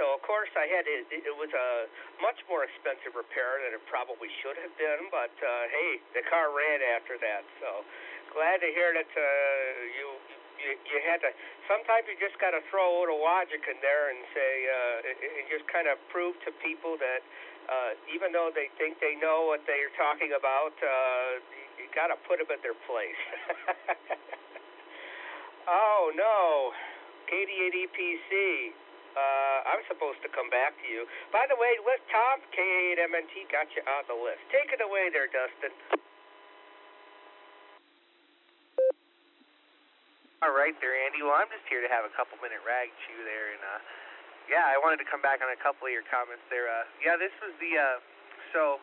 so of course I had it was a much more expensive repair than it probably should have been, but hey, the car ran after that, so glad to hear that you had to, sometimes you just got to throw a little logic in there and say, and just kind of prove to people that even though they think they know what they're talking about, you got to put them in their place. Oh no, K88EPC. I'm supposed to come back to you. By the way, Tom, K8MNT got you on the list. Take it away there, Dustin. All right there, Andy. Well, I'm just here to have a couple-minute rag chew there, and yeah, I wanted to come back on a couple of your comments there. Yeah, this was the so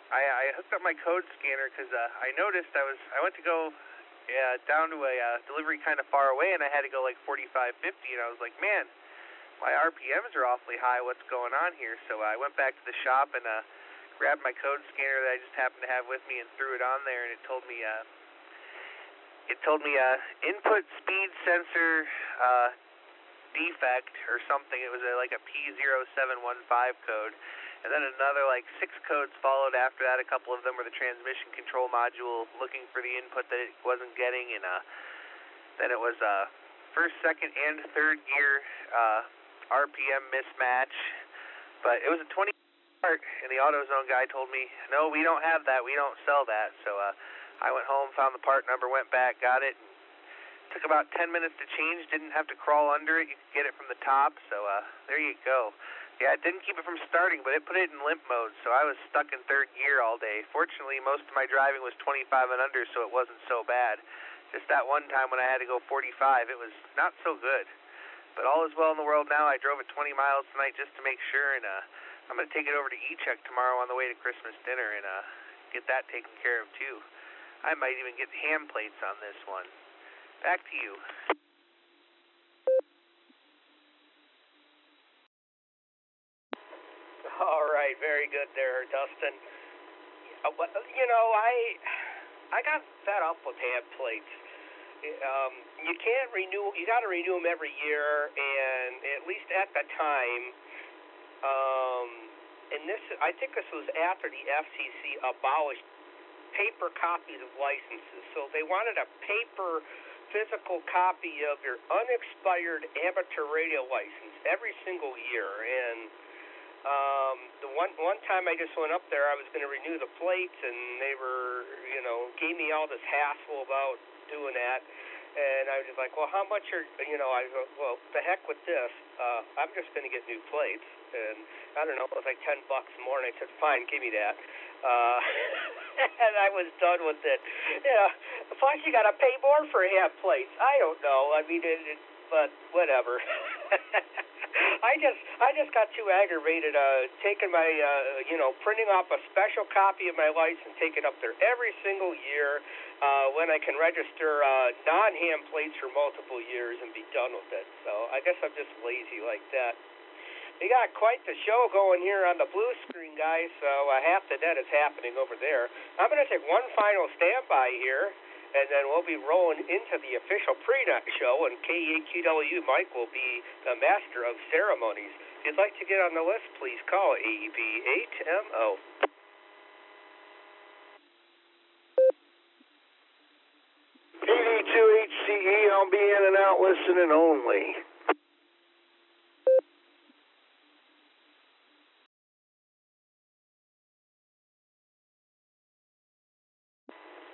I hooked up my code scanner because I noticed I went to go down to a delivery kind of far away, and I had to go like 45, 50, and I was like, man, my RPMs are awfully high. What's going on here? So I went back to the shop and grabbed my code scanner that I just happened to have with me and threw it on there, and it told me input speed sensor defect or something. It was like a P0715 code, and then another like 6 codes followed after that. A couple of them were the transmission control module looking for the input that it wasn't getting, and then it was first, second, and third gear RPM mismatch. But it was a 20 part, and the AutoZone guy told me, no, we don't have that. We don't sell that. So I went home, found the part number, went back, got it. Took about 10 minutes to change. Didn't have to crawl under it. You could get it from the top. So there you go. Yeah, it didn't keep it from starting, but it put it in limp mode, so I was stuck in third gear all day. Fortunately, most of my driving was 25 and under, so it wasn't so bad. Just that one time when I had to go 45, it was not so good. But all is well in the world now. I drove it 20 miles tonight just to make sure, and I'm going to take it over to E-Check tomorrow on the way to Christmas dinner and get that taken care of, too. I might even get ham plates on this one. Back to you. All right, very good there, Dustin. You know, I got fed up with ham plates. You can't renew. You got to renew them every year, and at least at the time, and this, I think this was after the FCC abolished paper copies of licenses. So they wanted a paper, physical copy of your unexpired amateur radio license every single year, and the one time I just went up there, I was going to renew the plates, and they were, you know, gave me all this hassle about doing that, and I was just like, well, how much are, you know, I go, well, the heck with this, I'm just going to get new plates, and I don't know, it was like $10 more, and I said, fine, give me that, and I was done with it. Yeah, plus you got to pay more for ham plates. I don't know, I mean, but whatever. I just got too aggravated taking my printing off a special copy of my license, taking up there every single year when I can register non-ham plates for multiple years and be done with it. So I guess I'm just lazy like that. We got quite the show going here on the blue screen, guys, so half the net is happening over there. I'm going to take one final standby here, and then we'll be rolling into the official pre-nut show, and KEQW Mike will be the master of ceremonies. If you'd like to get on the list, please call AB8MO. PD2HCE, I'll be in and out listening only.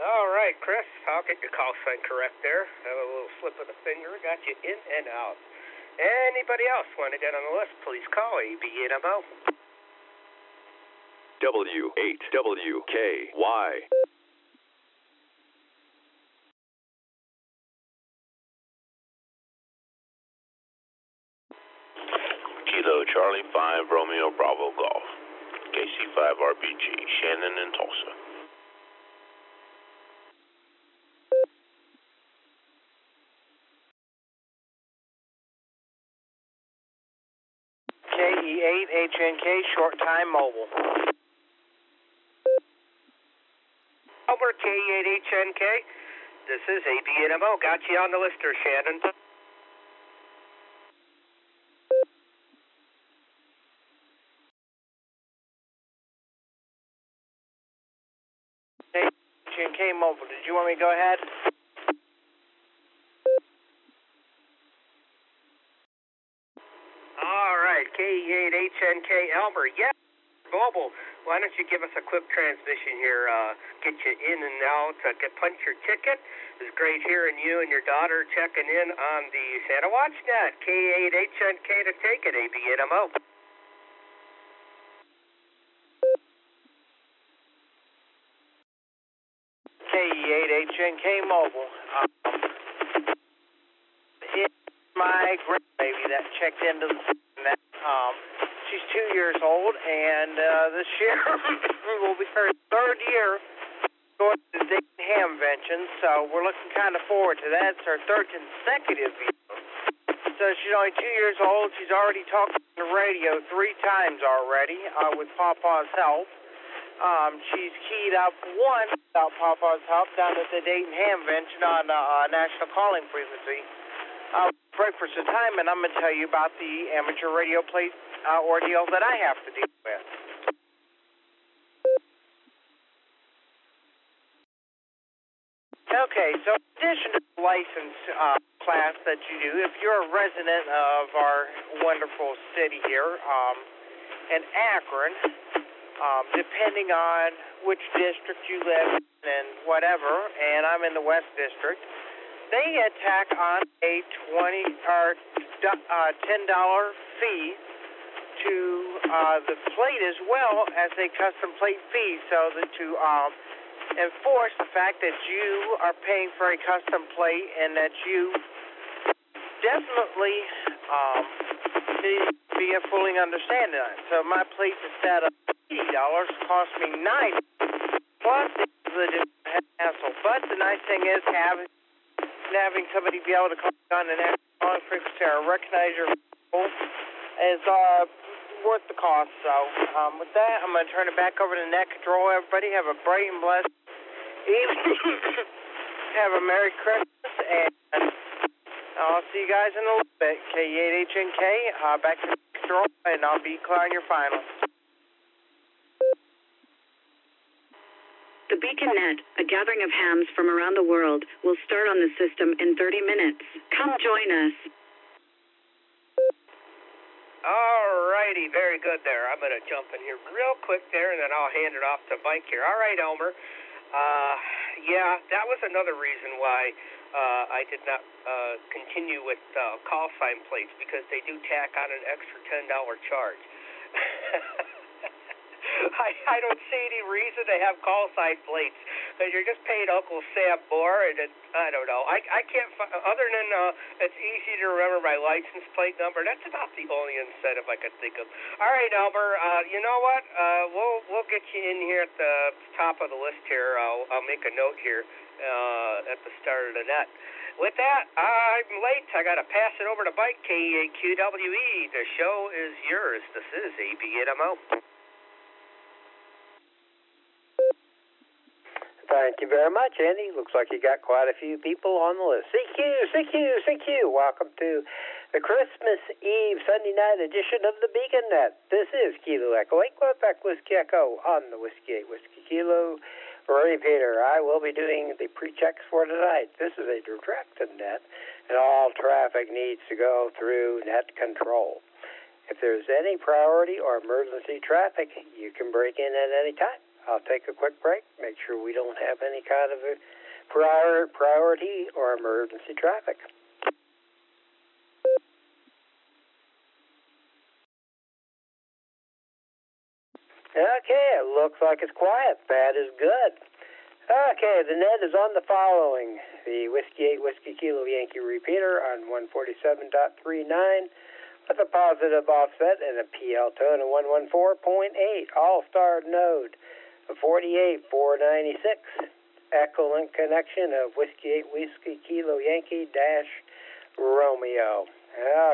All right, Chris, I'll get your call sign correct there. Have a little slip of the finger, got you in and out. Anybody else want to get on the list, please call AB8MO. W8WKY. Kilo Charlie 5 Romeo Bravo Golf. KC5 RPG, Shannon and Tulsa. KE8HNK, short time mobile. Over KE8HNK, this is AB8MO. Got you on the list there, Shannon. KH&K Mobile. Did you want me to go ahead? All right, K8HNK Elmer. Yeah, Mobile. Why don't you give us a quick transmission here? Get you in and out. Punch your ticket. It was great hearing you and your daughter checking in on the Santa WatchNet. K8HNK to take it, ABNMO. K8HNK Mobile. It's my grandbaby that checked into the net. She's 2 years old, and this year will be her third year going to the Dayton Hamvention, so we're looking kind of forward to that. It's her third consecutive year. So she's only 2 years old. She's already talked on the radio 3 times already with Papa's help. She's keyed up once without Papa's help down at the Dayton Hamvention on national calling frequency. Breakfast time, and I'm going to tell you about the amateur radio plate ordeal that I have to deal with. Okay, so in addition to the license class that you do, if you're a resident of our wonderful city here in Akron, depending on which district you live in and whatever, and I'm in the West District, they tack on a $10 fee to the plate as well as a custom plate fee, so that to enforce the fact that you are paying for a custom plate and that you definitely need to be a fully understanding of it. So my plate instead of $80 cost me $90 plus the hassle. But the nice thing is having somebody be able to call on an calling frequency or recognize your phone is worth the cost. So with that, I'm going to turn it back over to Net Control. Everybody have a bright and blessed evening. Have a Merry Christmas, and I'll see you guys in a little bit. K8HNK, back to Net Control, and I'll be clearing your finals. The Beacon Net, a gathering of hams from around the world, will start on the system in 30 minutes. Come join us. Alrighty, very good there. I'm going to jump in here real quick there, and then I'll hand it off to Mike here. All right, Elmer. Yeah, that was another reason why I did not continue with call sign plates, because they do tack on an extra $10 charge. I don't see any reason to have call sign plates. You're just paying Uncle Sam more, and I don't know. I can't, other than it's easy to remember my license plate number. That's about the only incentive I could think of. All right, Elmer. You know what? We'll get you in here at the top of the list here. I'll make a note here at the start of the net. With that, I'm late. I got to pass it over to Mike, KAQWE. The show is yours. This is ABNMO. Thank you very much, Andy. Looks like you got quite a few people on the list. CQ. Welcome to the Christmas Eve Sunday night edition of the Beacon Net. This is Kilo Echolink, Quebec Whiskey Echo on the Whiskey 8 Whiskey Kilo repeater. I will be doing the pre-checks for tonight. This is a directed net, and all traffic needs to go through net control. If there's any priority or emergency traffic, you can break in at any time. I'll take a quick break, make sure we don't have any kind of a priority or emergency traffic. Okay, it looks like it's quiet. That is good. Okay, the net is on the following. The Whiskey 8 Whiskey Kilo Yankee repeater on 147.39 with a positive offset and a PL tone of 114.8. Allstar Node. 48,496. Echolink connection of Whiskey 8 Whiskey Kilo Yankee dash Romeo.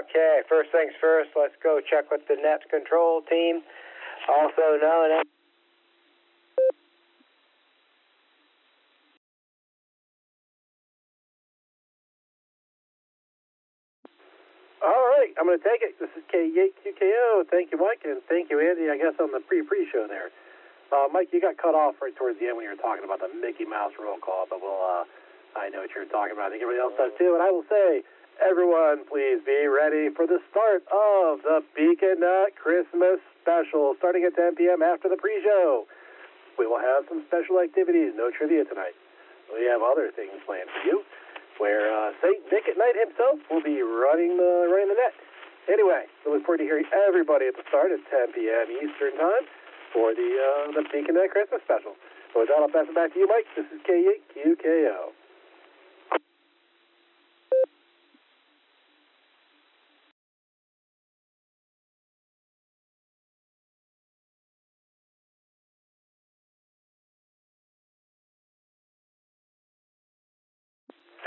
Okay, first things first, let's go check with the net control team, also known as All right, I'm going to take it. This is K8QKO. Thank you, Mike, and thank you, Andy, I guess, on the pre-show there. Mike, you got cut off right towards the end when you were talking about the Mickey Mouse roll call, but I know what you're talking about. I think everybody else does too, and I will say, everyone, please be ready for the start of the Beacon Nut Christmas Special, starting at 10 p.m. after the pre-show. We will have some special activities, no trivia tonight. We have other things planned for you, where St. Nick at Night himself will be running the net. Anyway, we look forward to hearing everybody at the start at 10 p.m. Eastern Time for the Beacon Nut Christmas Special. So with that, I'll pass it back to you, Mike. This is K8QKO.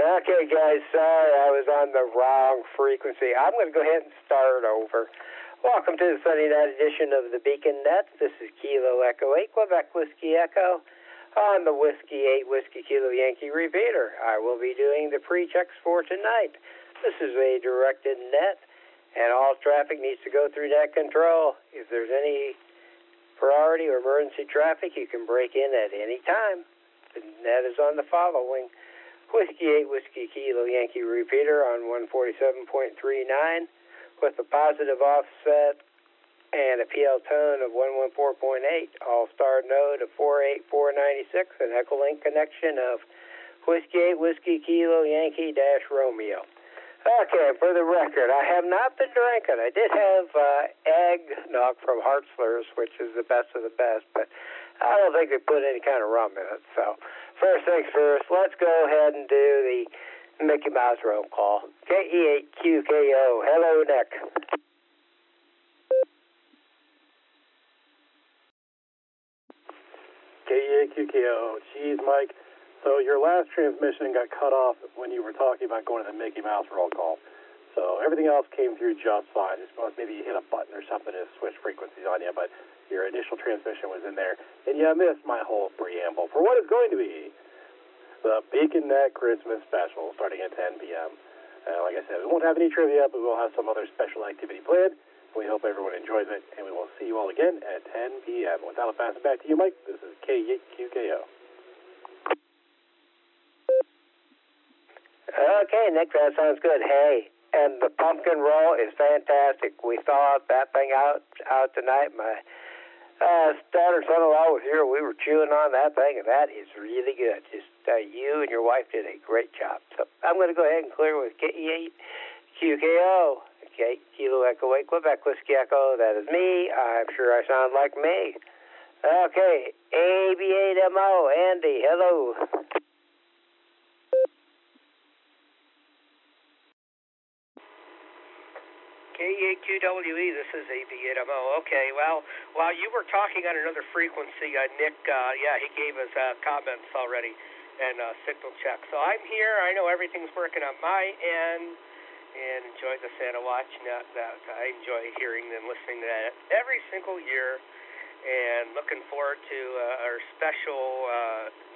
Okay, guys, sorry I was on the wrong frequency. I'm going to go ahead and start over. Welcome to the Sunday night edition of the Beacon Net. This is Kilo Echo 8, Quebec Whiskey Echo, on the Whiskey 8 Whiskey Kilo Yankee repeater. I will be doing the pre-checks for tonight. This is a directed net, and all traffic needs to go through net control. If there's any priority or emergency traffic, you can break in at any time. The net is on the following: Whiskey 8 Whiskey Kilo Yankee repeater on 147.39 with a positive offset and a PL tone of 114.8, Allstar Node of 48496, and Echolink connection of Whiskey 8 Whiskey Kilo Yankee - Romeo. Okay, for the record, I have not been drinking. I did have eggnog from Hartzler's, which is the best of the best, but I don't think they put any kind of rum in it. So, first things first, let's go ahead and do the Mickey Mouse roll call. KE8QKO. Hello, Nick. KE8QKO. Geez, Mike. So your last transmission got cut off when you were talking about going to the Mickey Mouse roll call. So everything else came through just fine. I suppose maybe you hit a button or something to switch frequencies on you, but your initial transmission was in there. And you missed my whole preamble for what is going to be the Beacon Net Christmas Special starting at 10 p.m. Like I said, we won't have any trivia, but we will have some other special activity planned. We hope everyone enjoys it, and we will see you all again at 10 p.m. With that, I'll pass it back to you, Mike. This is KE8QKO. Okay, Nick, that sounds good. Hey, and the pumpkin roll is fantastic. We thawed that thing out tonight. My daughter and son-in-law was here. We were chewing on that thing, and that is really good. Just you and your wife did a great job. So I'm going to go ahead and clear with KE8QKO. Okay, Kilo Echo 8, Quebec Whiskey Echo. That is me. I'm sure I sound like me. Okay, AB8MO, Andy, hello. KE8QWE, this is AB8MO. Okay, well, while you were talking on another frequency, Nick, he gave us comments already and signal check. So I'm here. I know everything's working on my end, and enjoy the Santa Watch Net. That I enjoy hearing and listening to that every single year, and looking forward to our special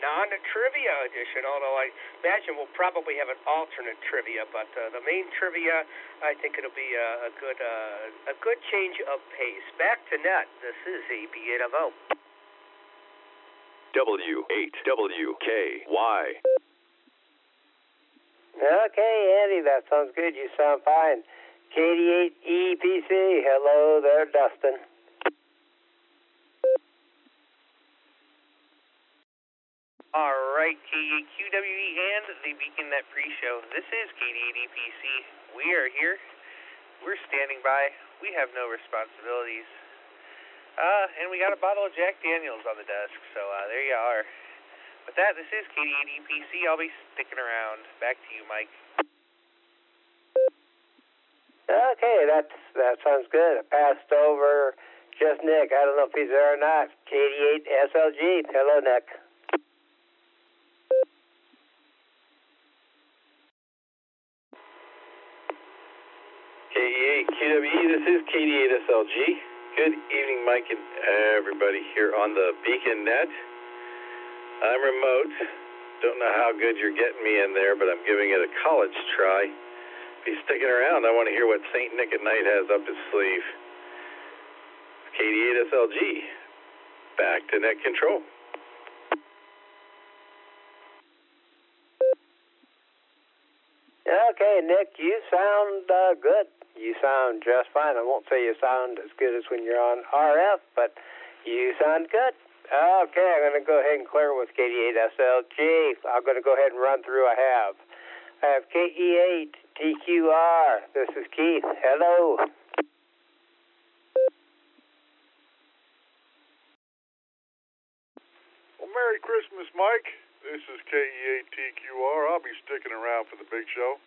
non-trivia edition, although I imagine we'll probably have an alternate trivia, but the main trivia, I think it'll be a good change of pace. Back to net. This is AB8MO. W8WKY. Okay, Andy, that sounds good. You sound fine. KD8EPC. Hello there, Dustin. All right, KEQWE and the Beacon Net pre-show. This is KD8EPC. We are here. We're standing by. We have no responsibilities. And we got a bottle of Jack Daniels on the desk, so there you are. With that, this is KD8EPC. I'll be sticking around. Back to you, Mike. Okay, that sounds good. I passed over just Nick. I don't know if he's there or not. KD8SLG. Hello, Nick. KE8QWE, this is KD8SLG. Good evening, Mike, and everybody here on the Beacon Net. I'm remote. Don't know how good you're getting me in there, but I'm giving it a college try. Be sticking around. I want to hear what St. Nick at Night has up his sleeve. KD8SLG. back to net control. Okay, Nick, you sound good. You sound just fine. I won't say you sound as good as when you're on RF, but you sound good. Okay, I'm going to go ahead and clear with KD8SLG. I'm going to go ahead and run through. I have KE8TQR. This is Keith. Hello. Well, Merry Christmas, Mike. This is KE8TQR. I'll be sticking around for the big show.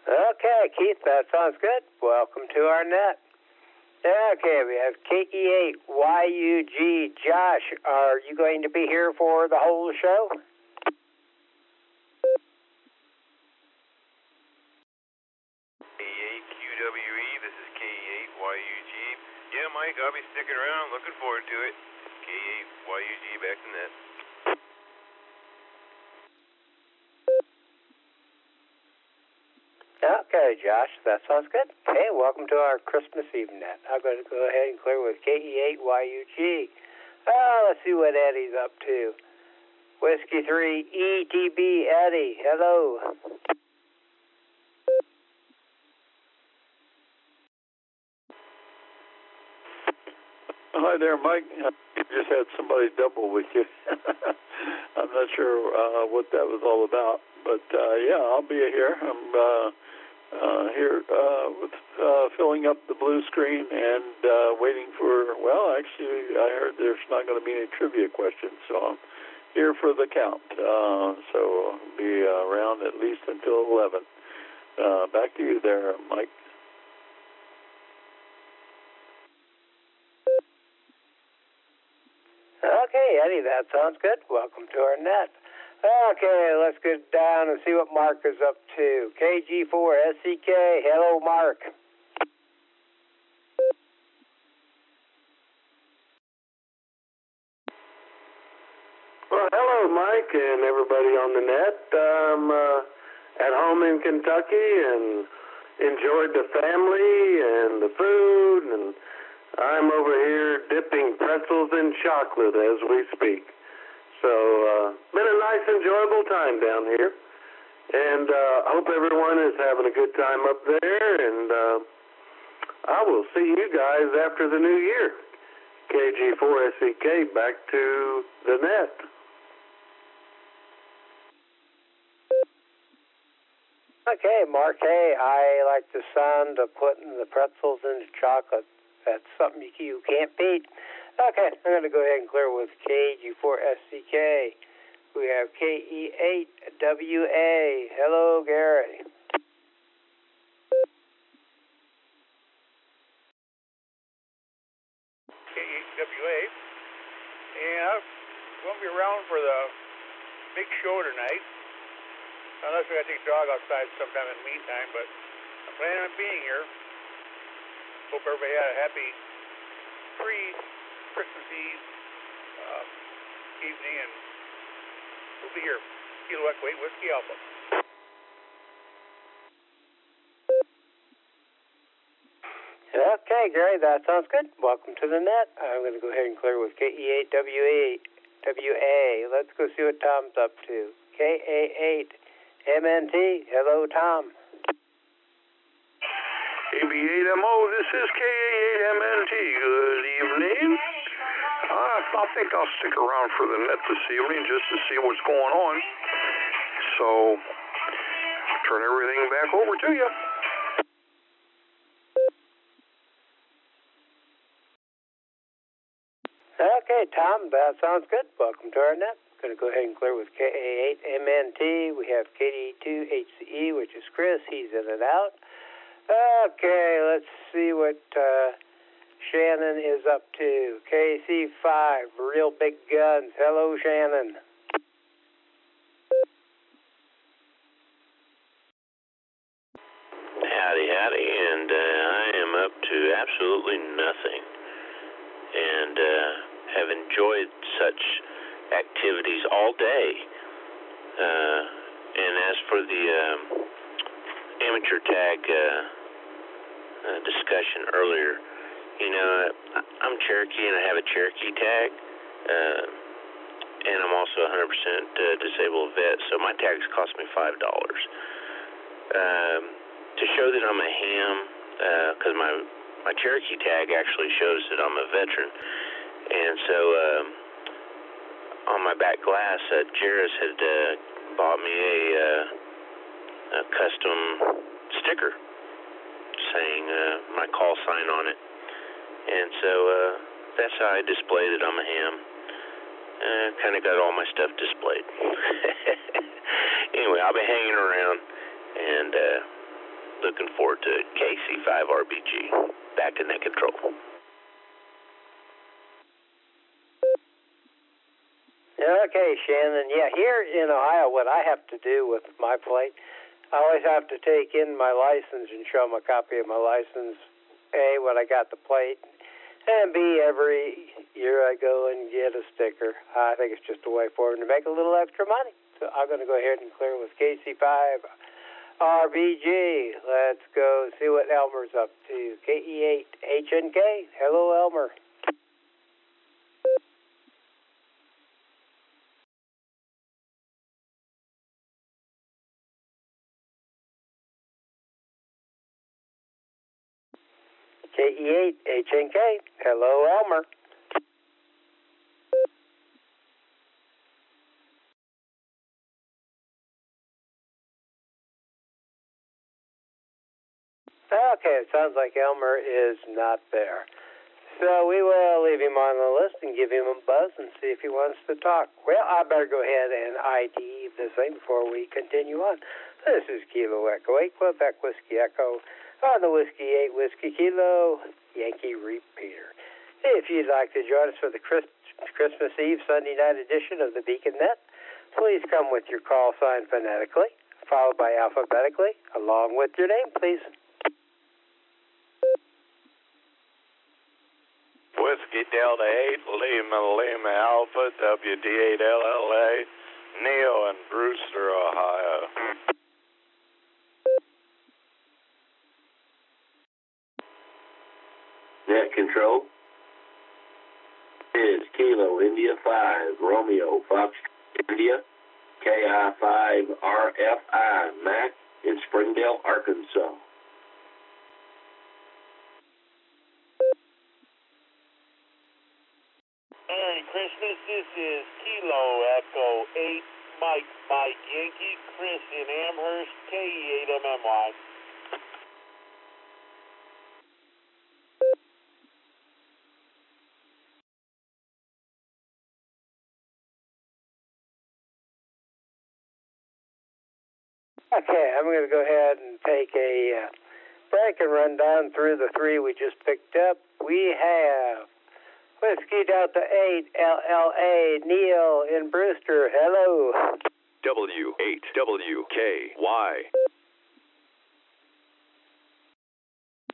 Okay, Keith, that sounds good. Welcome to our net. Okay, we have KE8YUG. Josh, are you going to be here for the whole show? KE8QWE, this is KE8YUG. Yeah, Mike, I'll be sticking around. Looking forward to it. KE8YUG back to net. Okay, Josh, that sounds good. Hey, welcome to our Christmas Eve net. I'm going to go ahead and clear with KE8YUG. Let's see what Eddie's up to. Whiskey 3 ETB Eddie, hello. Hi there, Mike. You just had somebody double with you. I'm not sure what that was all about, but yeah, I'll be here. I'm here with filling up the blue screen and waiting for, well, actually, I heard there's not going to be any trivia questions, so I'm here for the count. So I'll be around at least until 11. Back to you there, Mike. Okay, Eddie, that sounds good. Welcome to our net. Okay, let's get down and see what Mark is up to. KG4SCK, hello, Mark. Well, hello, Mike, and everybody on the net. I'm at home in Kentucky and enjoyed the family and the food, and I'm over here dipping pretzels in chocolate as we speak. So, been a nice, enjoyable time down here. And I hope everyone is having a good time up there. And I will see you guys after the new year. KG4SCK, back to the net. Okay, Mark, hey, I like the sound of putting the pretzels into chocolate. That's something you can't beat. Okay, I'm going to go ahead and clear with KG4SCK. We have KE8WA. Hello, Gary. KE8WA. And I'm going to be around for the big show tonight. Unless we got to take the dog outside sometime in the meantime, but I'm planning on being here. Hope everybody had a happy pre-Christmas Eve evening, and we'll be here. Kilo Echo 8 Whiskey Alpha. Okay, Gary, that sounds good. Welcome to the net. I'm going to go ahead and clear with KE8WA. Let's go see what Tom's up to. KA8MNT. Hello, Tom. AB8MO, this is KA8MNT. Good evening. I think I'll stick around for the net this evening just to see what's going on. So, turn everything back over to you. Okay, Tom, that sounds good. Welcome to our net. Going to go ahead and clear with KA8MNT. We have KD2HCE, which is Chris. He's in and out. Okay, let's see what Shannon is up to. KC5, Real Big Guns. Hello, Shannon. Howdy, and I am up to absolutely nothing, and have enjoyed such activities all day. And as for the amateur tag discussion earlier. You know, I'm Cherokee and I have a Cherokee tag, and I'm also a 100% disabled vet, so my tags cost me $5. To show that I'm a ham, because my Cherokee tag actually shows that I'm a veteran, and so on my back glass, Jairus had bought me a custom sticker saying my call sign on it, and so that's how I display that I'm a ham. Kind of got all my stuff displayed. Anyway, I'll be hanging around and looking forward to KC5RBG. Back to net control. Okay, Shannon. Yeah, here in Ohio, what I have to do with my plate, I always have to take in my license and show them a copy of my license. A, when I got the plate, and B, every year I go and get a sticker. I think it's just a way for them to make a little extra money. So I'm going to go ahead and clear with KC5RBG. Let's go see what Elmer's up to. KE8HNK. Hello, Elmer. KE8HNK. Hello, Elmer. Okay, it sounds like Elmer is not there. So we will leave him on the list and give him a buzz and see if he wants to talk. Well, I better go ahead and ID this thing before we continue on. This is Kilo Echo 8, Quebec Whiskey Echo, on the Whiskey 8 Whiskey Kilo Yankee Repeater. If you'd like to join us for the Christmas Eve Sunday night edition of the Beacon Net, please come with your call sign phonetically, followed by alphabetically, along with your name, please. Whiskey Delta 8, Lima Alpha, WD8LLA, Neil in Brewster, Ohio. Net control is Kilo India 5, Romeo Fox India, KI5RFI, Mac in Springdale, Arkansas. Merry Christmas, this is Kilo Echo 8, Mike Yankee, Chris in Amherst, KE8MMY. Okay, I'm going to go ahead and take a break and run down through the three we just picked up. We have Whiskey Delta 8, LLA, Neil in Brewster. Hello. W8WKY.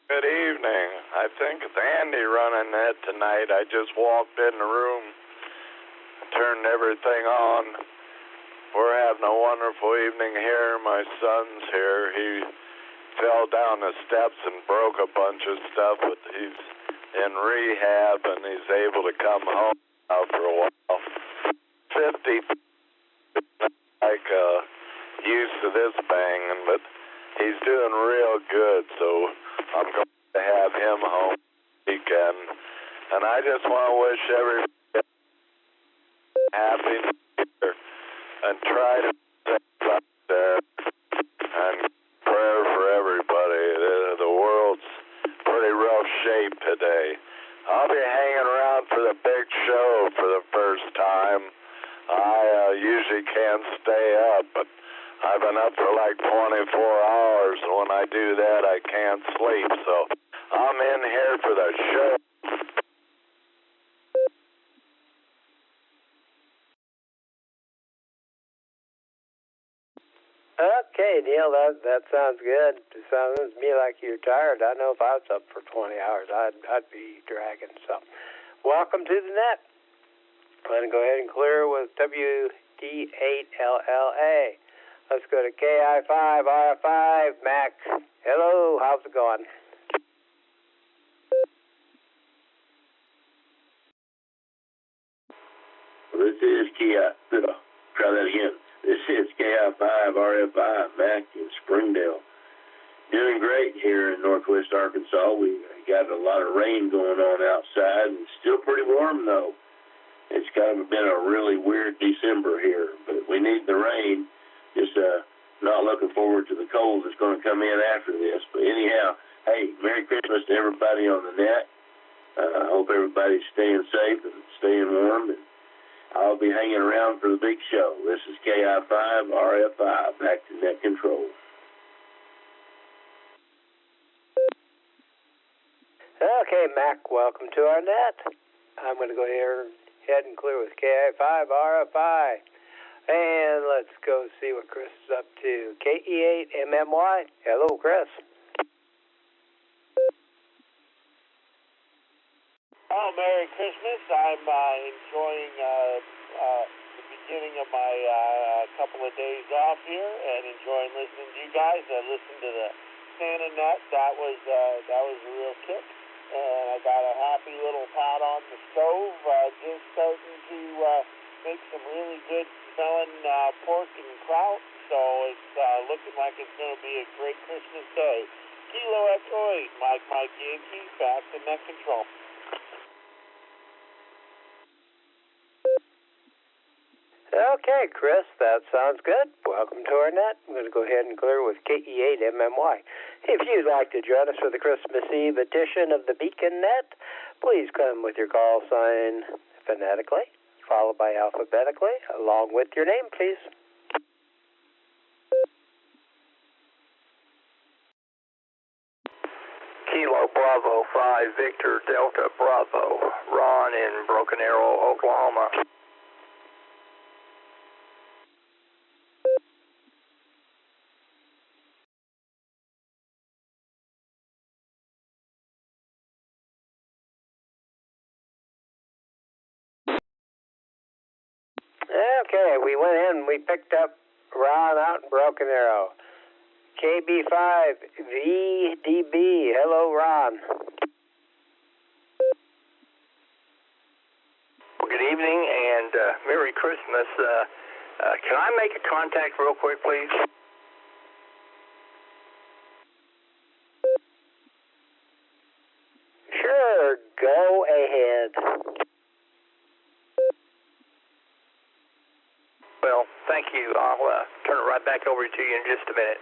Good evening. I think it's Andy running that tonight. I just walked in the room, turned everything on. We're having a wonderful evening here. My son's here. He fell down the steps and broke a bunch of stuff, but he's in rehab and he's able to come home now for a while. 50, used to this banging, but he's doing real good, so I'm going to have him home this weekend. And I just want to wish everybody happy New Year and try to stay out there and prayer for everybody. The world's pretty rough shape today. I'll be hanging around for the big show for the first time. I usually can't stay up, but I've been up for like 24 hours, and when I do that, I can't sleep. So I'm in here for the show. Okay, Neil, that sounds good. It sounds to me like you're tired. I know if I was up for 20 hours, I'd be dragging. So, welcome to the net. I'm going to go ahead and clear with WD8LLA. Let's go to KI5R5, Mac. Hello, how's it going? This is try that again. This is KI5 RFI back in Springdale. Doing great here in northwest Arkansas. We got a lot of rain going on outside and still pretty warm though. It's kind of been a really weird December here, but we need the rain. Just not looking forward to the cold that's going to come in after this. But anyhow, hey, Merry Christmas to everybody on the net. I hope everybody's staying safe and staying warm. And I'll be hanging around for the big show. This is KI5 RFI, back to net control. Okay, Mac, welcome to our net. I'm going to go ahead and clear with KI5 RFI. And let's go see what Chris is up to. KE8MMY. Hello, Chris. Oh, Merry Christmas. I'm enjoying the beginning of my couple of days off here and enjoying listening to you guys. I listened to the Santa Net. That was a real kick. And I got a happy little pot on the stove, just starting to make some really good smelling pork and kraut. So it's looking like it's going to be a great Christmas day. Kilo Echo 8, Mike Yankee, back to net control. Okay, Chris, that sounds good. Welcome to our net. I'm going to go ahead and clear with KE8MMY. If you'd like to join us for the Christmas Eve edition of the Beacon Net, please come with your call sign phonetically, followed by alphabetically, along with your name, please. Kilo Bravo 5 Victor Delta Bravo, Ron in Broken Arrow, Oklahoma. Okay, we went in and we picked up Ron out in Broken Arrow. KB5VDB. Hello, Ron. Well, good evening and Merry Christmas. Can I make a contact real quick, please? Sure, go ahead. Well, thank you. I'll turn it right back over to you in just a minute.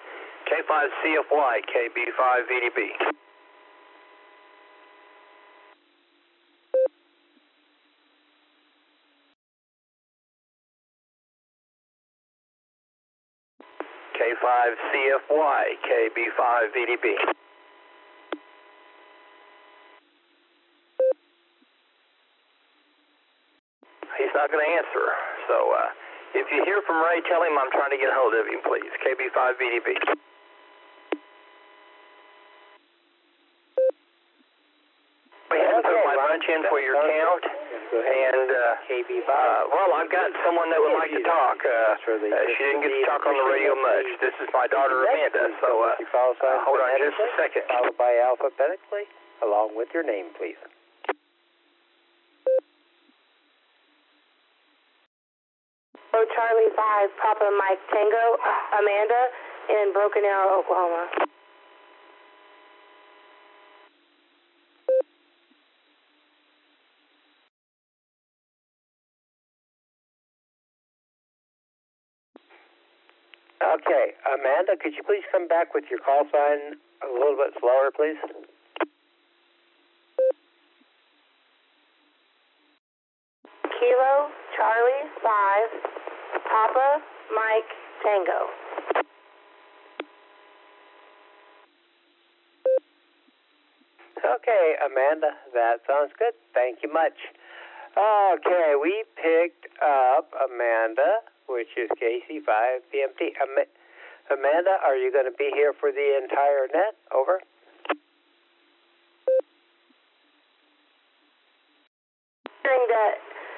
K5CFY, KB5VDB. K5CFY, KB5VDB. He's not going to answer, so if you hear from Ray, tell him I'm trying to get a hold of him, please. KB5VDB. We haven't put my bunch in for your count, and well, I've got someone that would like to talk. She didn't get to talk on the radio much. This is my daughter Amanda, so hold on just a second. Followed by alphabetically, along with your name, please. Charlie 5, Papa Mike Tango, Amanda in Broken Arrow, Oklahoma. Okay, Amanda, could you please come back with your call sign a little bit slower, please? Kilo Charlie 5, Papa Mike Tango. Okay, Amanda, that sounds good. Thank you much. Okay, we picked up Amanda, which is KC5PMT. Amanda, are you going to be here for the entire net? Over.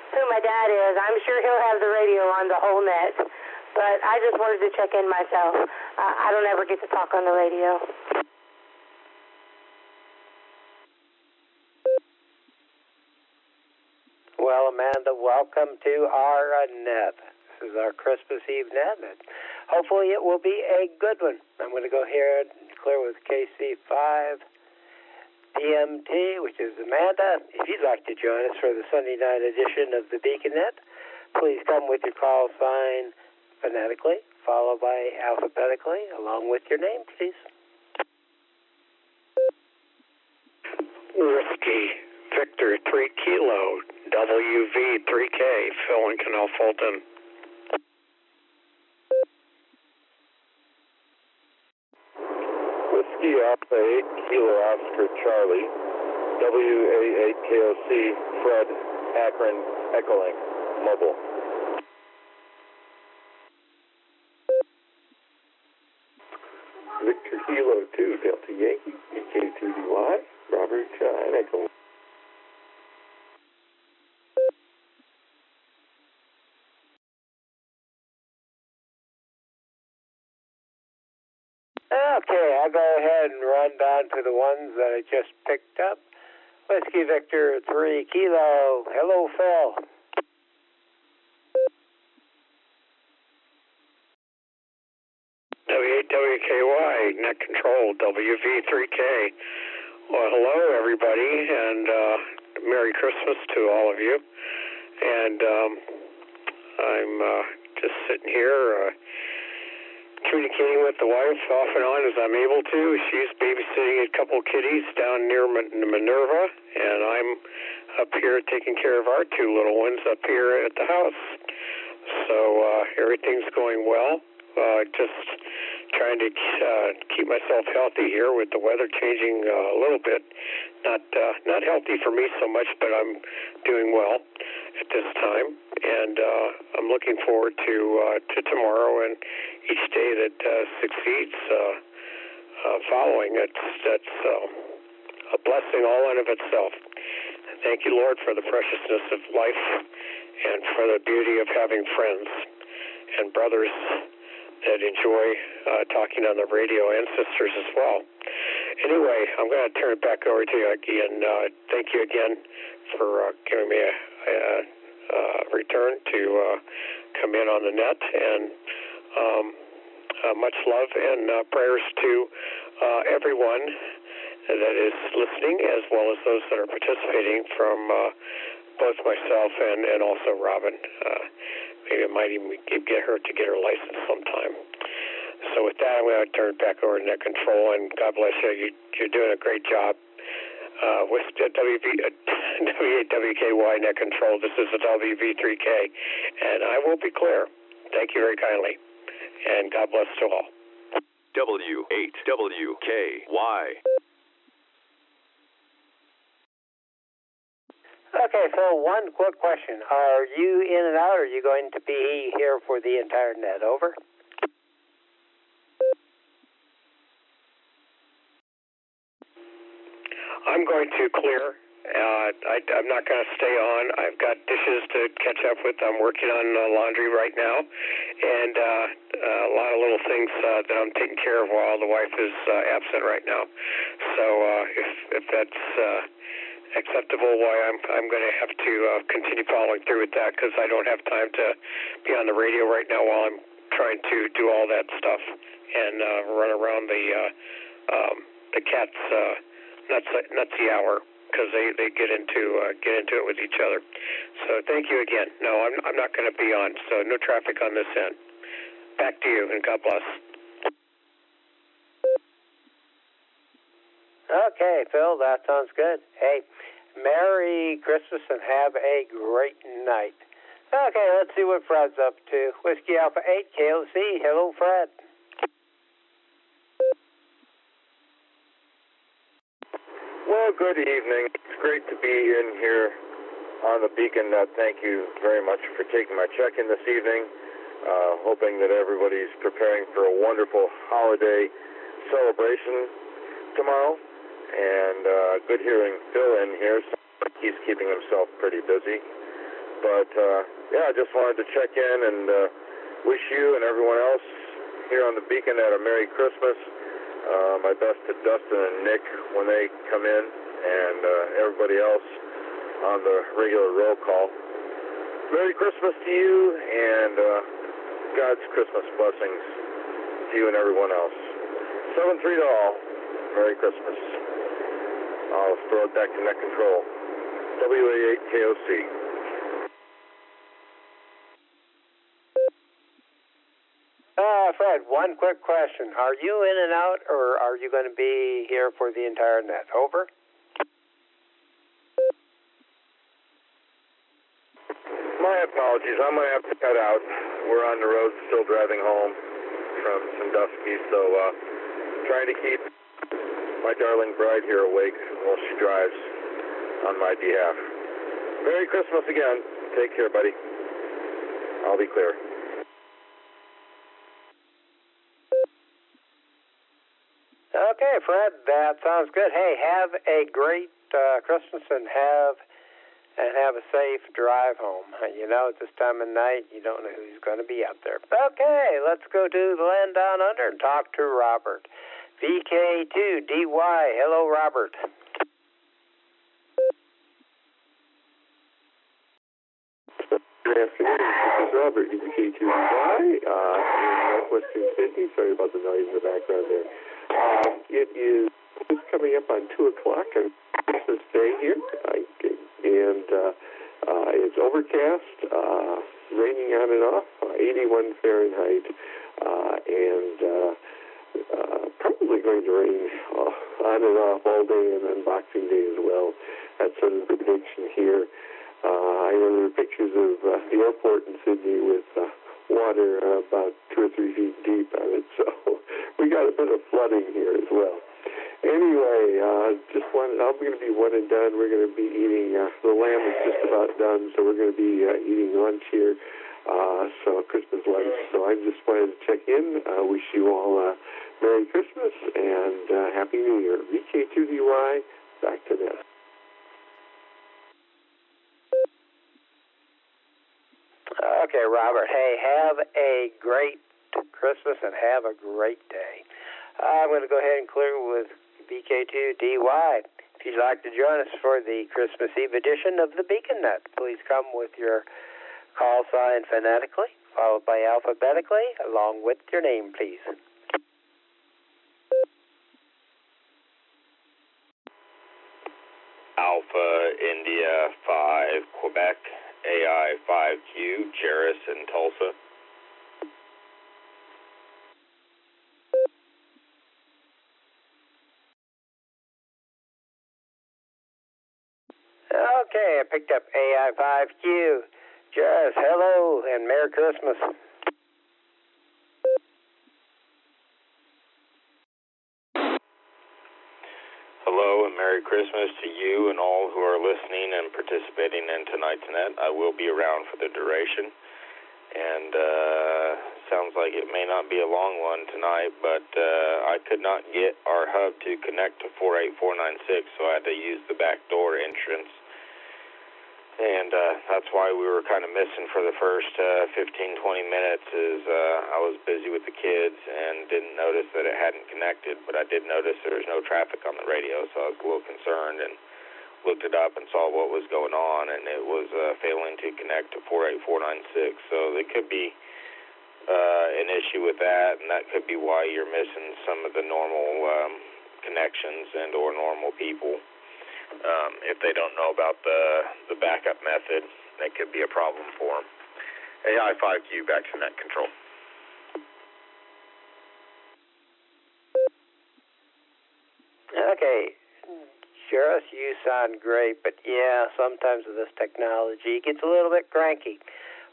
Who my dad is, I'm sure he'll have the radio on the whole net, but I just wanted to check in myself. I don't ever get to talk on the radio. Well, Amanda, welcome to our net. This is our Christmas Eve net, and hopefully it will be a good one. I'm going to go here and clear with KC5 PMT, which is Amanda. If you'd like to join us for the Sunday night edition of the Beacon Net, please come with your call sign phonetically, followed by alphabetically, along with your name, please. Whiskey, Victor 3 Kilo, WV 3K, Phil in Canal Fulton. Whiskey Alpha 8 Kilo Oscar Charlie, WA8KOC, Fred, Akron, Echolink, Mobile. Victor Kilo 2 Delta Yankee, EK2DY, Robert and Echolink. Okay, I'll go ahead and run down to the ones that I just picked up. Whiskey Victor 3 Kilo. Hello, Phil. W8WKY, Net Control, WV3K. Well, hello, everybody, and Merry Christmas to all of you. And I'm just sitting here communicating with the wife off and on as I'm able to. She's babysitting a couple kitties down near Minerva, and I'm up here taking care of our two little ones up here at the house. So everything's going well. Just trying to keep myself healthy here with the weather changing a little bit. Not healthy for me so much, but I'm doing well at this time, and I'm looking forward to tomorrow and each day that succeeds following. That's a blessing all in of itself. Thank you, Lord, for the preciousness of life and for the beauty of having friends and brothers that enjoy talking on the radio, and sisters as well. Anyway, I'm going to turn it back over to you again. Thank you again for giving me a return to come in on the net, and much love and prayers to everyone that is listening, as well as those that are participating, from both myself and also Robin. Maybe I might even get her to get her license sometime. So with that, I'm going to turn it back over to Net Control, and God bless you. You're doing a great job. With W8WKY Net Control, this is the WV3K, and I will be clear. Thank you very kindly, and God bless to all. W8WKY. Okay, so one quick question. Are you in and out, or are you going to be here for the entire net? Over? I'm going to clear. I'm not going to stay on. I've got dishes to catch up with. I'm working on laundry right now, and a lot of little things that I'm taking care of while the wife is absent right now. So if that's acceptable, why I'm going to have to continue following through with that, because I don't have time to be on the radio right now while I'm trying to do all that stuff and run around the cats nutsy hour, because they get into it with each other. So thank you again. No, I'm not going to be on, so no traffic on this end. Back to you, and God bless. Okay, Phil, that sounds good. Hey, Merry Christmas and have a great night. Okay, let's see what Fred's up to. Whiskey Alpha 8 KOC. Hello, Fred. Well, good evening. It's great to be in here on the Beacon Net. Thank you very much for taking my check-in this evening. Hoping that everybody's preparing for a wonderful holiday celebration tomorrow. And good hearing Phil in here. So he's keeping himself pretty busy. But, yeah, I just wanted to check in and wish you and everyone else here on the Beacon Net a Merry Christmas. My best to Dustin and Nick when they come in, and everybody else on the regular roll call. Merry Christmas to you, and God's Christmas blessings to you and everyone else. 7-3 to all. Merry Christmas. I'll throw it back to Net Control. WA8KOC. Fred, one quick question. Are you in and out, or are you going to be here for the entire net? Over? My apologies. I'm going to have to cut out. We're on the road still driving home from Sandusky, so trying to keep my darling bride here awake while she drives on my behalf. Merry Christmas again. Take care, buddy. I'll be clear. Okay, Fred, that sounds good. Hey, have a great Christmas and have a safe drive home. You know, at this time of night, you don't know who's going to be out there. Okay, let's go to the land down under and talk to Robert. VK2DY. Hello, Robert. Good afternoon. This is Robert, VK2DY, in northwestern Sydney. Sorry about the noise in the background there. It is just coming up on 2 o'clock on Christmas Day here, and it's overcast, raining on and off, 81 Fahrenheit, and probably going to rain on and off all day and then Boxing Day as well. That's sort of the prediction here. I know there are pictures of the airport in Sydney with water about 2 or 3 feet deep on it, so we got a bit of flooding here as well. Anyway, I'm going to be one and done. We're going to be eating, the lamb is just about done, so we're going to be eating lunch here, so Christmas lunch. So I just wanted to check in, wish you all a Merry Christmas and Happy New Year. VK2DY, back to this. Okay, Robert. Hey, have a great Christmas and have a great day. I'm going to go ahead and clear with BK2DY. If you'd like to join us for the Christmas Eve edition of the Beacon Net, please come with your call sign phonetically, followed by alphabetically, along with your name, please. Alpha India 5 Quebec, AI 5Q, Jerris in Tulsa. Okay, I picked up AI5Q. Jerris, hello, and Merry Christmas. Hello and Merry Christmas to you and all who are listening and participating in tonight's net. I will be around for the duration, and sounds like it may not be a long one tonight, but I could not get our hub to connect to 48496, so I had to use the backdoor entrance, and that's why we were kind of missing for the first 15-20 minutes is I was busy with the kids and didn't notice that it hadn't connected, but I did notice there was no traffic on the radio, so I was a little concerned and looked it up and saw what was going on, and it was failing to connect to 48496, so there could be an issue with that, and that could be why you're missing some of the normal connections and or normal people. If they don't know about the backup method, that could be a problem for them. AI5Q, back to Net Control. Okay, Jerris, you sound great, but yeah, sometimes with this technology, it gets a little bit cranky.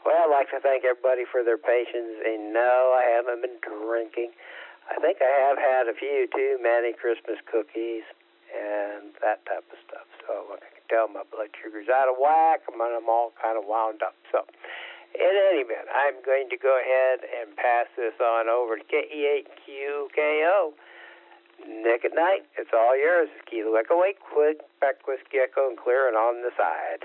Well, I'd like to thank everybody for their patience, and no, I haven't been drinking. I think I have had a few too many Christmas cookies and that type of stuff. So I can tell my blood sugar's out of whack, and I'm all kind of wound up. So in any event, I'm going to go ahead and pass this on over to KE8QKO. Nick at night, it's all yours. Kilo Echo 8, Quebec Whiskey Echo, and clear and on the side.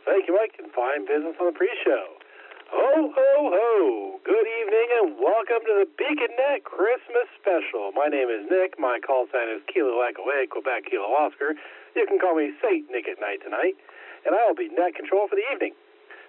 Thank you, Mike, and fine business on the pre-show. Ho, ho, ho! Good evening and welcome to the BeaconNet Christmas Special. My name is Nick. My call sign is Kilo Echo Egg, Quebec Kilo Oscar. You can call me Saint Nick at night tonight, and I will be net control for the evening.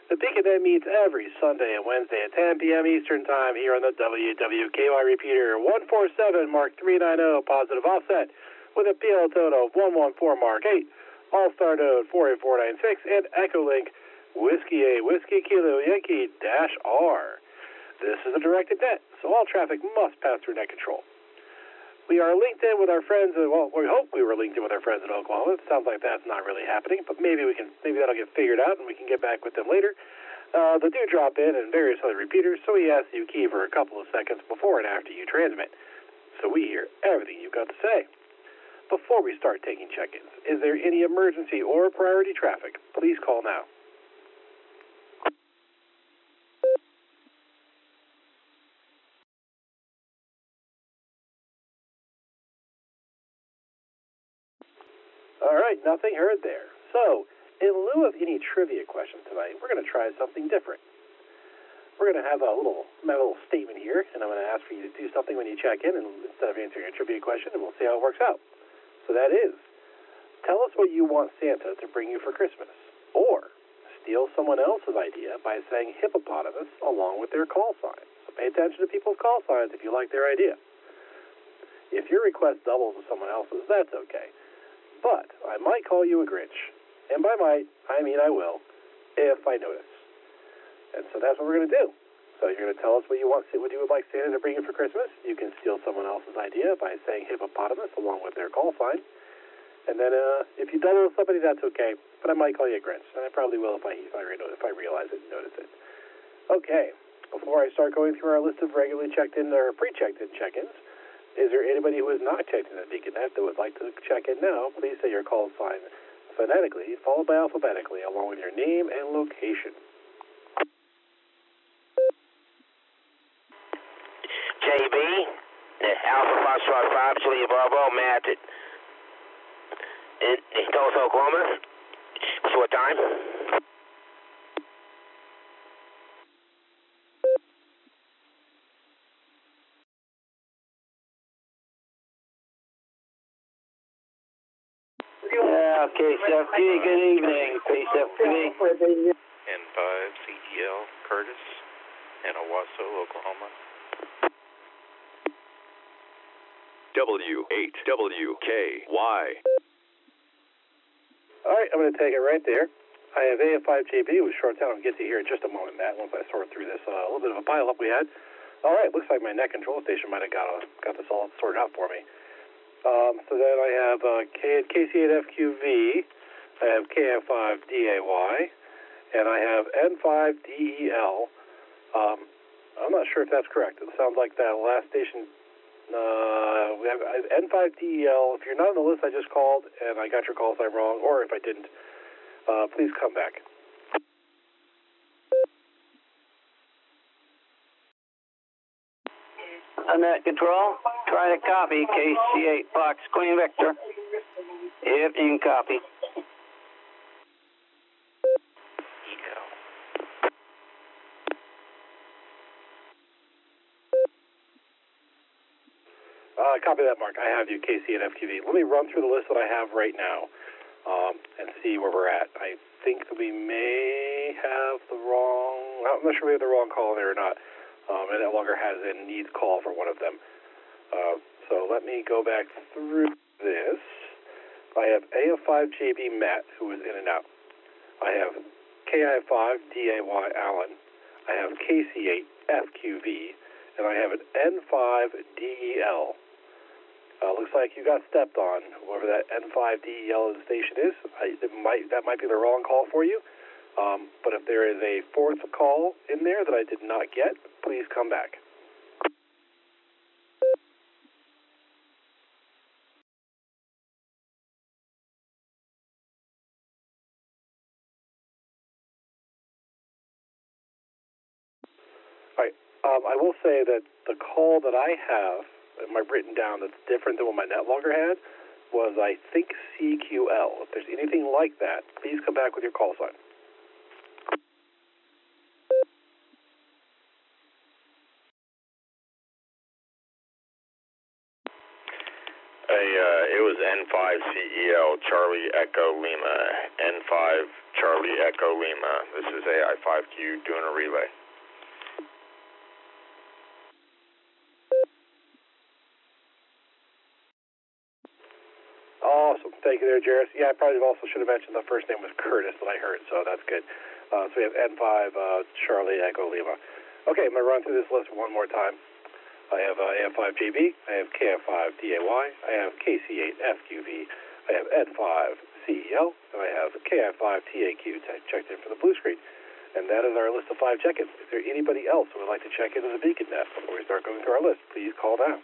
The BeaconNet meets every Sunday and Wednesday at 10 p.m. Eastern Time here on the WWKY repeater 147 Mark 390 positive offset with a PL tone of 114 Mark 8, Allstar Node 48496, and Echolink Whiskey A, Whiskey Kilo Yankee -R. This is a directed net, so all traffic must pass through net control. We are linked in with our friends, we hope we were linked in with our friends in Oklahoma. It sounds like that's not really happening, but maybe that'll get figured out and we can get back with them later. They do drop in and various other repeaters, so we ask you key for a couple of seconds before and after you transmit, so we hear everything you've got to say. Before we start taking check-ins, is there any emergency or priority traffic? Please call now. All right, nothing heard there. So, in lieu of any trivia questions tonight, we're going to try something different. We're going to have a little statement here, and I'm going to ask for you to do something when you check in, and instead of answering a trivia question, and we'll see how it works out. So that is, tell us what you want Santa to bring you for Christmas, or steal someone else's idea by saying hippopotamus along with their call sign. So pay attention to people's call signs if you like their idea. If your request doubles with someone else's, that's okay. But I might call you a Grinch. And by might, I mean I will, if I notice. And so that's what we're going to do. So you're going to tell us what you would like Santa to bring you for Christmas. You can steal someone else's idea by saying hippopotamus along with their call sign. And then if you double with somebody, that's okay. But I might call you a Grinch. And I probably will if I realize it and notice it. Okay. Before I start going through our list of regularly checked in or pre-checked in check-ins, is there anybody who is not checked in at BeaconNet that would like to check in now? Please say your call sign phonetically, followed by alphabetically, along with your name and location. JB, Alpha Foxtrot 5, Julia Bravo, Matted. In Tulsa, Oklahoma. So what time? Yeah, KCFT, good evening, KCFT. N5 CTL, Curtis, in Owasso, Oklahoma. W8WKY. All right, I'm going to take it right there. I have AF5JB with Shorttown. I'll get to here in just a moment, Matt, once I sort through this little bit of a pileup we had. All right, looks like my net control station might have got this all sorted out for me. So then I have KC8FQV, I have KF5DAY, and I have N5DEL. I'm not sure if that's correct. It sounds like that last station. We have N5DEL. If you're not on the list I just called and I got your call sign wrong, or if I didn't, please come back. Net control, try to copy KC8 Fox Queen Victor. If you can copy. Copy that, Mark. I have you, KC and FQV. Let me run through the list that I have right now and see where we're at. I think we may have the wrong... I'm not sure we have the wrong call there or not. And NetLogger has a needs call for one of them. So let me go back through this. I have AF5JB Matt, who is in and out. I have KI5DAY Allen. I have KC8FQV. And I have an N5DEL. Looks like you got stepped on. Whoever that N5DEL station is, that might be the wrong call for you. But if there is a fourth call in there that I did not get, please come back. All right. I will say that the call that I have written down that's different than what my NetLogger had was, I think, CQL. If there's anything like that, please come back with your call sign. it was N5CEL Charlie Echo Lima. N5 Charlie Echo Lima. This is AI5Q doing a relay. Awesome. Thank you there, Jairus. Yeah, I probably also should have mentioned the first name was Curtis that I heard, so that's good. So we have N5 Charlie Echo Lima. Okay, I'm going to run through this list one more time. I have AM5JB, I have KF5DAY, I have KC8FQV, I have N5CEL, and I have KI5TAQ checked in for the blue screen. And that is our list of 5 check-ins. If there anybody else who would like to check into the Beacon Net before we start going through our list, please call now.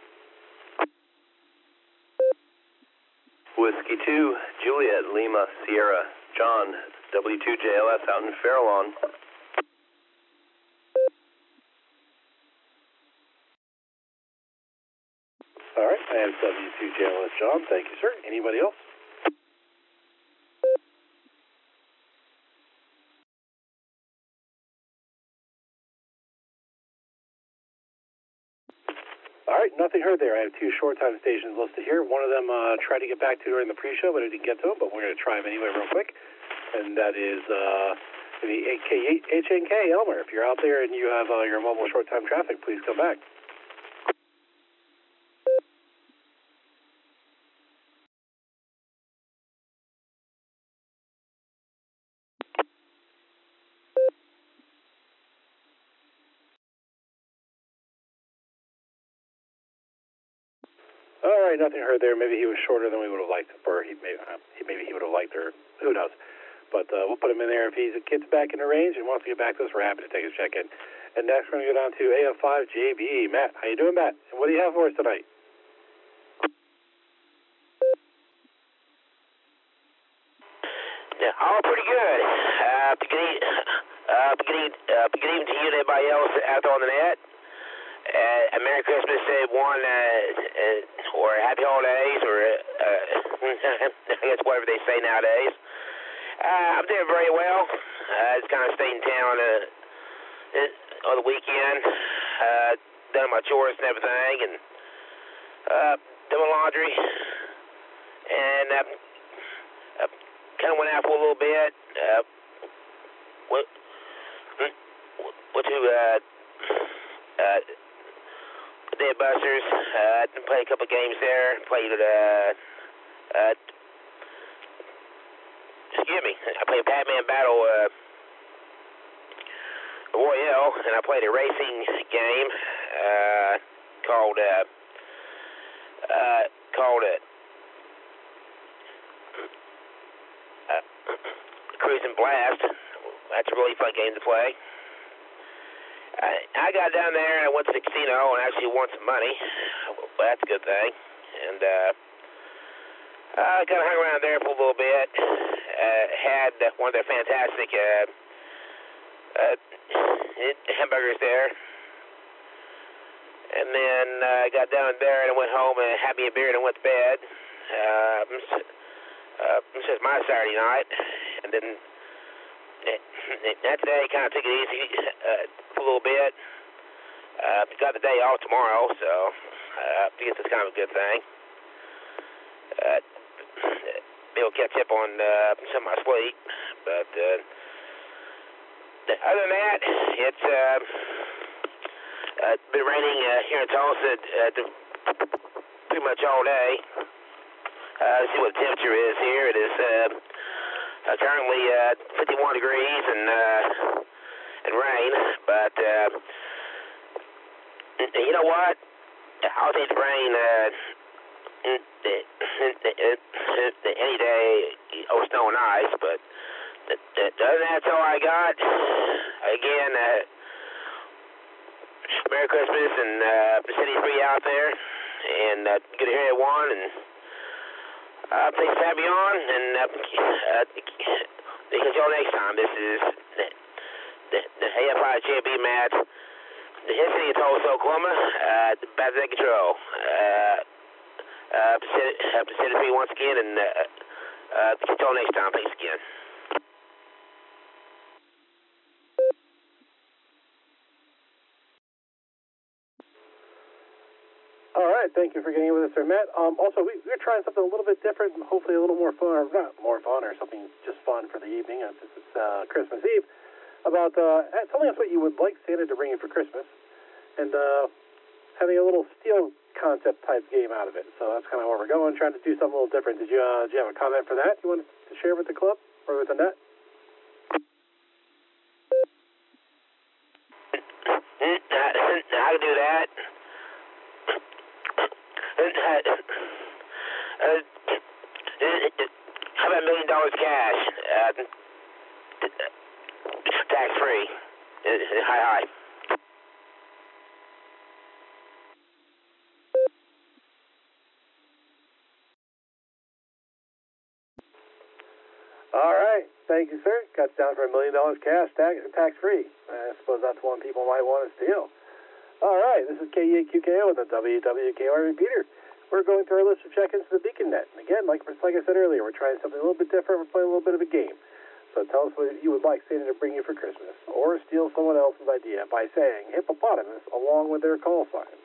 Whiskey 2, Juliet, Lima, Sierra, John, W2JLS out in Farallon. All right, I have W2JLS John. Thank you, sir. Anybody else? All right, nothing heard there. I have 2 short time stations listed here. One of them tried to get back to during the pre-show, but I didn't get to him, but we're going to try him anyway real quick. And that is the HNK, Elmer. If you're out there and you have your mobile short time traffic, please come back. All right, nothing heard there. Maybe he was shorter than we would have liked, or maybe he would have liked, or who knows. But we'll put him in there if he gets back in the range and wants to get back to us. We're happy to take his check-in. And next, we're going to go down to AF5JB. Matt, how you doing, Matt? And what do you have for us tonight? Yeah, all pretty good. Good evening to you and everybody else out there on the net. A Merry Christmas to everyone, or Happy Holidays, or I guess whatever they say nowadays. I'm doing very well. Just kind of stayed in town on the weekend, done my chores and everything, and done my laundry, and kind of went out for a little bit. Went to Dead Busters, played a couple of games there, played excuse me, I played Batman Battle Royale, and I played a racing game called Cruise and Blast. That's a really fun game to play. I got down there and I went to the casino and actually won some money. Well, that's a good thing. And I kind of hung around there for a little bit. Had one of their fantastic hamburgers there. And then I got down there and I went home and had me a beer and I went to bed. This is my Saturday night. And then today kind of took it easy for a little bit. Got the day off tomorrow, so I guess it's kind of a good thing. Maybe I'll catch up on some of my sleep, but other than that, it's been raining here in Tulsa pretty much all day. Let's see what the temperature is here. It is currently 51 degrees and rain, but you know what? I'll take the rain any day over snow and ice, but that's all I got. Again, Merry Christmas and City 3 out there, and good to hear everyone, and please have me on, and catch y'all next time. This is the AFI-JB Matt, the city of Tulsa, Oklahoma, back to control. City 3 once again, and catch y'all next time. Thanks again. All right, thank you for getting with us there, Matt. Also, we're trying something a little bit different, hopefully a little more fun, or not more fun, or something just fun for the evening, since it's Christmas Eve, about telling us what you would like Santa to bring you for Christmas, and having a little steel concept type game out of it. So that's kind of where we're going, trying to do something a little different. Did you have a comment for that you wanted to share with the club, or with the net? How to do that? How about $1 million cash? Tax free. Hi. All right, thank you, sir. Cuts down for $1 million cash, tax free. I suppose that's one people might want to steal. All right, this is KEAQKO with the WWKR repeater. We're going through our list of check-ins to the Beacon Net. And again, like I said earlier, we're trying something a little bit different. We're playing a little bit of a game. So tell us what you would like Santa to bring you for Christmas, or steal someone else's idea by saying hippopotamus along with their call sign.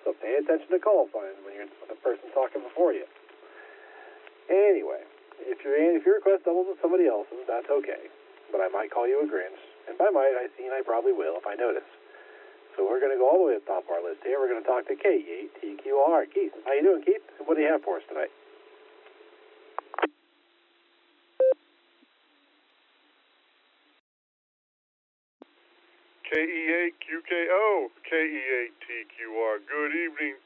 So pay attention to call signs when you're the person talking before you. Anyway, if your request doubles with somebody else's, that's okay. But I might call you a Grinch, and by might I probably will if I notice. So we're going to go all the way to the top of our list here. We're going to talk to K8TQR. Keith, how you doing, Keith? What do you have for us tonight? KE8QKO, KE8TQR. Good evening,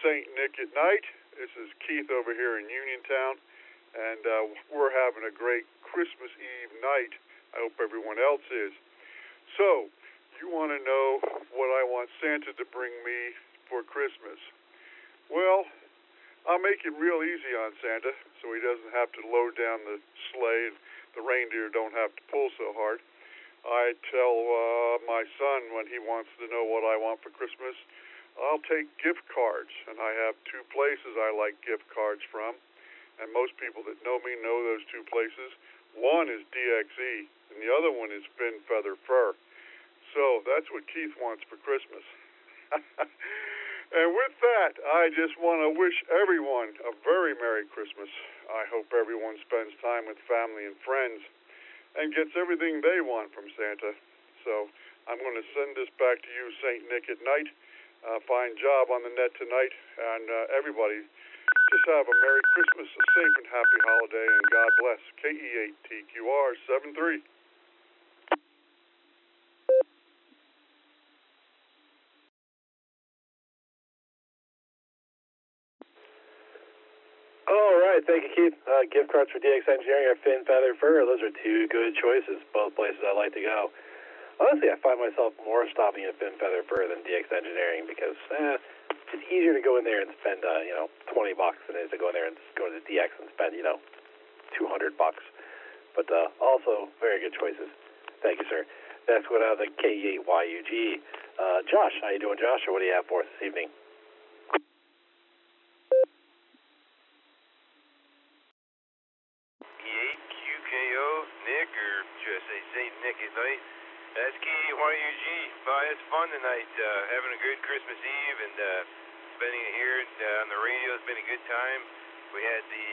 St. Nick at night. This is Keith over here in Uniontown, and we're having a great Christmas Eve night. I hope everyone else is. So, you want to know what I want Santa to bring me for Christmas? Well, I'll make it real easy on Santa so he doesn't have to load down the sleigh and the reindeer don't have to pull so hard. I tell my son when he wants to know what I want for Christmas, I'll take gift cards, and I have two places I like gift cards from, and most people that know me know those two places. One is DXE, and the other one is Fin Feather Fur. So that's what Keith wants for Christmas. And with that, I just want to wish everyone a very Merry Christmas. I hope everyone spends time with family and friends and gets everything they want from Santa. So I'm going to send this back to you, St. Nick at night. Fine job on the net tonight. And everybody, just have a Merry Christmas, a safe and happy holiday, and God bless. KE8TQR 73. All right, thank you, Keith. Gift cards for DX Engineering or Fin Feather Fur. Those are two good choices, both places I like to go. Honestly, I find myself more stopping at Fin Feather Fur than DX Engineering because it's easier to go in there and spend, $20 than it is to go in there and go to the DX and spend, $200. But also, very good choices. Thank you, sir. That's what out of the K8YUG. Josh, how you doing, Josh? Or what do you have for us this evening? KO, Nick, or should I say St. Nick at night? That's KYUG. It's fun tonight, having a good Christmas Eve and spending it here on the radio. It's been a good time. We had the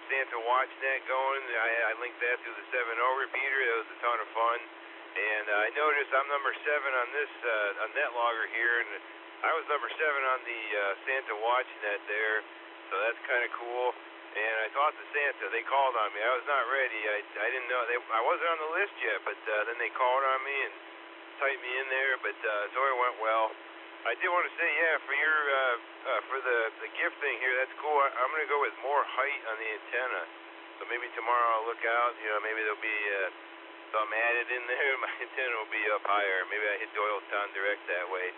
Santa Watch Net going. I linked that through the 7.0 repeater. That was a ton of fun. And I noticed I'm number 7 on this on NetLogger here, and I was number 7 on the Santa Watch Net there. So that's kind of cool. And I thought to Santa, they called on me. I was not ready. I didn't know. I wasn't on the list yet, but then they called on me and typed me in there. But so it went well. I did want to say, for your for the gift thing here, that's cool. I'm going to go with more height on the antenna. So maybe tomorrow I'll look out. Maybe there'll be something added in there. My antenna will be up higher. Maybe I hit Doylestown direct that way.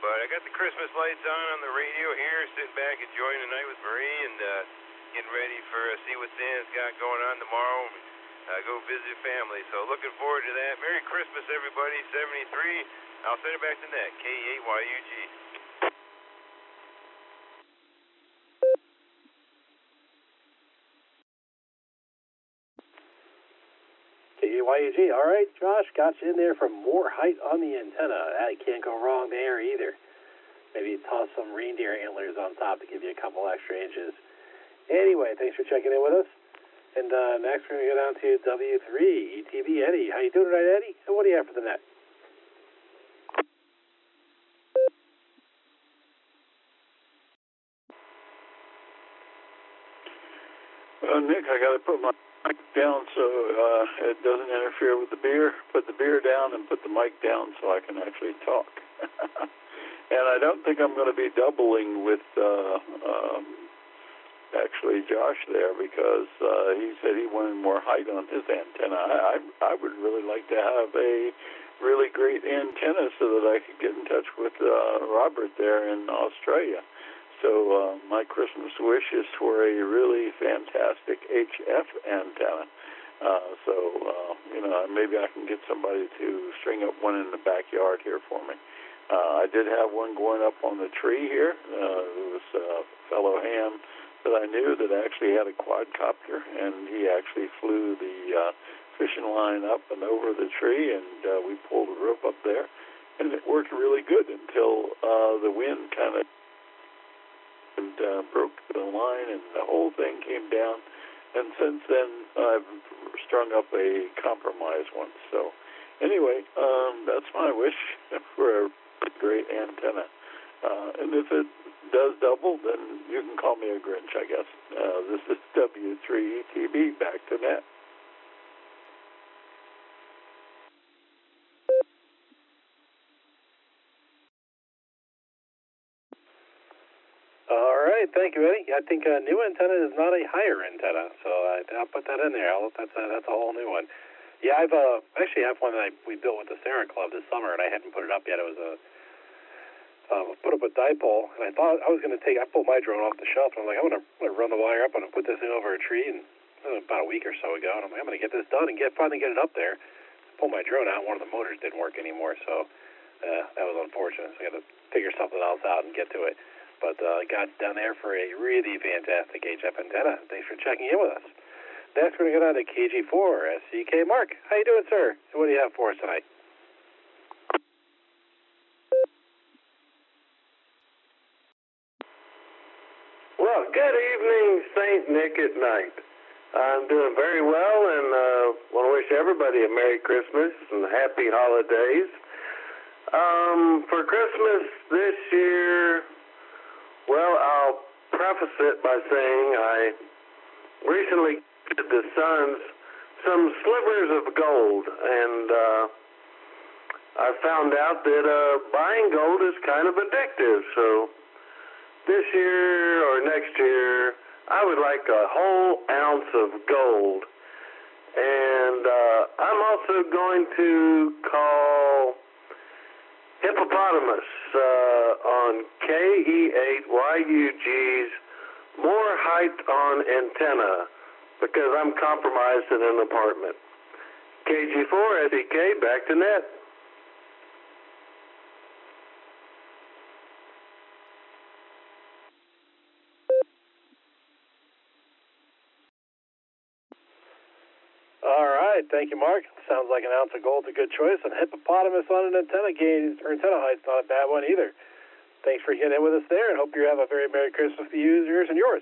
But I got the Christmas lights on the radio here, sitting back enjoying the night with Marie and getting ready for see what Santa's got going on tomorrow. Go visit family. So looking forward to that. Merry Christmas, everybody. 73. I'll send it back to Net. K8YUG. KYUG. All right, Josh, got you in there for more height on the antenna. That can't go wrong there either. Maybe toss some reindeer antlers on top to give you a couple extra inches. Anyway, thanks for checking in with us. And next we're going to go down to W3, ETB Eddie. How you doing tonight, Eddie? And what do you have for the net? Nick, I got to put my mic down so it doesn't interfere with the beer. Put the beer down and put the mic down so I can actually talk. And I don't think I'm going to be doubling with actually Josh there because he said he wanted more height on his antenna. I would really like to have a really great antenna so that I could get in touch with Robert there in Australia. So my Christmas wish is for a really fantastic HF antenna. Maybe I can get somebody to string up one in the backyard here for me. I did have one going up on the tree here. There was a fellow ham that I knew that actually had a quadcopter, and he actually flew the fishing line up and over the tree, and we pulled the rope up there, and it worked really good until the wind kind of broke the line, and the whole thing came down. And since then, I've strung up a compromise one. So anyway, that's my wish for a great antenna. And if it does double, then you can call me a Grinch, I guess. This is W3ETB, back to net. All right, thank you, Eddie. I think a new antenna is not a higher antenna, so I'll put that in there. That's a whole new one. Yeah, I've actually have one that we built with the Sarah Club this summer, and I hadn't put it up yet. It was put up a dipole, and I thought I was going to I pulled my drone off the shelf, and I'm like, I'm going to run the wire up, and put this thing over a tree, and about a week or so ago, and I'm like, I'm going to get this done and finally get it up there. Pull my drone out, and one of the motors didn't work anymore, so that was unfortunate. So I got to figure something else out and get to it. But got down there for a really fantastic HF antenna. Thanks for checking in with us. Next, we're going to go down to KG4, SCK Mark. How you doing, sir? And what do you have for us tonight? Well, good evening, St. Nick at Night. I'm doing very well and want to wish everybody a Merry Christmas and Happy Holidays. For Christmas this year, well, I'll preface it by saying I recently gifted the sons some slivers of gold, and I found out that buying gold is kind of addictive. So this year or next year, I would like a whole ounce of gold. And I'm also going to call Hippopotamus on KE8YUG's more height on antenna because I'm compromised in an apartment. KG4 SEK, back to net. All right, thank you, Mark. Sounds like an ounce of gold's a good choice, and Hippopotamus on an antenna gain or antenna height's not a bad one either. Thanks for getting in with us there, and hope you have a very Merry Christmas to you, yours, and yours.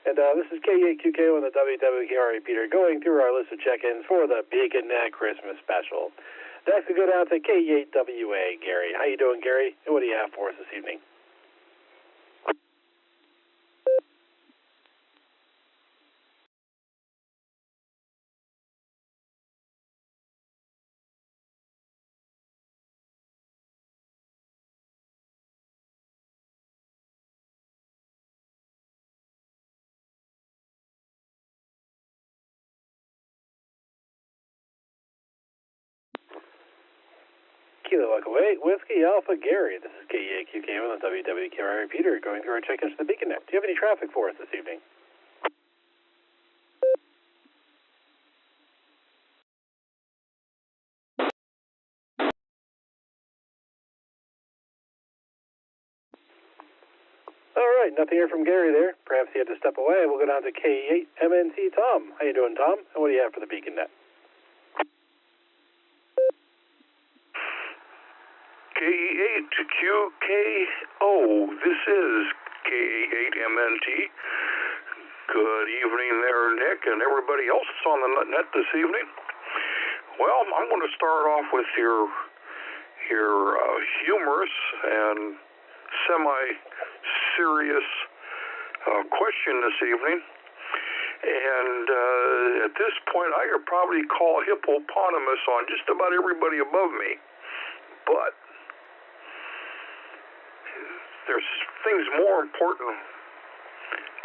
And this is K8QK on the WWKR repeater going through our list of check-ins for the Beacon Net Christmas special. Next, we go down to K8WA, Gary. How you doing, Gary? And what do you have for us this evening? Kilo Echo 8, Whiskey Alpha Gary. This is KEAQK on the WWKR repeater going through our check-ins to the Beacon Net. Do you have any traffic for us this evening? All right, nothing here from Gary there. Perhaps he had to step away. We'll go down to K8 MNC Tom. How you doing, Tom? And what do you have for the Beacon Net? KE8 WQKO, this is KA8MNT. Good evening there, Nick, and everybody else that's on the net this evening. Well, I'm going to start off with your humorous and semi-serious question this evening. And at this point, I could probably call hippopotamus on just about everybody above me. But there's things more important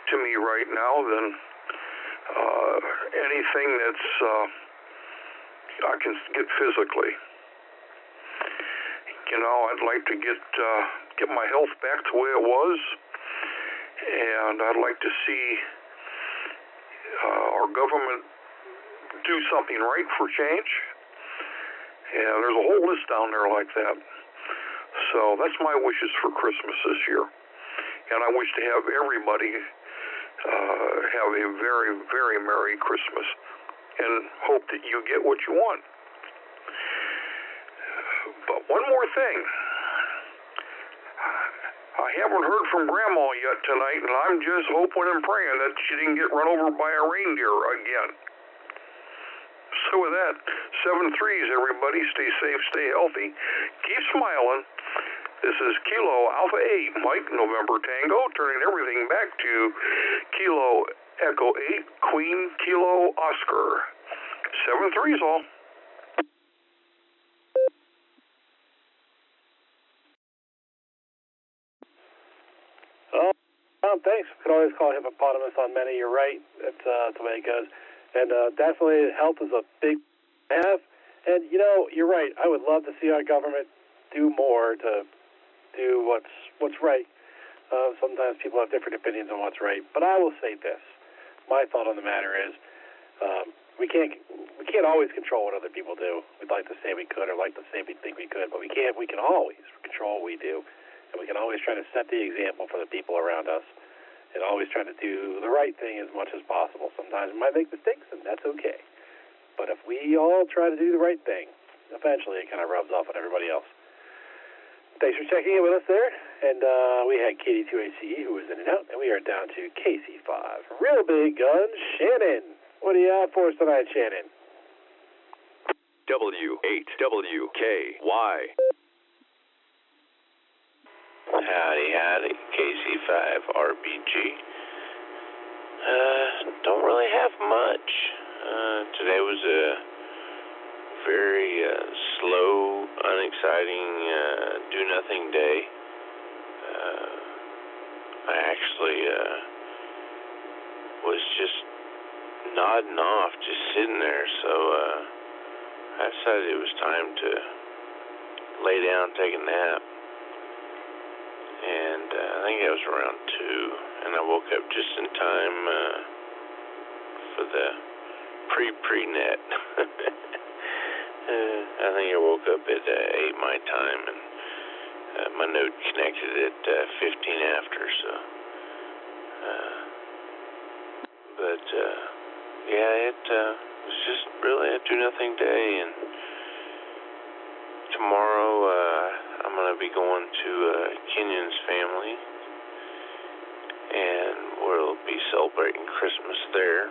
to me right now than anything that's I can get physically. You know, I'd like to get my health back to the way it was, and I'd like to see our government do something right for change. And there's a whole list down there like that. So that's my wishes for Christmas this year. And I wish to have everybody have a very, very Merry Christmas and hope that you get what you want. But one more thing. I haven't heard from Grandma yet tonight, and I'm just hoping and praying that she didn't get run over by a reindeer again. So with that, 7-3s, everybody. Stay safe, stay healthy. Keep smiling. This is Kilo Alpha 8, Mike, November Tango, turning everything back to Kilo Echo 8, Queen Kilo Oscar. 7-3s all. Thanks. You can always call hippopotamus on many. You're right. That's the way it goes. And definitely health is a big have. And, you know, you're right. I would love to see our government do more to do what's right. Sometimes people have different opinions on what's right. But I will say this. My thought on the matter is we can't always control what other people do. We'd like to say we could, or like to say we think we could, but we can't. We can always control what we do. And we can always try to set the example for the people around us, and always try to do the right thing as much as possible. Sometimes we might make mistakes, and that's okay. But if we all try to do the right thing, eventually it kind of rubs off on everybody else. Thanks for checking in with us there. And we had KD2ACE, who was in and out, and we are down to KC5. Real big gun, Shannon. What do you have for us tonight, Shannon? W8WKY. Howdy, KC5RBG. Don't really have much. Today was a very slow, unexciting, do-nothing day. I actually was just nodding off, just sitting there, so I decided it was time to lay down, take a nap. And I think it was around 2, and I woke up just in time for the pre-net. I think I woke up at 8 my time, and my node connected at 15 after, so. But yeah, it was just really a do-nothing day, and tomorrow I'm going to be going to Kenyon's family, and we'll be celebrating Christmas there.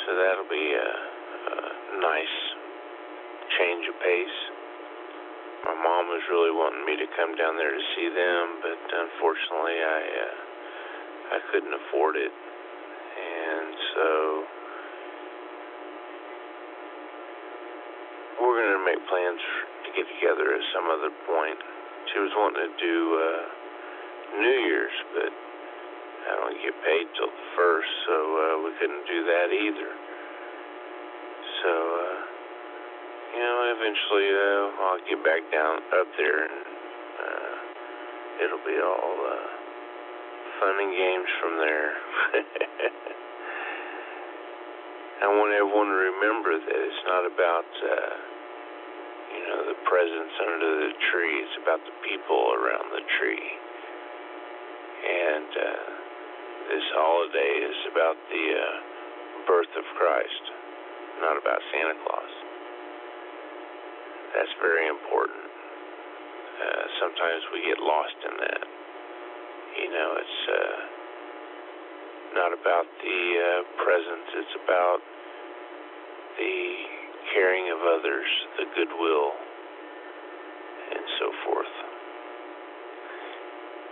So that'll be a nice change of pace. My mom was really wanting me to come down there to see them, but unfortunately I couldn't afford it. And so we're going to make plans to get together at some other point. She was wanting to do New Year's, but I don't get paid till the 1st, so we couldn't do that either. So, you know, eventually I'll get back down up there, and it'll be all fun and games from there. I want everyone to remember that it's not about you know, the presents under the tree. It's about the people around the tree. And this holiday is about the birth of Christ, not about Santa Claus. That's very important. sometimes we get lost in that. You know, it's not about the presents, it's about the caring of others, the goodwill, and so forth.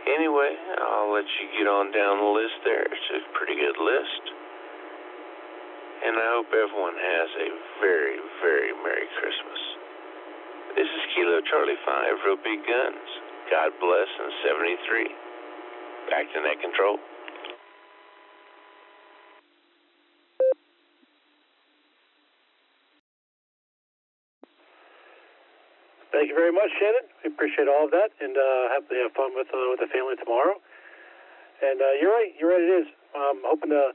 Anyway, I'll let you get on down the list there. It's a pretty good list. And I hope everyone has a very, very Merry Christmas. This is Kilo Charlie 5, Real Big Guns. God bless, and 73. Back to net control. Thank you very much, Shannon. We appreciate all of that, and have fun with the family tomorrow. And you're right. You're right. It is. Hoping to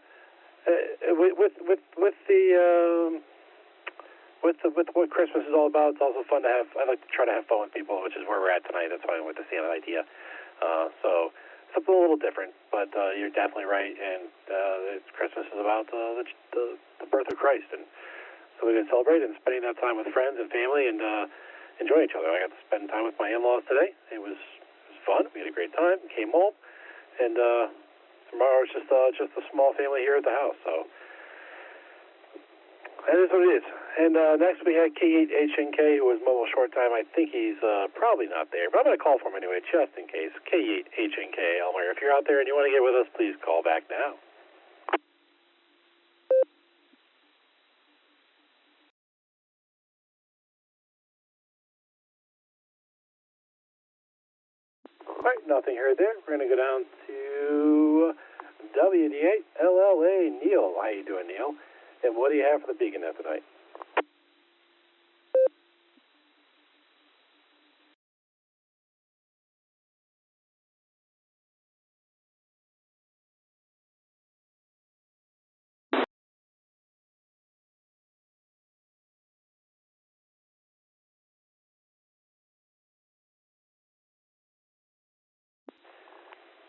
with what Christmas is all about. It's also fun to have. I like to try to have fun with people, which is where we're at tonight. That's why I went to see an idea. So something a little different, but you're definitely right. And Christmas is about the birth of Christ, and so we're gonna celebrate and spending that time with friends and family and enjoy each other. I got to spend time with my in-laws today. It was fun. We had a great time. Came home, and tomorrow it's just a small family here at the house. So that is what it is. And next we had K8HNK, who was mobile short time. I think he's probably not there, but I'm going to call for him anyway, just in case. K8HNK, Elmer, if you're out there and you want to get with us, please call back now. All right, nothing heard there. We're going to go down to WD8LLA, Neil. How you doing, Neil? And what do you have for the Beacon Net tonight?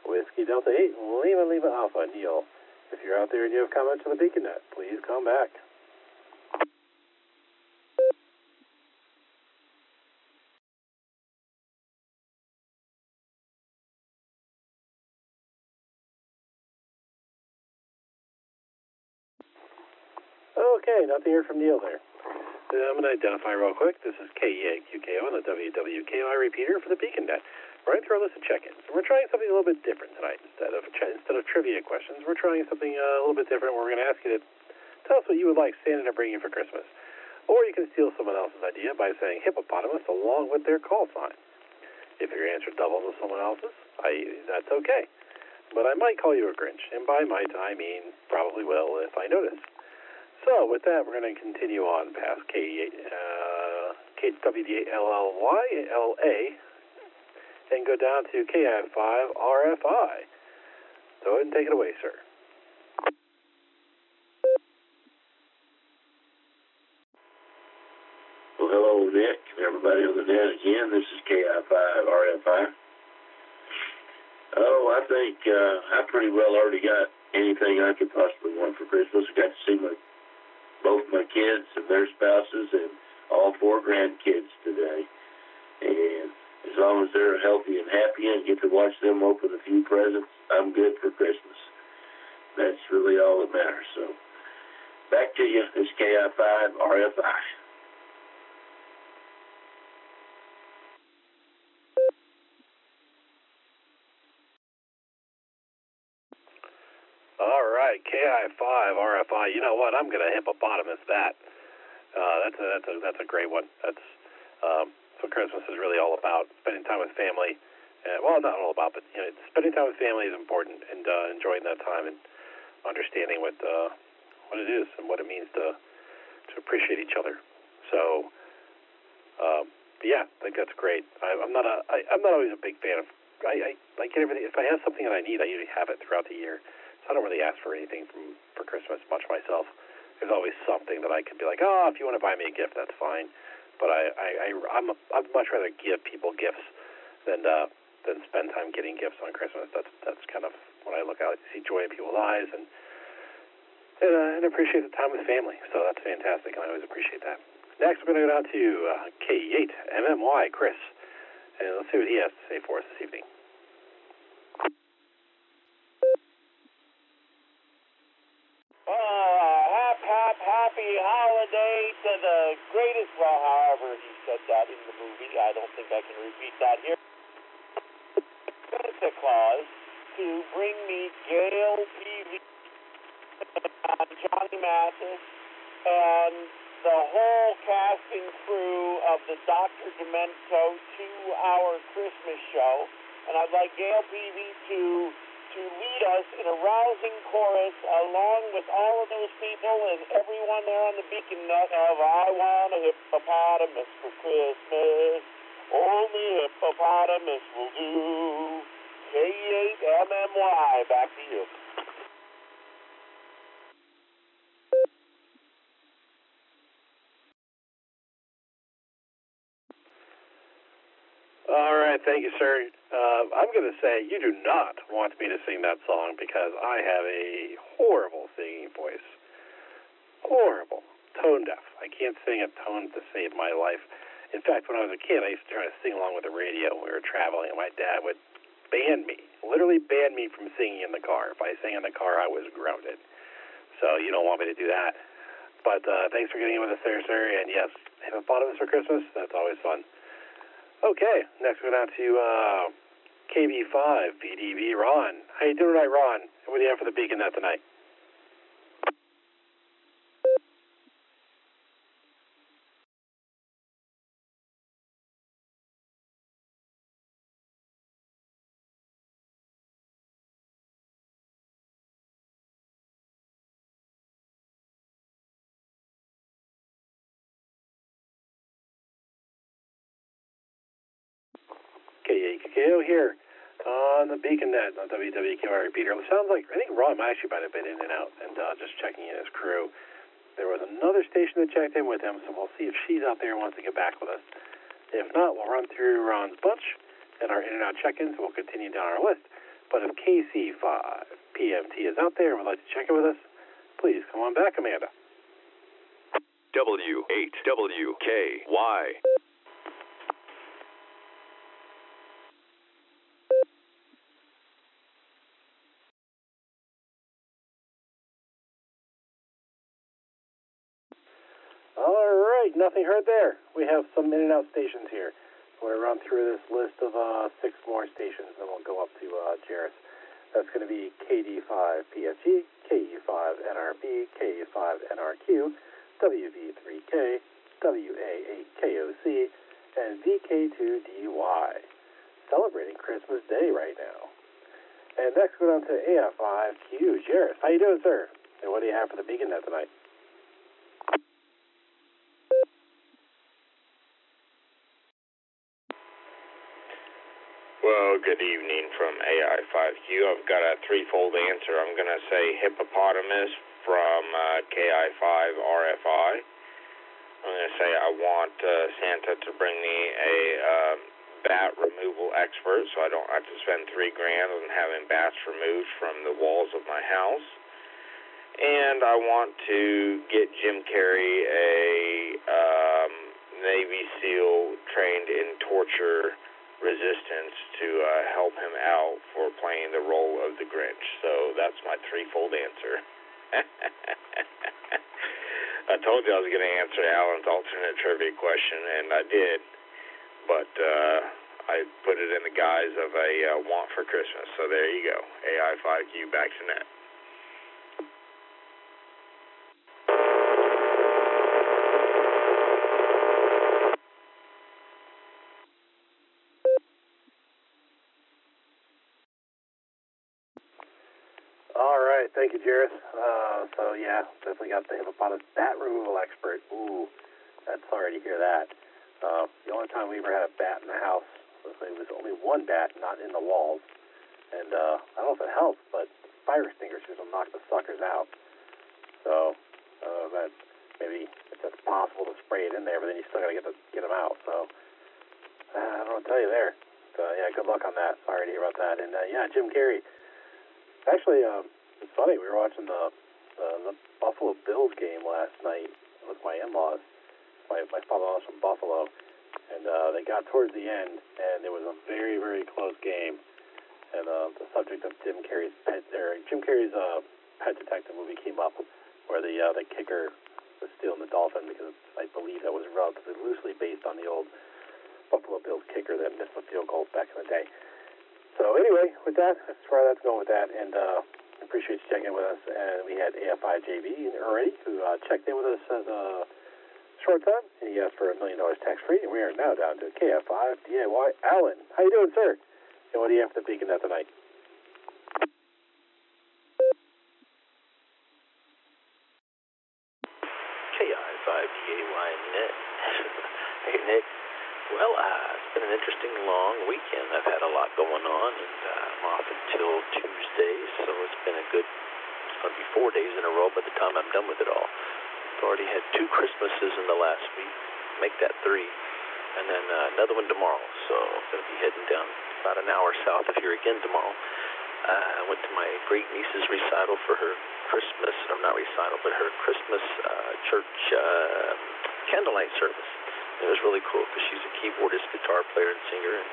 Whiskey Delta 8, Lima Alpha, Neil. If you're out there and you have comments on the Beacon Net, please come back. Okay, nothing here from Neil there. I'm going to identify real quick. This is KEAQKO on the WWKI repeater for the Beacon Net. We're going through our list of check-ins. We're trying something a little bit different tonight. Instead of trivia questions, we're trying something a little bit different. We're going to ask you to tell us what you would like Santa to bring you for Christmas. Or you can steal someone else's idea by saying hippopotamus along with their call sign. If your answer doubles with someone else's, that's okay. But I might call you a Grinch, and by might I mean probably will if I notice. So with that, we're going to continue on past KWD8LLA and go down to KI5RFI. Go ahead and take it away, sir. Well, hello, Nick, and everybody on the net again. This is KI5RFI. Oh, I think I pretty well already got anything I could possibly want for Christmas. I got to see both my kids and their spouses and all 4 grandkids today. And as long as they're healthy and happy and get to watch them open a few presents, I'm good for Christmas. That's really all that matters. So back to you. This is KI5RFI. All right, KI5RFI. You know what? I'm going to hippopotamus that. That's a great one. That's what Christmas is really all about. Spending time with family. Well, not all about, but spending time with family is important, and enjoying that time and understanding what it is and what it means to appreciate each other. So, yeah, I think that's great. I'm not always a big fan of. I get everything. If I have something that I need, I usually have it throughout the year. So I don't really ask for anything for Christmas much myself. There's always something that I could be like, oh, if you want to buy me a gift, that's fine. But I'd much rather give people gifts than spend time getting gifts on Christmas. That's kind of when I look out, see joy in people's eyes and appreciate the time with family. So that's fantastic, and I always appreciate that. Next, we're going to go down to K8MMY, Chris. And let's see what he has to say for us this evening. Happy holiday to the greatest, well, however he said that in the movie. I don't think I can repeat that here. Santa Claus to bring me Gail PV, Johnny Mathis, and the whole cast and crew of the Dr. Demento 2-hour Christmas show. And I'd like Gail PV to lead us in a rousing chorus along with all of those people and everyone there on the beacon net of I Want a Hippopotamus for Christmas. Only hippopotamus will do. K8MMY. Back to you. All right, thank you, sir. I'm going to say you do not want me to sing that song because I have a horrible singing voice. Horrible. Tone deaf. I can't sing a tone to save my life. In fact, when I was a kid, I used to try to sing along with the radio when we were traveling, and my dad would ban me, literally ban me from singing in the car. If I sang in the car, I was grounded. So you don't want me to do that. But thanks for getting in with us there, sir. And yes, hippopotamus for Christmas, that's always fun. Okay, next we're down to KB5, BDB, Ron. How you doing tonight, Ron? What do you have for the beacon net tonight? KAKO here on the beacon net on WWKR repeater. It sounds like, I think Ron actually might have been in and out and just checking in his crew. There was another station that checked in with him, so we'll see if she's out there and wants to get back with us. If not, we'll run through Ron's bunch and our in and out check-ins, and we'll continue down our list. But if KC5 PMT is out there and would like to check in with us, please come on back, Amanda. W8WKY. All right, nothing heard there. We have some in and out stations here. We're going to run through this list of 6 more stations, and we'll go up to Jairus. That's going to be KD5PFG, KU5NRB, KU5NRQ, WV3K, WA8KOC, and VK2DY. Celebrating Christmas Day right now. And next we're on to AF5Q, Jairus. How you doing, sir? And what do you have for the beacon net tonight? Well, good evening from AI5Q. I've got a threefold answer. I'm going to say hippopotamus from KI5RFI. I'm going to say I want Santa to bring me a bat removal expert so I don't have to spend $3,000 on having bats removed from the walls of my house. And I want to get Jim Carrey a Navy SEAL trained in torture resistance to help him out for playing the role of the Grinch. So that's my threefold answer. I told you I was going to answer Alan's alternate trivia question, and I did, but I put it in the guise of a want for Christmas. So there you go. AI5Q, back to net. All right, thank you, Jairus. So yeah, definitely got the hippopotamus bat removal expert. Ooh, that's sorry to hear that. The only time we ever had a bat in the house was only one bat, not in the walls. And I don't know if it helps, but fire extinguishers will knock the suckers out. So that maybe if that's possible to spray it in there, but then you still got to get them out. So I don't know what to tell you there. So yeah, good luck on that. Sorry to hear about that. And yeah, Jim Carrey. Actually, it's funny. We were watching the Buffalo Bills game last night with my in-laws. My father-in-law's from Buffalo, and they got towards the end, and it was a very, very close game. And the subject of Jim Carrey's pet detective movie came up, where the kicker was stealing the dolphin, because I believe that was relatively loosely based on the old Buffalo Bills kicker that missed the field goals back in the day. So anyway, with that, as far as that's going with that, and appreciate you checking in with us. And we had AFI JB already, who checked in with us as a short time, and he asked for $1 million tax-free, and we are now down to KF5 DIY Allen. How you doing, sir? And what do you have to peek in that tonight? KI5DAY Net. Hey, Nick. Well, it's been an interesting long weekend. I've had a lot going on, and I'm off until Tuesday, so it's been it's going to be 4 days in a row by the time I'm done with it all. I've already had 2 Christmases in the last week, make that 3, and then another one tomorrow, so I'm going to be heading down about an hour south of here again tomorrow. I went to my great niece's recital for her Christmas, or not recital, but her Christmas church candlelight service. It was really cool because she's a keyboardist, guitar player, and singer, and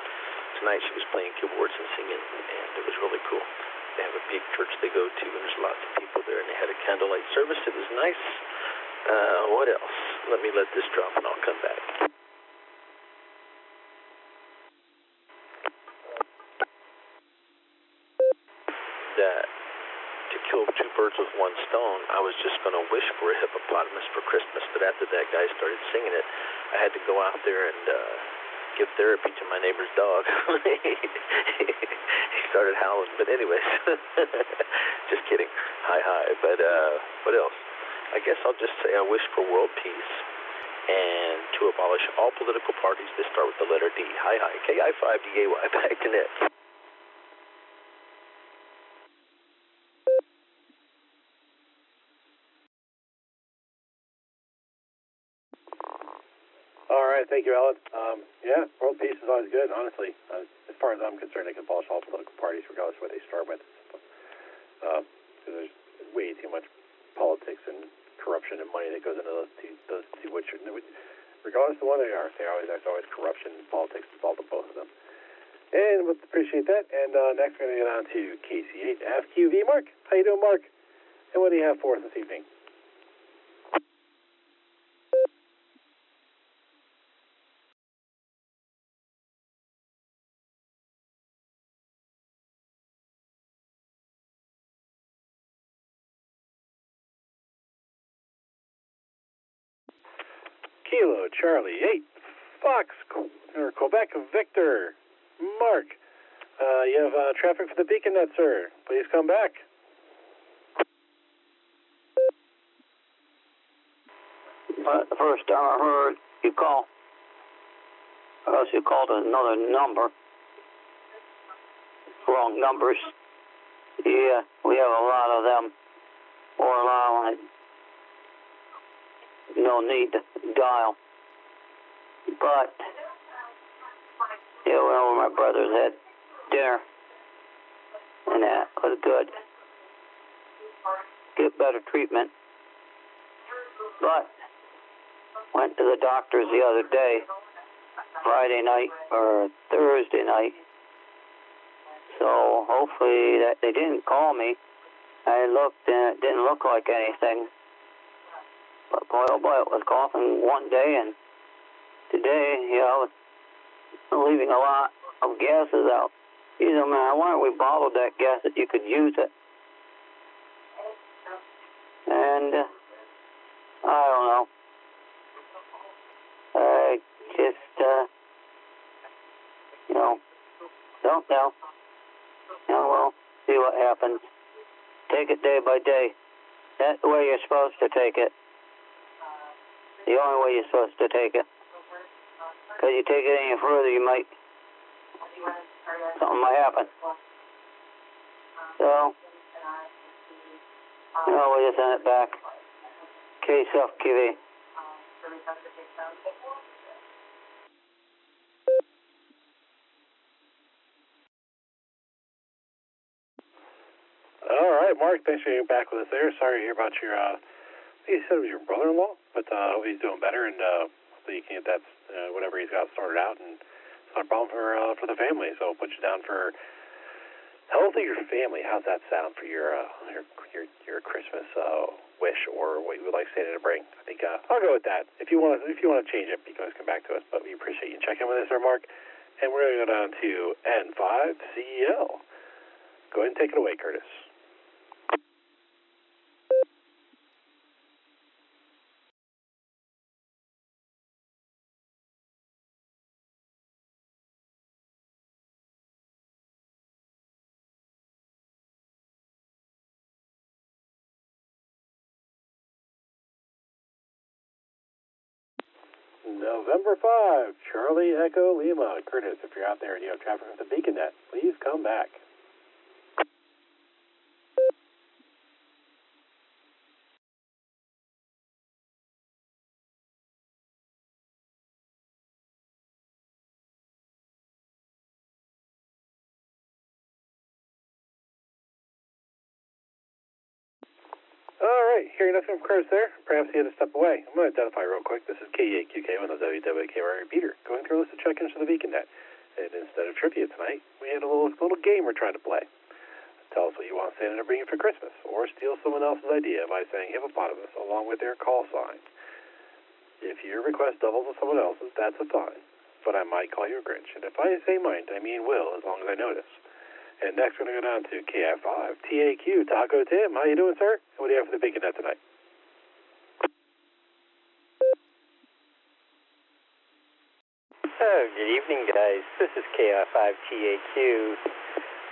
tonight she was playing keyboards and singing, and it was really cool. They have a big church they go to, and there's lots of people there, and they had a candlelight service. It was nice. What else? Let me let this drop, and I'll come back. That to kill 2 birds with 1 stone, I was just going to wish for a hippopotamus for Christmas, but after that guy started singing it, I had to go out there and give therapy to my neighbor's dog. He started howling, but anyways, just kidding. Hi. But what else? I guess I'll just say I wish for world peace and to abolish all political parties that start with the letter D. Hi. KI5DAY, back to net. All right, thank you, Alan. Yeah, world peace is always good, honestly. As far as I'm concerned, they can abolish all political parties, regardless of what they start with. Because there's way too much politics and corruption and money that goes into those two, which, regardless of what they are, there's always corruption and politics involved in both of them. And we'll appreciate that. And next, we're going to get on to KC8FQV. Mark, how you doing, Mark? And what do you have for us this evening? Kilo Charlie 8 Fox or Quebec Victor Mark. You have traffic for the beacon net, sir. Please come back. The first time I heard you call, unless you called another number, wrong numbers. Yeah, we have a lot of them. Or allowing it. No need to dial. But, yeah, well, my brothers had dinner, and that was good. Get better treatment. But, went to the doctor's the other day, Friday night or Thursday night. So, hopefully, that they didn't call me. I looked, and it didn't look like anything. But boy, oh boy, it was coughing one day, and today, it's leaving a lot of gases out. Either, man, why don't we bottle that gas that you could use it? And, I don't know. I just, don't know. We'll see what happens. Take it day by day. That's the way you're supposed to take it. The only way you're supposed to take it. Because you take it any further, something might happen. So, we'll just send it back. KSFQV. All right, Mark, thanks for being back with us there. Sorry to hear about your, I think you said it was your brother-in-law, but I hope he's doing better, and so you can get that whatever he's got started out, and it's not a problem for the family. So I'll put you down for health of your family. How's that sound for your Christmas wish, or what you would like Santa to bring? I think I'll go with that. If you want to change it, you can always come back to us. But we appreciate you checking with us, sir, Mark. And we're going to go down to N5CEL. Go ahead and take it away, Curtis. November 5, Charlie Echo Lima. Curtis, if you're out there and you have traffic with the Beacon Net, please come back. All right, hearing nothing from Curtis there, perhaps he had to step away. I'm going to identify real quick. This is KEAQK with the WWKR repeater, going through a list of check-ins for the Beacon Net. And instead of trivia tonight, we had a little game we're trying to play. Tell us what you want Santa to bring you for Christmas, or steal someone else's idea by saying hippopotamus along with their call sign. If your request doubles with someone else's, that's a fine, but I might call you a Grinch. And if I say might, I mean will, as long as I notice. And next we're going to go down to KI5 TAQ Taco Tim. How you doing, sir? What do you have for the Beacon Net tonight? Oh, good evening, guys. This is KI5 TAQ.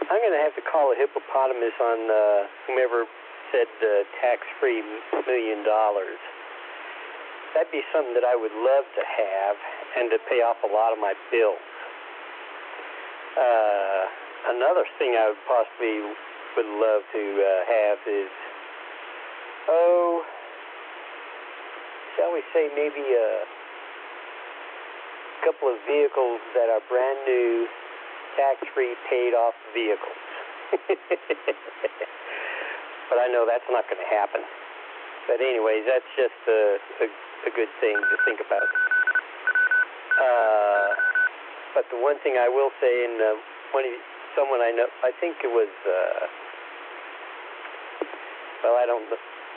I'm going to have to call a hippopotamus on whomever said tax-free $1 million. That'd be something that I would love to have and to pay off a lot of my bills. Another thing I would possibly would love to have is, shall we say maybe a couple of vehicles that are brand new, tax-free, paid-off vehicles. But I know that's not going to happen. But anyways, that's just a good thing to think about. But the one thing I will say, and someone I know, I think it was,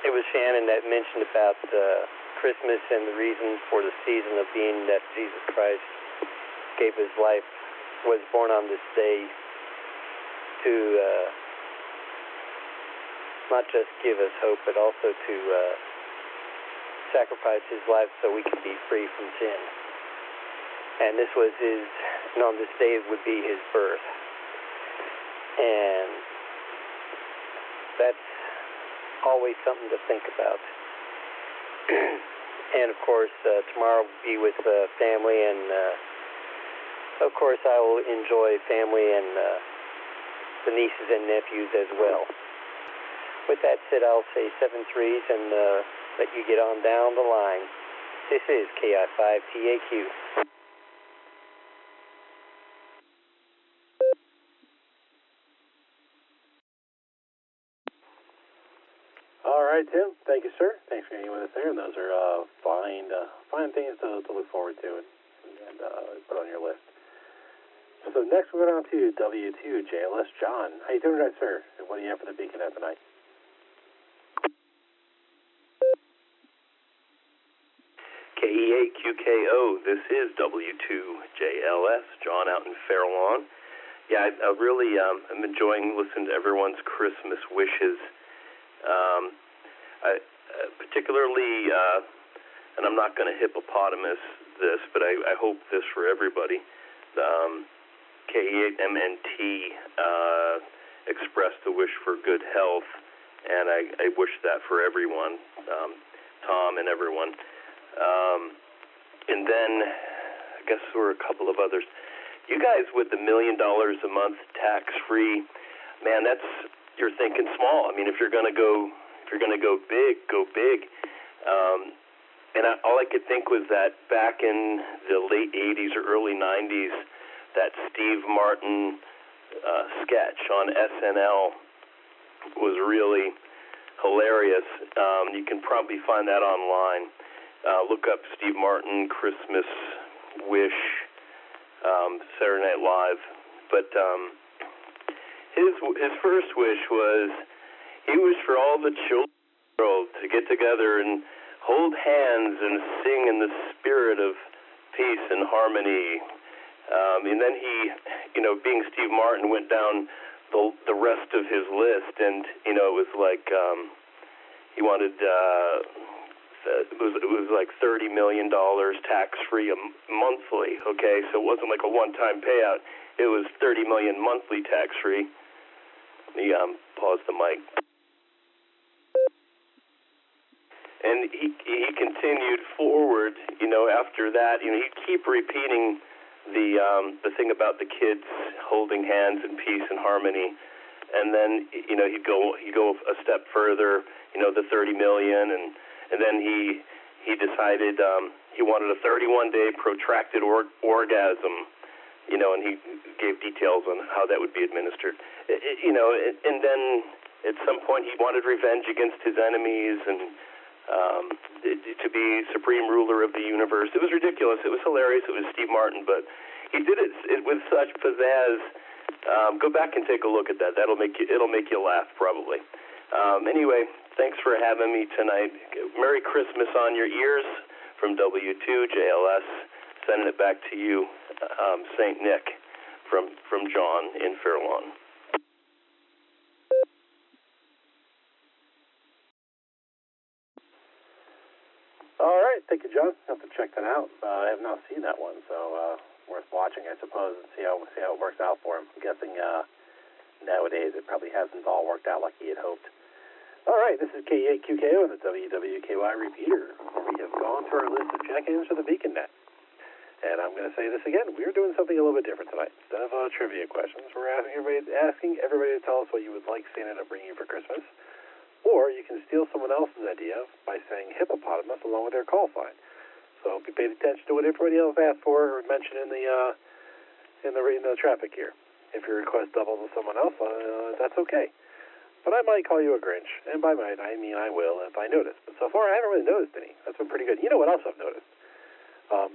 it was Shannon that mentioned about Christmas and the reason for the season of being that Jesus Christ gave his life, was born on this day to not just give us hope, but also to sacrifice his life so we could be free from sin. And this was on this day would be his birth. And that's always something to think about. And of course, tomorrow will be with family, and of course I will enjoy family and the nieces and nephews as well. With that said, I'll say 7 threes and let you get on down the line. This is KI5TAQ. All right, Tim. Thank you, sir. Thanks for being with us there. And those are fine things to look forward to and put on your list. So next we're going on to W2JLS John. How you doing tonight, sir? And what do you have for the Beacon Net tonight? KE8QKO, this is W2JLS, John out in Fair Lawn. Yeah, I really am enjoying listening to everyone's Christmas wishes. I particularly, and I'm not going to hippopotamus this, but I hope this for everybody. KE8MNT expressed the wish for good health, and I wish that for everyone, Tom and everyone. And then I guess there were a couple of others. You guys with the $1 million a month tax-free, man, you're thinking small. I mean, if you're going to go big, go big. And all I could think was that back in the late 80s or early 90s, that Steve Martin sketch on SNL was really hilarious. You can probably find that online. look up Steve Martin Christmas wish, Saturday Night Live. But his first wish was he wished for all the children in the world to get together and hold hands and sing in the spirit of peace and harmony. And then he, being Steve Martin, went down the rest of his list, and it was like he wanted it was like $30 million tax-free monthly. Okay, so it wasn't like a one-time payout. It was $30 million monthly tax-free. He paused the mic. And he continued forward, after that, he'd keep repeating the thing about the kids holding hands in peace and harmony. And then, he'd go a step further, the 30 million, and then he decided he wanted a 31-day protracted orgasm, and he gave details on how that would be administered. And then at some point he wanted revenge against his enemies and to be supreme ruler of the universe. It was ridiculous. It was hilarious. It was Steve Martin, but he did it with such pizzazz. Go back and take a look at that. It'll make you laugh probably. Anyway, thanks for having me tonight. Merry Christmas on your ears from W2JLS. Sending it back to you, St. Nick, from John in Fairlawn. All right, thank you, John. I'll have to check that out. I have not seen that one, so worth watching, I suppose, and see how it works out for him. I'm guessing nowadays it probably hasn't all worked out like he had hoped. All right, this is K8QKO on the WWKY repeater. We have gone through our list of check-ins for the BeaconNet. And I'm going to say this again. We're doing something a little bit different tonight. Instead of trivia questions, we're asking everybody to tell us what you would like Santa to bring you for Christmas. Or you can steal someone else's idea by saying hippopotamus along with their call sign. So be paying attention to what everybody else asked for or mentioned in the traffic here. If your request doubles with someone else, that's okay. But I might call you a Grinch, and by might I mean I will if I notice. But so far I haven't really noticed any. That's been pretty good. You know what else I've noticed?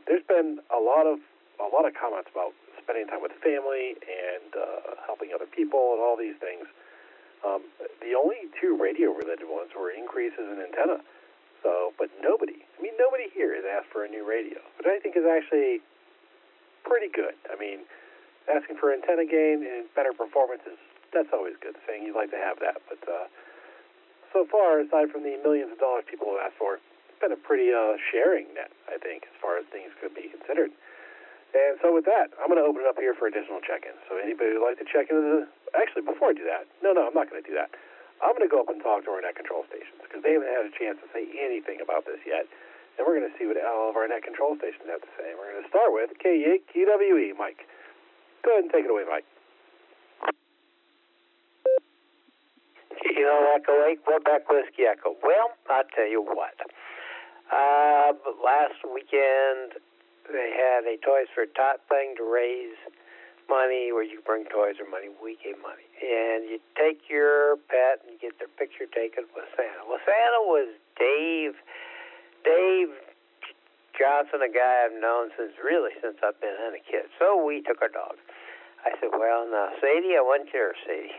There's been a lot of comments about spending time with family and helping other people and all these things. The only two radio-related ones were increases in antenna. But nobody here has asked for a new radio, which I think is actually pretty good. I mean, asking for antenna gain and better performance that's always good. Saying you'd like to have that, but so far, aside from the millions of dollars people have asked for, it's been a pretty sharing net, I think, as far as things could be considered. And so with that, I'm going to open it up here for additional check-ins. So anybody who'd like to check into actually, before I do that, no, I'm not going to do that. I'm going to go up and talk to our net control stations because they haven't had a chance to say anything about this yet. And we're going to see what all of our net control stations have to say. We're going to start with K8QWE, Mike. Go ahead and take it away, Mike. Kilo Echo 8, Quebec Whiskey Echo. Well, I'll tell you what. Last weekend, they had a Toys for Tot thing to raise money where you bring toys or money. We gave money. And you take your pet and you get their picture taken with Santa. Well, Santa was Dave Johnson, a guy I've known since I've been a kid. So we took our dog. I said, well, now, Sadie, I want yours, Sadie.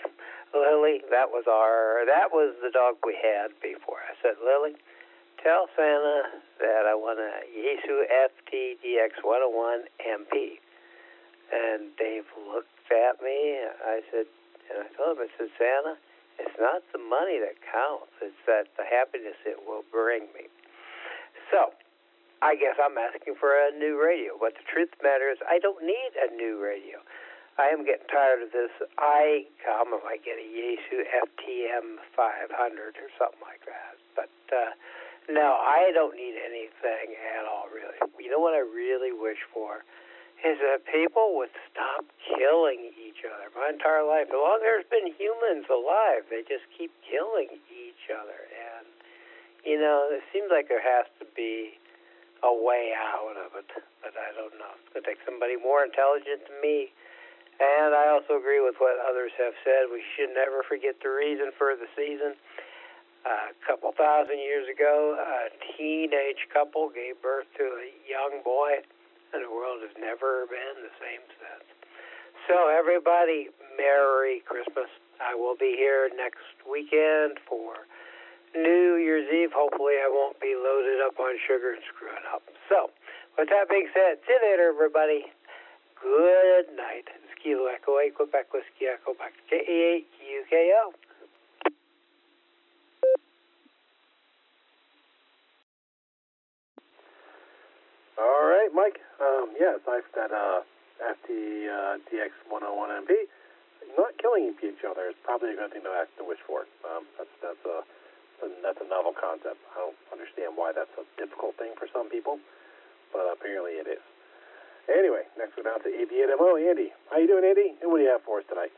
Lily, that was the dog we had before. I said, Lily, tell Santa that I want a Yaesu FTDX101 MP. And Dave looked at me. I told him, Santa, it's not the money that counts. It's that the happiness it will bring me. So, I guess I'm asking for a new radio. But the truth of the matter is, I don't need a new radio. I am getting tired of this. I might get a Yaesu FTM 500 or something like that. But no, I don't need anything at all, really. You know what I really wish for is that people would stop killing each other. My entire life, as long as there's been humans alive, they just keep killing each other. And, it seems like there has to be a way out of it. But I don't know. It's going to take somebody more intelligent than me. And I also agree with what others have said. We should never forget the reason for the season. A couple thousand years ago, a teenage couple gave birth to a young boy, and the world has never been the same since. So everybody, Merry Christmas. I will be here next weekend for New Year's Eve. Hopefully I won't be loaded up on sugar and screwing up. So, with that being said, see you later, everybody. Good night. It's Kilo Echo 8, Quebec Whiskey Echo, back to KE8QKO. All right, Mike. Yeah, aside from that FT DX101MB, not killing each other is probably a good thing to wish for. That's a novel concept. I don't understand why that's a difficult thing for some people, but apparently it is. Anyway, next we're down to AB8MO, Andy. How you doing, Andy? And what do you have for us tonight?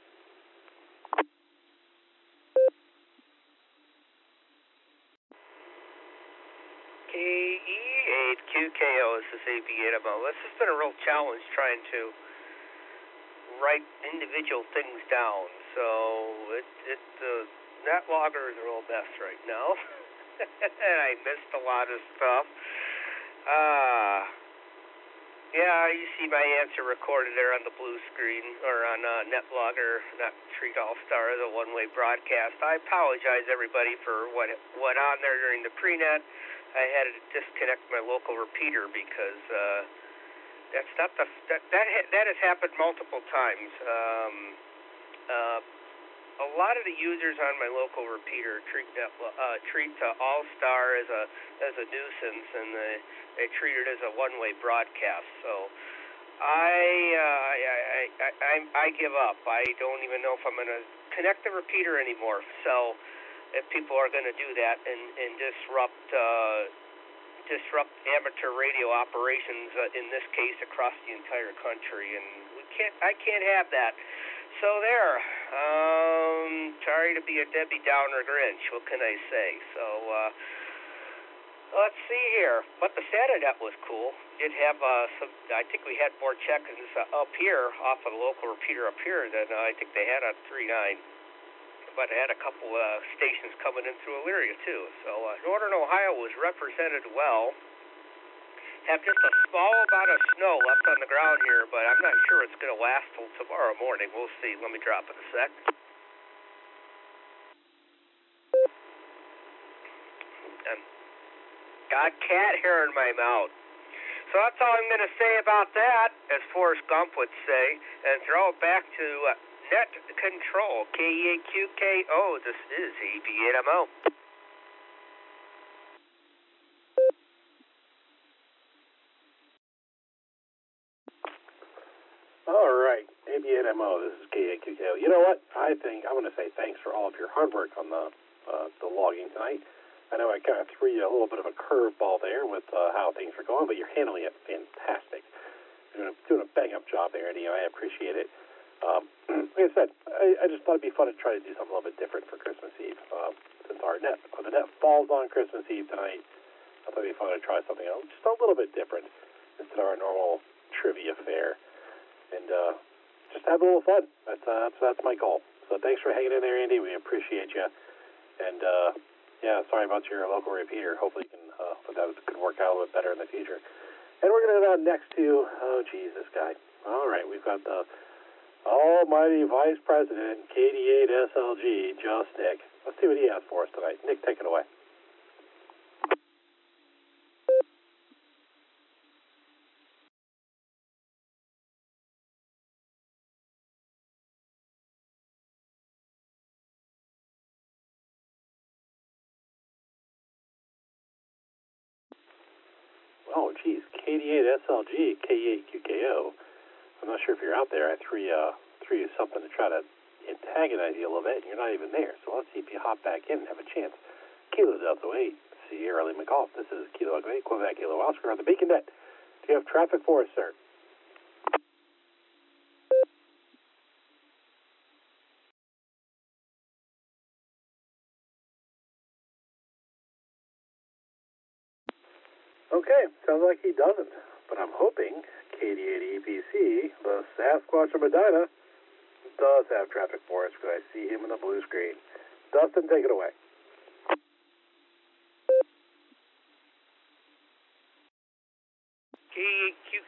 KE8QKO, this is AB8MO. This has been a real challenge trying to write individual things down. So NetLogger is a real mess right now. And I missed a lot of stuff. Yeah, you see my answer recorded there on the blue screen, or on NetLogger, not treat Allstar as a one-way broadcast. I apologize, everybody, for what went on there during the pre-net. I had to disconnect my local repeater because that's not that has happened multiple times. A lot of the users on my local repeater treat Allstar as a nuisance, and they treat it as a one-way broadcast. So I give up. I don't even know if I'm going to connect the repeater anymore. So if people are going to do that and disrupt amateur radio operations, in this case across the entire country, and I can't have that. So there. Sorry to be a Debbie Downer Grinch. What can I say? So let's see here. But the SATA-net was cool. Did have some. I think we had more check-ins up here off of the local repeater up here than I think they had on 3.9. But it had a couple stations coming in through Elyria too. So Northern Ohio was represented well. Have just a small amount of snow left on the ground here, but I'm not sure it's going to last till tomorrow morning. We'll see. Let me drop it a sec. Got cat hair in my mouth. So that's all I'm going to say about that, as Forrest Gump would say, and throw it back to Net Control, KE8QKO. This is AB8MO. All right, AB8MO, this is KE8QKO. You know what? I think I'm going to say thanks for all of your hard work on the logging tonight. I know I kind of threw you a little bit of a curveball there with how things are going, but you're handling it fantastic. You're doing a bang-up job there, Eddie. I appreciate it. Like I said, I just thought it'd be fun to try to do something a little bit different for Christmas Eve. Since the net falls on Christmas Eve tonight, I thought it'd be fun to try something else, just a little bit different instead of our normal trivia fare. And just have a little fun. That's my goal. So thanks for hanging in there, Andy. We appreciate you. And yeah, sorry about your local repeater. Hopefully you can, that could work out a little bit better in the future. And we're going to go down next to, oh geez, this guy. All right, we've got the almighty Vice President, KD8SLG, Just Nick. Let's see what he has for us tonight. Nick, take it away. Oh, geez, KD8SLG, K8QKO. I'm not sure if you're out there. I threw you something to try to antagonize you a little bit, and you're not even there. So let's see if you hop back in and have a chance. Kilo Delta 8, Sierra Lima Golf. This is Kilo Delta 8, Quebec Kilo Oscar on the Beacon Net. Do you have traffic for us, sir? Okay, sounds like he doesn't. But I'm hoping KD8EPC, the Sasquatch of Medina, does have traffic for us because I see him in the blue screen. Dustin, take it away.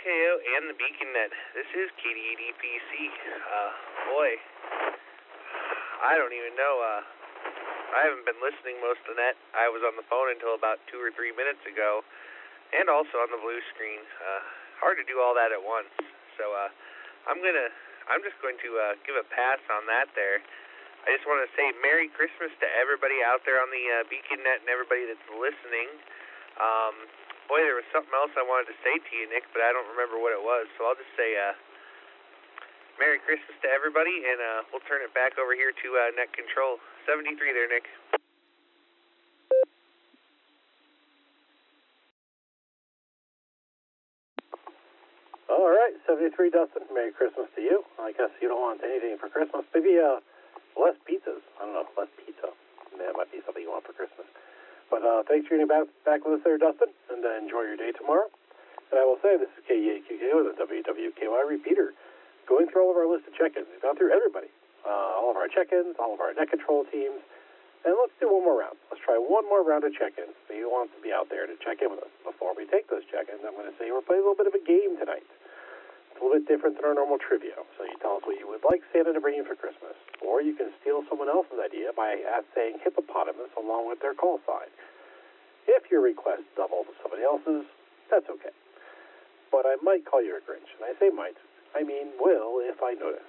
KYQKO and the BeaconNet. This is KD8EPC. Boy, I don't even know. I haven't been listening most of the net. I was on the phone until about 2 or 3 minutes ago, and also on the blue screen. Hard to do all that at once. So I'm just going to give a pass on that there. I just want to say Merry Christmas to everybody out there on the BeaconNet and everybody that's listening. Boy, there was something else I wanted to say to you, Nick, but I don't remember what it was. So I'll just say Merry Christmas to everybody, and we'll turn it back over here to Net Control. 73 there, Nick. All right, 73, Dustin. Merry Christmas to you. I guess you don't want anything for Christmas. Maybe less pizzas. I don't know, less pizza. That might be something you want for Christmas. But thanks for getting back with us there, Dustin, and enjoy your day tomorrow. And I will say, this is KEAQKO, the WWKY repeater, going through all of our list of check-ins. We've gone through everybody, all of our check-ins, all of our net control teams, and let's do one more round. Let's try one more round of check-ins. So you want to be out there to check in with us. Before we take those check-ins, I'm going to say we're playing a little bit of a game tonight. It's a little bit different than our normal trivia. So you tell us what you would like Santa to bring you for Christmas. Or you can steal someone else's idea by saying hippopotamus along with their call sign. If your request doubles somebody else's, that's okay. But I might call you a Grinch. And I say might, I mean will if I notice.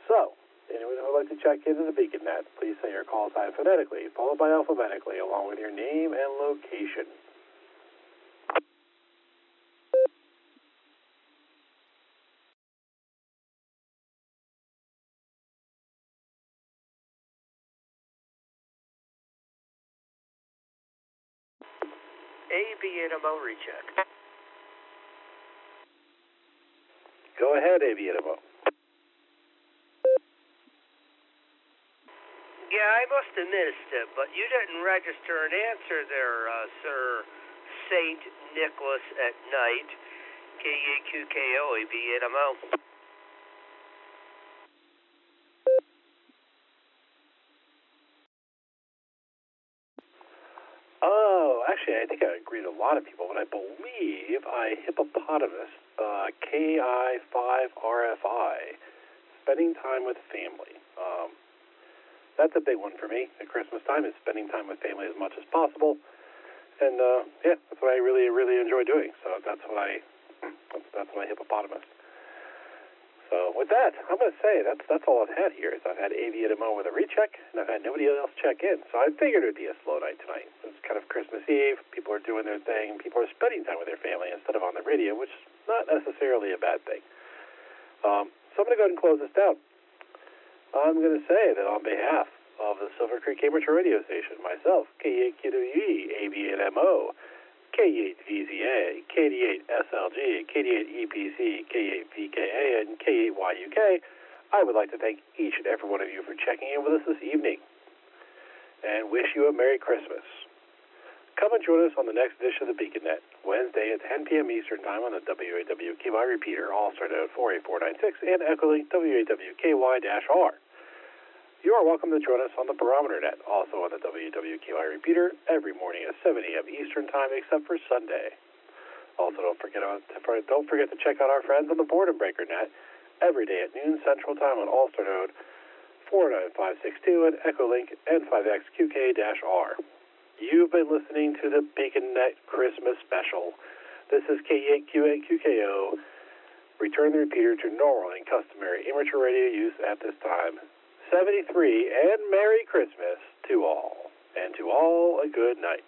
So, anyone who would like to check into the BeaconNet, please say your call sign phonetically, followed by alphabetically, along with your name and location. ABNMO recheck. Go ahead, ABNMO. Yeah, I must have missed it, but you didn't register an answer there, Sir St. Nicholas at Night. KEAQKO, ABNMO. Oh, actually, I think I agree with a lot of people, but I believe I hippopotamus, KI5RFI, spending time with family. That's a big one for me at Christmas time, is spending time with family as much as possible. And, yeah, that's what I really, really enjoy doing. So that's what I hippopotamus. So with that, I'm going to say that's all I've had here. Is I've had ABNMO with a recheck, and I've had nobody else check in. So I figured it would be a slow night tonight. It's kind of Christmas Eve. People are doing their thing. People are spending time with their family instead of on the radio, which is not necessarily a bad thing. So I'm going to go ahead and close this down. I'm going to say that on behalf of the Silvercreek Amateur Radio Station, myself, K8QWE, ABNMO, K8VZA, KD8SLG, K D8EPC, K8VKA, and K8YUK, I would like to thank each and every one of you for checking in with us this evening and wish you a Merry Christmas. Come and join us on the next edition of the BeaconNet, Wednesday at 10 p.m. Eastern Time on the WAWKY repeater, Allstar Node 48496, and Echolink WAWKY-R. You are welcome to join us on the Barometer Net, also on the WWKY repeater, every morning at 7 a.m. Eastern Time, except for Sunday. Also, don't forget to check out our friends on the Boredom Breaker Net, every day at noon Central Time on Allstar Node 49562 and Echolink N5XQK-R. You've been listening to the BeaconNet Christmas Special. This is K8QAQKO. Return the repeater to normal and customary amateur radio use at this time. 73, and Merry Christmas to all. And to all, a good night.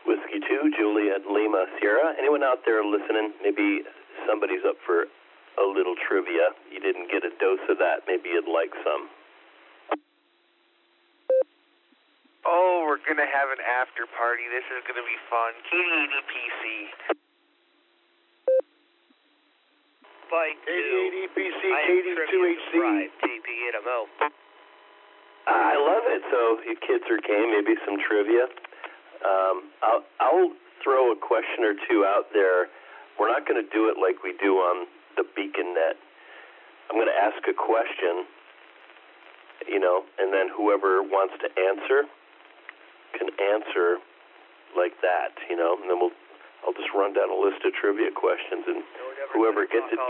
Whiskey 2, Juliet Lima Sierra. Anyone out there listening? Maybe somebody's up for a little trivia. You didn't get a dose of that. Maybe you'd like some. Oh, we're going to have an after party. This is going to be fun. KD80PC. Bite 2. KD80PC, KD2HC. TP8MO. I love it. So you kids are game, maybe some trivia. I'll throw a question or two out there. We're not going to do it like we do on the Beacon Net. I'm going to ask a question, and then whoever wants to answer can answer like that, and then I'll just run down a list of trivia questions, and whoever gets it,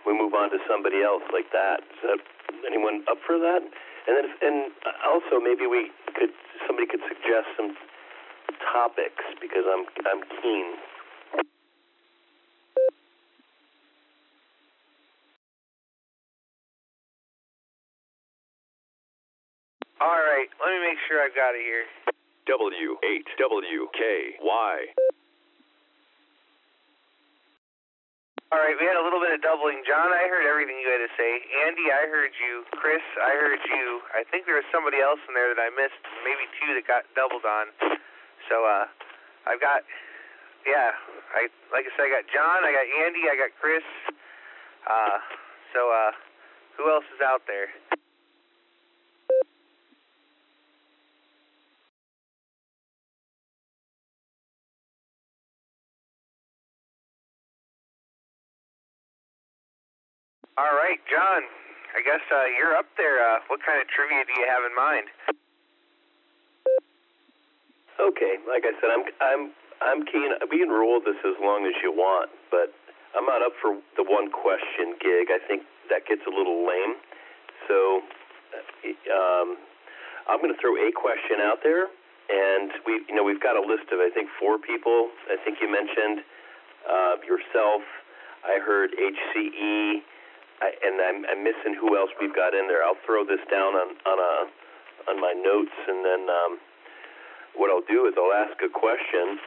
we move on to somebody else like that. Is that anyone up for that? And also maybe somebody could suggest some topics, because I'm keen. All right, let me make sure I've got it here. W8WKY. All right, we had a little bit of doubling. John, I heard everything you had to say. Andy, I heard you. Chris, I heard you. I think there was somebody else in there that I missed, maybe two that got doubled on. So, I've got, like I said, I got John, I got Andy, I got Chris. Who else is out there? All right, John, I guess you're up there. What kind of trivia do you have in mind? Okay, like I said, I'm keen. We can roll this as long as you want, but I'm not up for the one question gig. I think that gets a little lame. So I'm going to throw a question out there, and we've got a list of I think 4 people. I think you mentioned yourself. I heard HCE. And I'm missing who else we've got in there. I'll throw this down on my notes, and then what I'll do is I'll ask a question,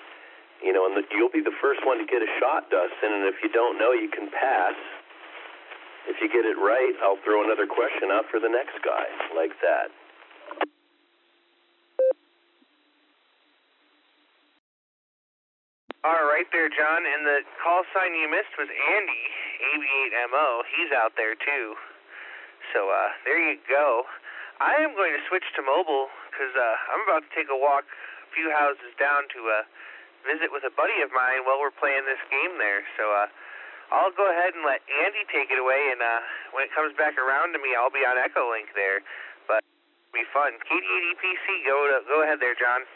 and you'll be the first one to get a shot, Dustin. And if you don't know, you can pass. If you get it right, I'll throw another question out for the next guy, like that. All right there, John, and the call sign you missed was Andy, AB8MO. He's out there, too. So, there you go. I am going to switch to mobile, because I'm about to take a walk a few houses down to visit with a buddy of mine while we're playing this game there. So, I'll go ahead and let Andy take it away, and when it comes back around to me, I'll be on Echolink there. But it'll be fun. KD80PC, go ahead there, John.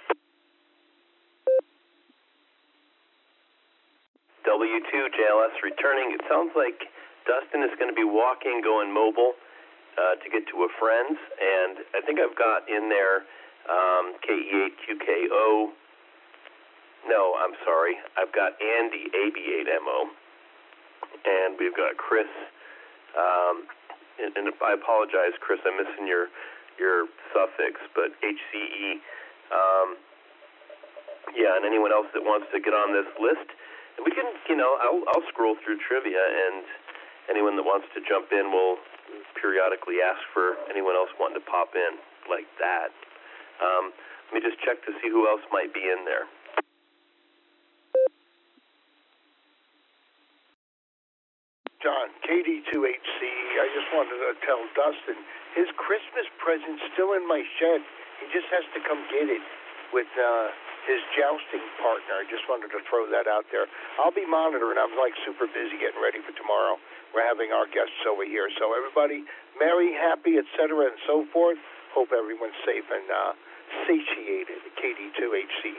W2 JLS returning. It sounds like Dustin is going to be walking, going mobile to get to a friend's, and I think I've got in there KE8QKO. No, I'm sorry. I've got Andy, AB8MO, and we've got Chris. And I apologize, Chris, I'm missing your suffix, but HCE. And anyone else that wants to get on this list. We can, I'll scroll through trivia, and anyone that wants to jump in will periodically ask for anyone else wanting to pop in like that. Let me just check to see who else might be in there. John, KD2HC, I just wanted to tell Dustin, his Christmas present's still in my shed. He just has to come get it with his jousting partner. I just wanted to throw that out there. I'll be monitoring. I'm super busy getting ready for tomorrow. We're having our guests over here. So everybody, merry, happy, etc., and so forth. Hope everyone's safe and satiated. KD2HC.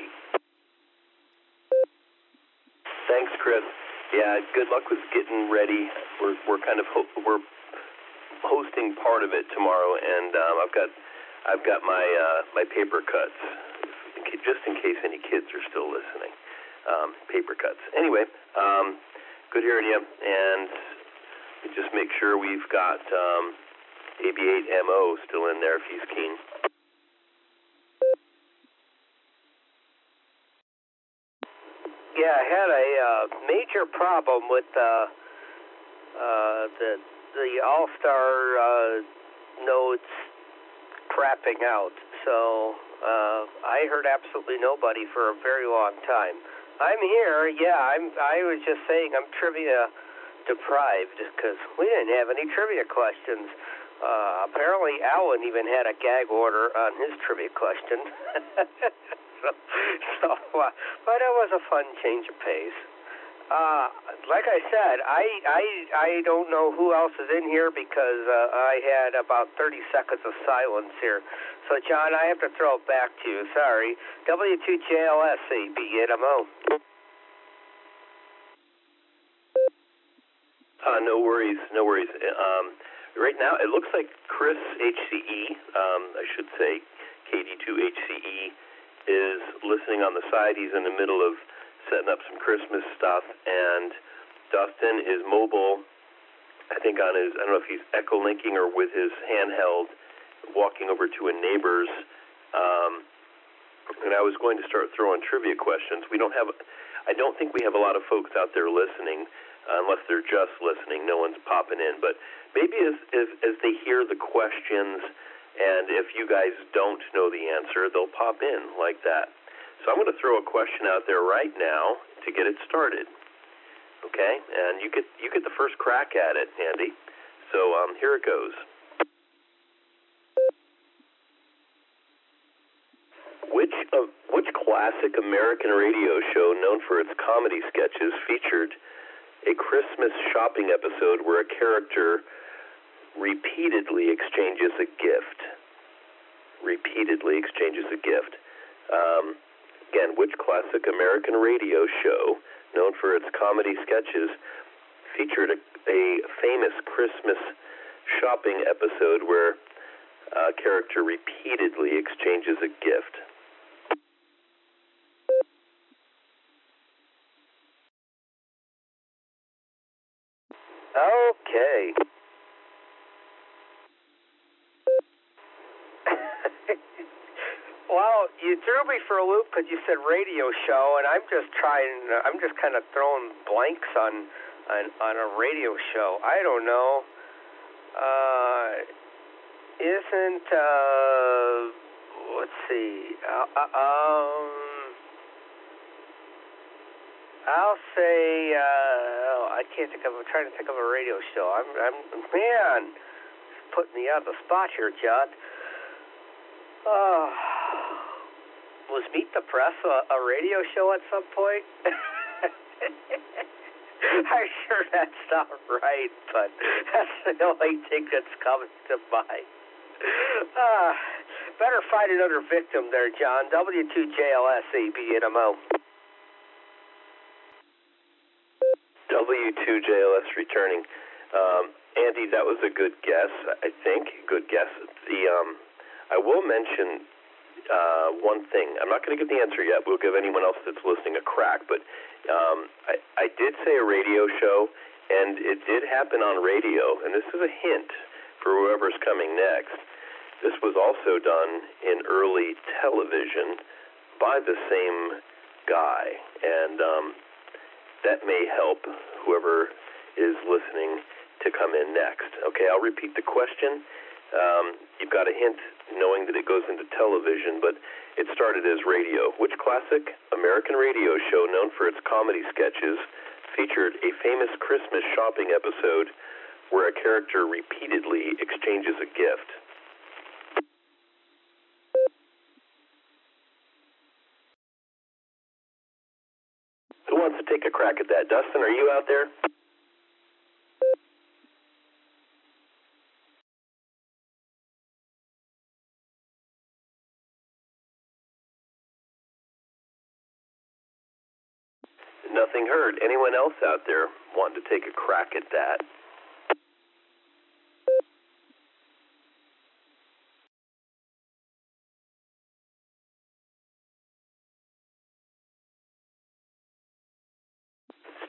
Thanks, Chris. Yeah, good luck with getting ready. We're kind of we're hosting part of it tomorrow, and I've got my paper cuts. Just in case any kids are still listening. Paper cuts. Anyway, good hearing you, and just make sure we've got AB8MO still in there if he's keen. Yeah, I had a major problem with the Allstar nodes crapping out. So I heard absolutely nobody for a very long time. I'm here. Yeah, I was just saying I'm trivia deprived because we didn't have any trivia questions. Apparently Alan even had a gag order on his trivia question. But it was a fun change of pace. Like I said, I don't know who else is in here because I had about 30 seconds of silence here. So, John, I have to throw it back to you. Sorry. W2JLS, ABMO. No worries, no worries. Right now, it looks like Chris HCE, I should say, KD2HCE, is listening on the side. He's in the middle of setting up some Christmas stuff, and Dustin is mobile, I think on his, I don't know if he's Echolinking or with his handheld, walking over to a neighbor's, and I was going to start throwing trivia questions. I don't think we have a lot of folks out there listening, unless they're just listening. No one's popping in, but maybe as they hear the questions, and if you guys don't know the answer, they'll pop in like that. So I'm going to throw a question out there right now to get it started. Okay, and you get the first crack at it, Andy. So here it goes. Which classic American radio show known for its comedy sketches featured a Christmas shopping episode where a character repeatedly exchanges a gift? Again, which classic American radio show known for its comedy sketches featured a famous Christmas shopping episode where a character repeatedly exchanges a gift? Okay. Well, you threw me for a loop because you said radio show, and I'm just kind of throwing blanks on a radio show. I don't know. Isn't let's see. I'll say I can't think of. I'm trying to think of a radio show. I'm man, putting me on the spot here, John. Was Meet the Press a radio show at some point? I'm sure that's not right, but that's the only thing that's coming to mind. Better find another victim there, John. W2JLS, ABMO. W2JLS returning. Andy, that was a good guess, I think. Good guess. I will mention one thing. I'm not going to give the answer yet. We'll give anyone else that's listening a crack. But I did say a radio show, and it did happen on radio. And this is a hint for whoever's coming next. This was also done in early television by the same guy. And that may help whoever is listening to come in next. Okay, I'll repeat the question. You've got a hint knowing that it goes into television, but it started as radio. Which classic American radio show known for its comedy sketches featured a famous Christmas shopping episode where a character repeatedly exchanges a gift? Who wants to take a crack at that? Dustin, are you out there? Nothing heard. Anyone else out there want to take a crack at that?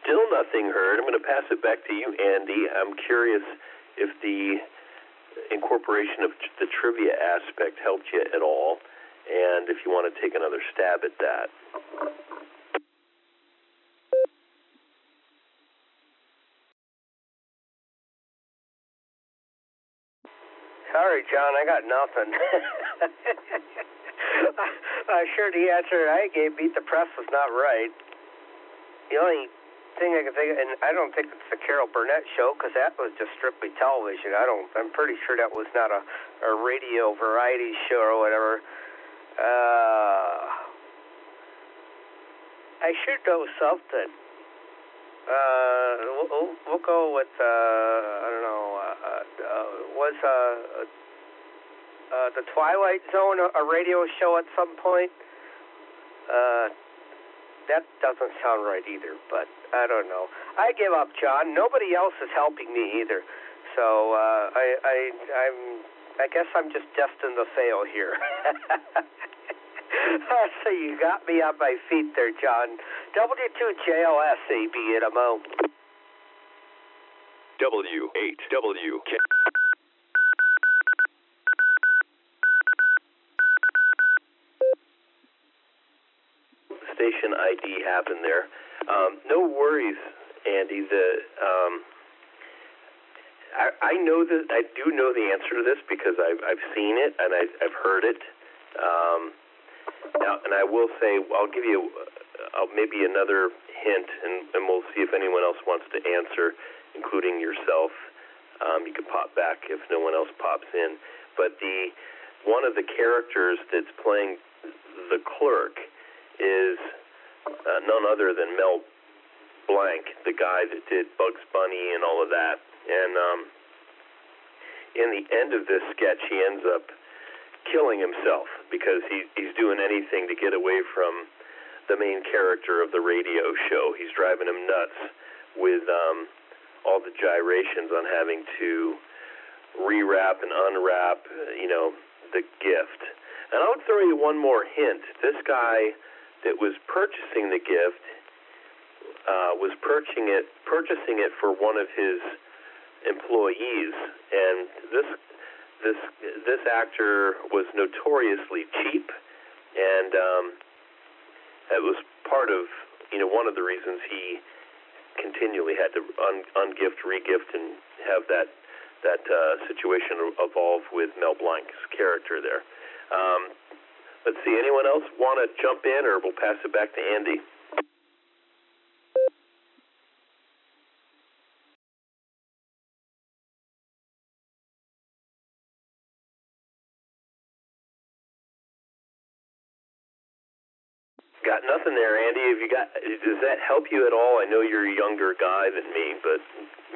Still nothing heard. I'm going to pass it back to you, Andy. I'm curious if the incorporation of the trivia aspect helped you at all, and if you want to take another stab at that. Sorry, John, I got nothing. I'm sure the answer I gave, Beat the Press, was not right. The only thing I can think of, and I don't think it's the Carol Burnett show, because that was just strictly television. I'm pretty sure that was not a radio variety show or whatever. I should know something. We'll go with, I don't know, was the Twilight Zone a radio show at some point? That doesn't sound right either, but I don't know. I give up, John. Nobody else is helping me either. So I guess I'm just destined to fail here. So you got me on my feet there, John. W2JLS ABNMO. W8WK. Station ID happened there. No worries, Andy. I know that I do know the answer to this because I've seen it and I've heard it. Now, and I will say, I'll give you maybe another hint, and we'll see if anyone else wants to answer, including yourself. You can pop back if no one else pops in. But one of the characters that's playing the clerk is none other than Mel Blanc, the guy that did Bugs Bunny and all of that. And in the end of this sketch, he ends up killing himself because he's doing anything to get away from the main character of the radio show. He's driving him nuts with all the gyrations on having to rewrap and unwrap, the gift. And I'll throw you one more hint. This guy that was purchasing the gift was purchasing it for one of his employees, and this actor was notoriously cheap, and it was part of one of the reasons he continually had to ungift, regift, and have that situation evolve with Mel Blanc's character there. Let's see, anyone else want to jump in, or we'll pass it back to Andy? Got nothing there, Andy. Does that help you at all? I know you're a younger guy than me, but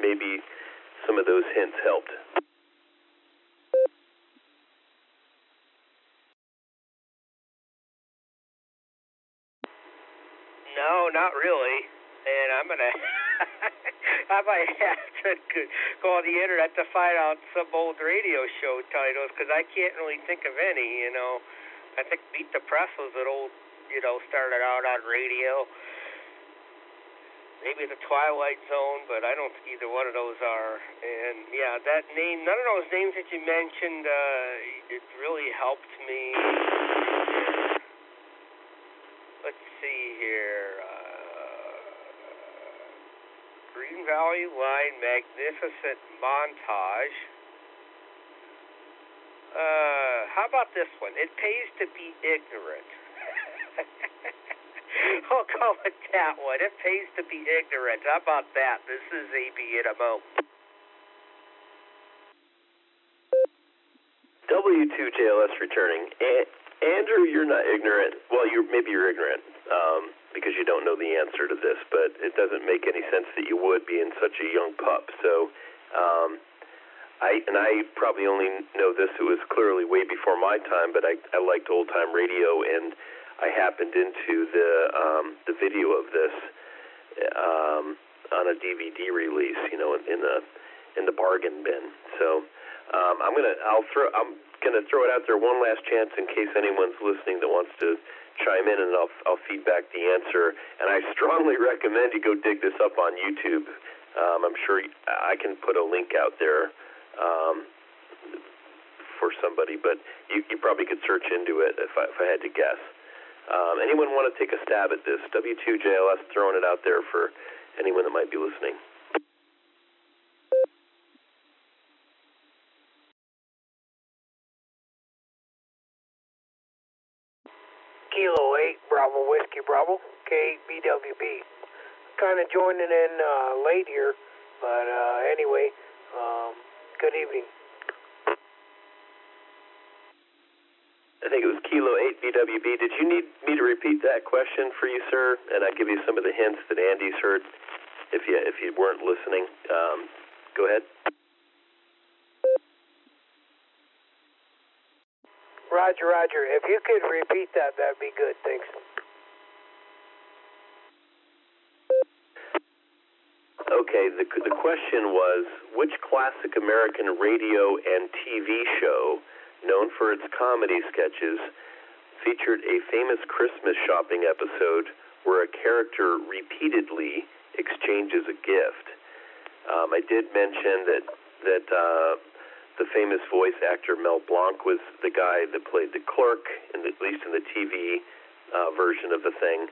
maybe some of those hints helped. No, not really. And I might have to go on the internet to find out some old radio show titles, because I can't really think of any, I think Beat the Press was an old, started out on radio. Maybe the Twilight Zone, but I don't think either one of those are. And yeah, that name, none of those names that you mentioned, it really helped me. Let's see here. Green Valley Line, Magnificent Montage. How about this one? It Pays to Be Ignorant. I'll go with that one. It Pays to Be Ignorant. How about that? This is ABNMO. W2JLS returning. Andrew, you're not ignorant. Well, maybe you're ignorant because you don't know the answer to this, but it doesn't make any sense that you would being such a young pup. So I probably only know this. It was clearly way before my time, but I liked old-time radio, and I happened into the video of this on a DVD release, in the bargain bin. So I'm gonna throw it out there one last chance in case anyone's listening that wants to chime in, and I'll feed back the answer. And I strongly recommend you go dig this up on YouTube. I'm sure I can put a link out there for somebody, but you probably could search into it if I had to guess. Anyone want to take a stab at this? W2JLS throwing it out there for anyone that might be listening. Bravo, Whiskey Bravo, K8BWB. Kind of joining in late here, but anyway, good evening. I think it was Kilo 8BWB. Did you need me to repeat that question for you, sir? And I give you some of the hints that Andy's heard if you weren't listening. Go ahead. Roger. If you could repeat that, that'd be good. Thanks. Okay, the question was, which classic American radio and TV show, known for its comedy sketches, featured a famous Christmas shopping episode where a character repeatedly exchanges a gift? I did mention that the famous voice actor Mel Blanc was the guy that played the clerk, at least in the TV version of the thing,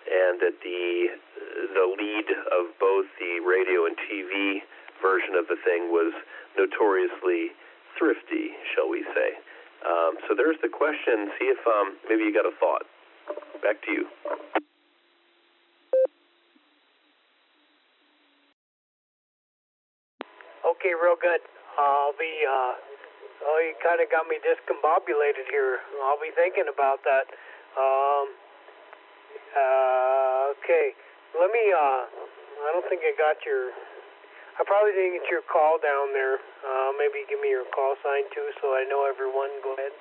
and that the lead of both the radio and TV version of the thing was notoriously thrifty, shall we say. So there's the question. See if maybe you got a thought. Back to you. Okay, real good. I'll be, you kind of got me discombobulated here. I'll be thinking about that. Okay, let me, I don't think I got I probably didn't get your call down there. Maybe give me your call sign too so I know everyone. Go ahead.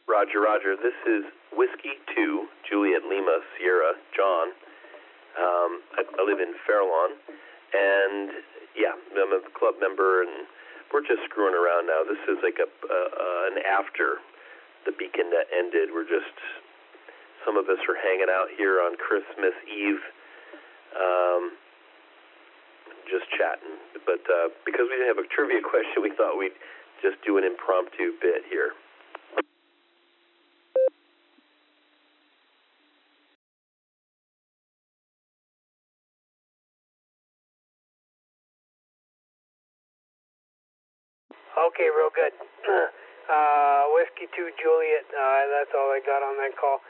Roger. This is Whiskey 2, Juliet Lima, Sierra, John. I live in Fairlawn, and yeah, I'm a club member, and we're just screwing around now. This is like an after the beacon that ended. Some of us are hanging out here on Christmas Eve, just chatting. But because we didn't have a trivia question, we thought we'd just do an impromptu bit here. Okay, real good. Whiskey 2 Juliet, that's all I got on that call.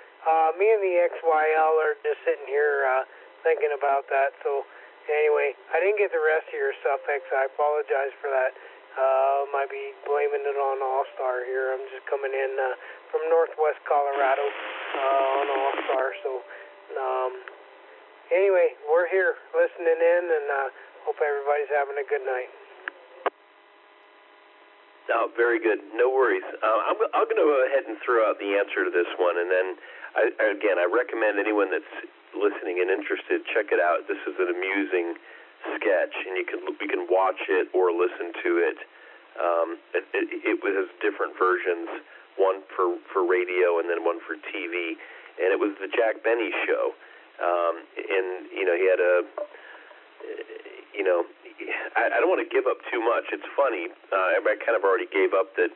Me and the XYL are just sitting here thinking about that. So anyway, I didn't get the rest of your stuff, X. I apologize for that. Might be blaming it on Allstar here. I'm just coming in from northwest Colorado on Allstar. So anyway, we're here listening in, and hope everybody's having a good night. Oh, very good. No worries. I'm going to go ahead and throw out the answer to this one, and then, I recommend anyone that's listening and interested, check it out. This is an amusing sketch, and we can watch it or listen to it. It has different versions, one for radio and then one for TV, and it was the Jack Benny show. And he had I don't want to give up too much. It's funny. I kind of already gave up that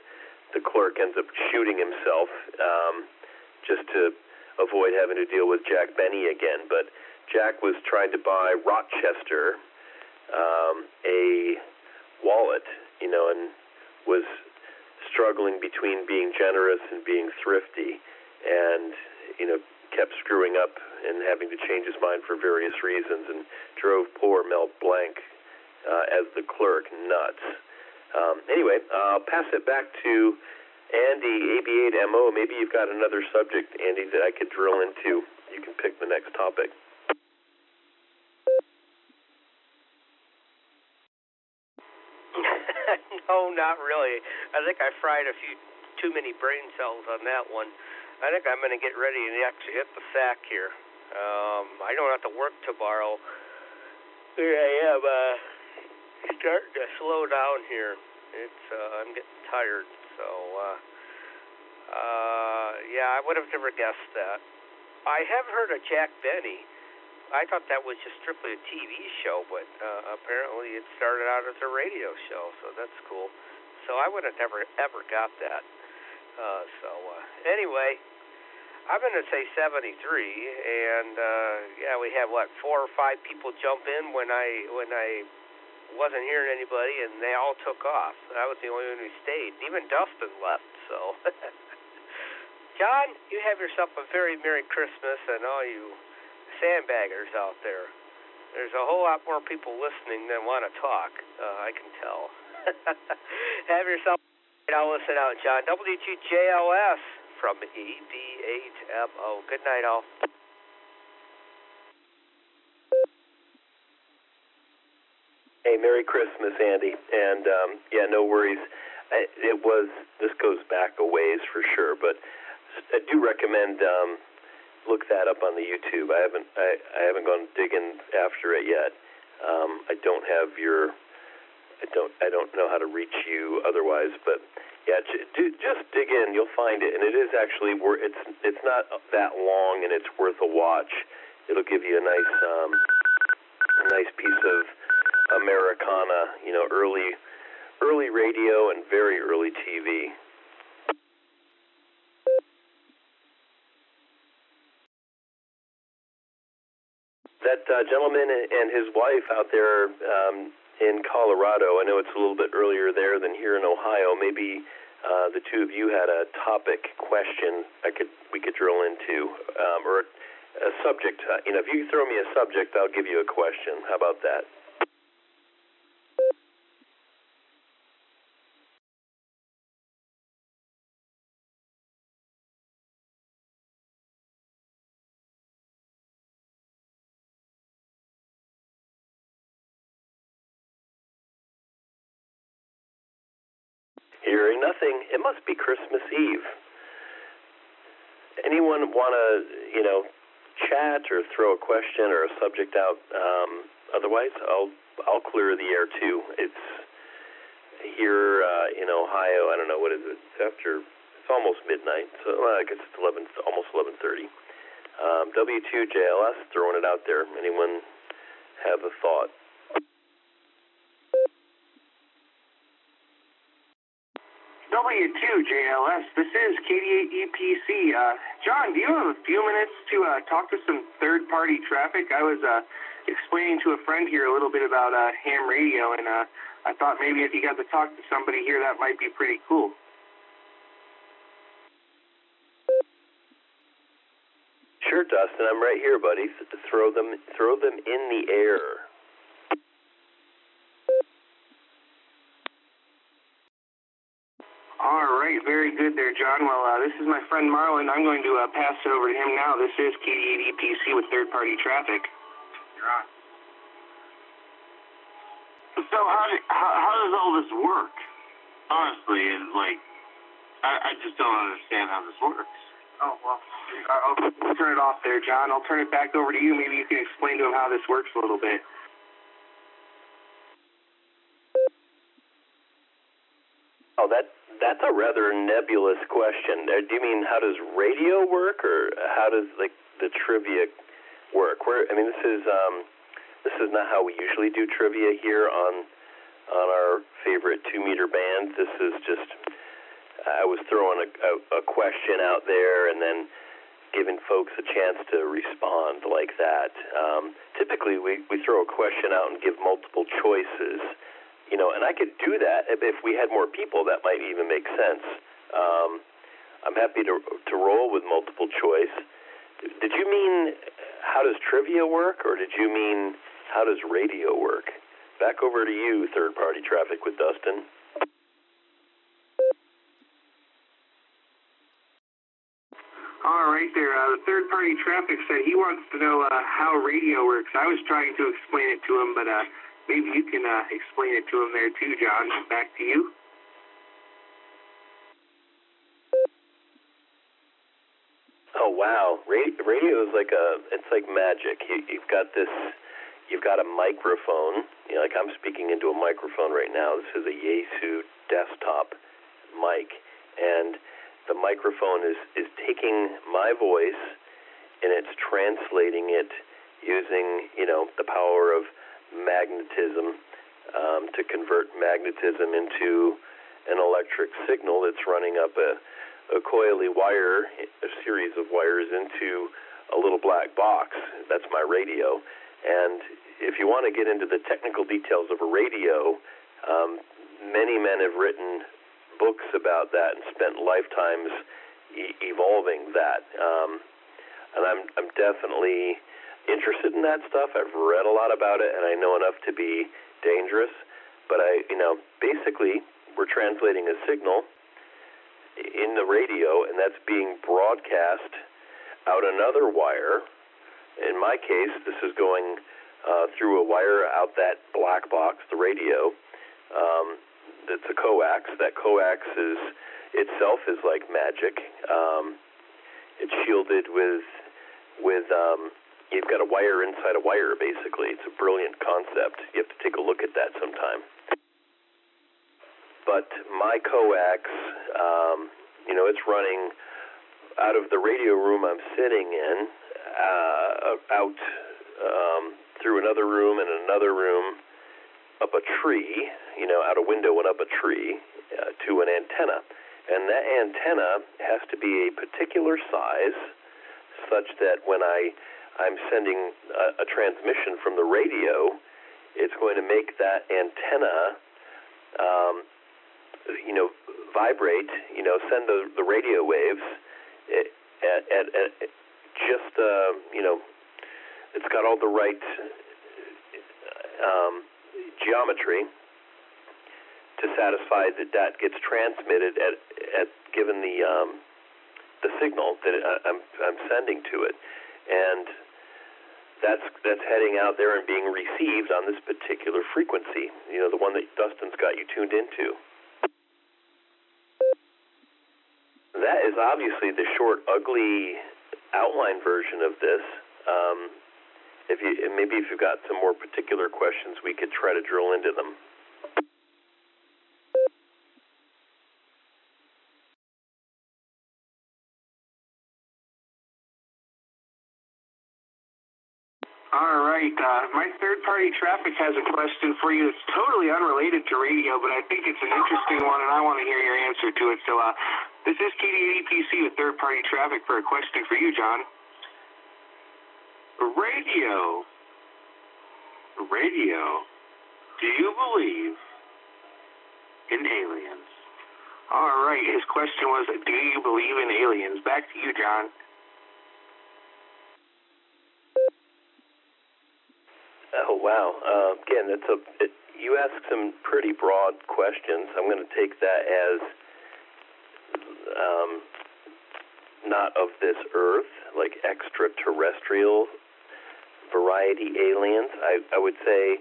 the clerk ends up shooting himself just to avoid having to deal with Jack Benny again. But Jack was trying to buy Rochester a wallet, and was struggling between being generous and being thrifty, and kept screwing up and having to change his mind for various reasons, and drove poor Mel Blanc as the clerk nuts. Anyway, I'll pass it back to Andy, AB8MO. Maybe you've got another subject, Andy, that I could drill into. You can pick the next topic. No, not really. I think I fried too many brain cells on that one. I think I'm going to get ready and actually hit the sack here. I don't have to work tomorrow. Here I am, starting to slow down here. I'm getting tired, so, yeah, I would have never guessed that. I have heard of Jack Benny. I thought that was just strictly a TV show, but apparently it started out as a radio show, so that's cool. So I would have never, ever got that. Anyway, I'm going to say 73, and yeah, we have 4 or 5 people jump in when I wasn't hearing anybody, and they all took off. I was the only one who stayed. Even Dustin left, so. John, you have yourself a very Merry Christmas, and all you sandbaggers out there. There's a whole lot more people listening than want to talk, I can tell. Have yourself I'll listen out, John. W2JLS from ED8MO. Good night, all. Hey, Merry Christmas, Andy. And, yeah, no worries. This goes back a ways for sure, but I do recommend look that up on the YouTube. I haven't gone digging after it yet. I don't know how to reach you otherwise, but yeah, just dig in. You'll find it, and it is actually it's not that long, and it's worth a watch. It'll give you a nice piece of Americana, early radio and very early TV. That gentleman and his wife out there in Colorado, I know it's a little bit earlier there than here in Ohio. Maybe the two of you had a topic question we could drill into, or a subject. If you throw me a subject, I'll give you a question. How about that? Hearing nothing. It must be Christmas Eve. Anyone want to, chat or throw a question or a subject out? Otherwise, I'll clear the air too. It's here in Ohio. I don't know, what is it? It's almost midnight, so I guess it's almost 11:30. W2JLS, throwing it out there. Anyone have a thought? W2JLS, this is KD8EPC. John, do you have a few minutes to talk to some third-party traffic? I was explaining to a friend here a little bit about ham radio, and I thought maybe if you got to talk to somebody here, that might be pretty cool. Sure, Dustin, I'm right here, buddy. Throw them in the air. All right, very good there, John. Well, this is my friend Marlon. I'm going to pass it over to him now. This is KD8EPC with third-party traffic. You're on. So how does all this work? Honestly, and I just don't understand how this works. Oh, well, I'll turn it off there, John. I'll turn it back over to you. Maybe you can explain to him how this works a little bit. Oh, that's a rather nebulous question. Do you mean how does radio work, or how does the trivia work? This is not how we usually do trivia here on our favorite 2-meter band. This is just I was throwing a question out there and then giving folks a chance to respond like that. Typically, we throw a question out and give multiple choices. And I could do that if we had more people. That might even make sense. I'm happy to roll with multiple choice. Did you mean how does trivia work, or did you mean how does radio work? Back over to you, third-party traffic with Dustin. All right there. The third-party traffic said he wants to know how radio works. I was trying to explain it to him, but maybe you can explain it to him there too, John. Back to you. Oh wow, radio is it's like magic. You've got a microphone. Like I'm speaking into a microphone right now. This is a Yaesu desktop mic, and the microphone is taking my voice and it's translating it using the power of magnetism to convert magnetism into an electric signal that's running up a coily wire, a series of wires into a little black box. That's my radio. And if you want to get into the technical details of a radio, many men have written books about that and spent lifetimes evolving that. And I'm definitely interested in that stuff. I've read a lot about it, and I know enough to be dangerous. But basically, we're translating a signal in the radio, and that's being broadcast out another wire. In my case, this is going through a wire out that black box, the radio. That's a coax. That coax itself is like magic. It's shielded with you've got a wire inside a wire, basically. It's a brilliant concept. You have to take a look at that sometime. But my coax, it's running out of the radio room I'm sitting in, out through another room and another room, up a tree, out a window and up a tree, to an antenna. And that antenna has to be a particular size, such that when I'm sending a transmission from the radio, it's going to make that antenna vibrate, send the radio waves at just, it's got all the right geometry to satisfy that gets transmitted at given the signal that I'm sending to it, and that's heading out there and being received on this particular frequency, the one that Dustin's got you tuned into. That is obviously the short, ugly outline version of this. If you've got some more particular questions, we could try to drill into them. All right. My third-party traffic has a question for you. It's totally unrelated to radio, but I think it's an interesting one, and I want to hear your answer to it. So this is KD80PC with third-party traffic for a question for you, John. Radio. Do you believe in aliens? All right. His question was, do you believe in aliens? Back to you, John. Oh, wow. Again, you asked some pretty broad questions. I'm going to take that as not of this earth, like extraterrestrial variety aliens. I would say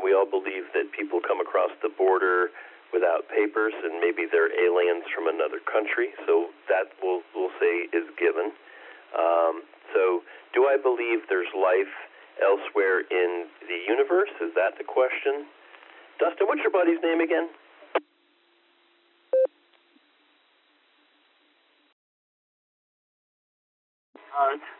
we all believe that people come across the border without papers, and maybe they're aliens from another country. So that we'll say is given. So do I believe there's life elsewhere in the universe? Is that the question? Dustin, what's your buddy's name again?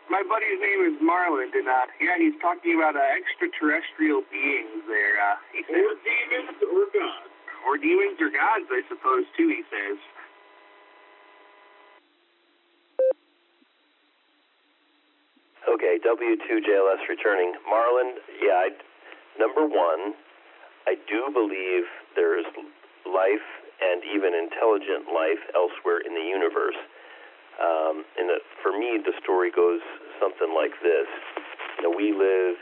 My buddy's name is Marlon, and he's talking about extraterrestrial beings there. He says, or demons or gods. Or demons or gods, I suppose, too, he says. Okay, W2JLS returning. Marlon, number one, I do believe there is life and even intelligent life elsewhere in the universe. For me, the story goes something like this. We live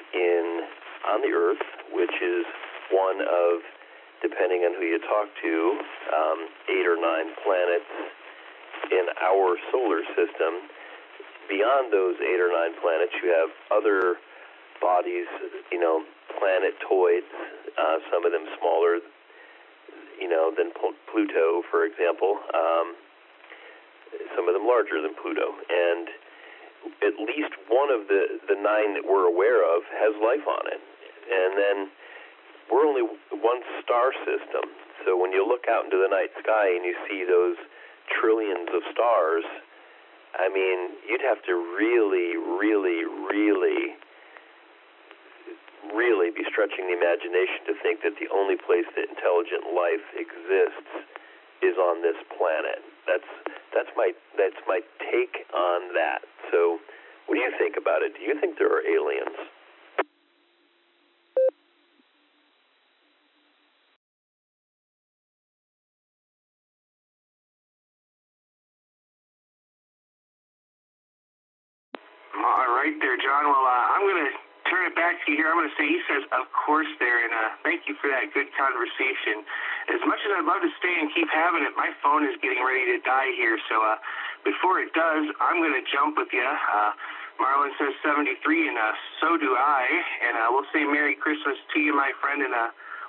on the Earth, which is one of, depending on who you talk to, 8 or 9 planets in our solar system. Beyond those 8 or 9 planets, you have other bodies, planetoids, some of them smaller, than Pluto, for example, some of them larger than Pluto. And at least one of the 9 that we're aware of has life on it. And then we're only one star system. So when you look out into the night sky and you see those trillions of stars, I mean, you'd have to really, really, really, really be stretching the imagination to think that the only place that intelligent life exists is on this planet. That's my take on that. So, what do you think about it? Do you think there are aliens? John. Well, I'm going to turn it back to you here. I'm going to say he says, of course, there, and thank you for that good conversation. As much as I'd love to stay and keep having it, my phone is getting ready to die here, so before it does, I'm going to jump with you. Marlon says 73, and so do I, and we'll say Merry Christmas to you, my friend, and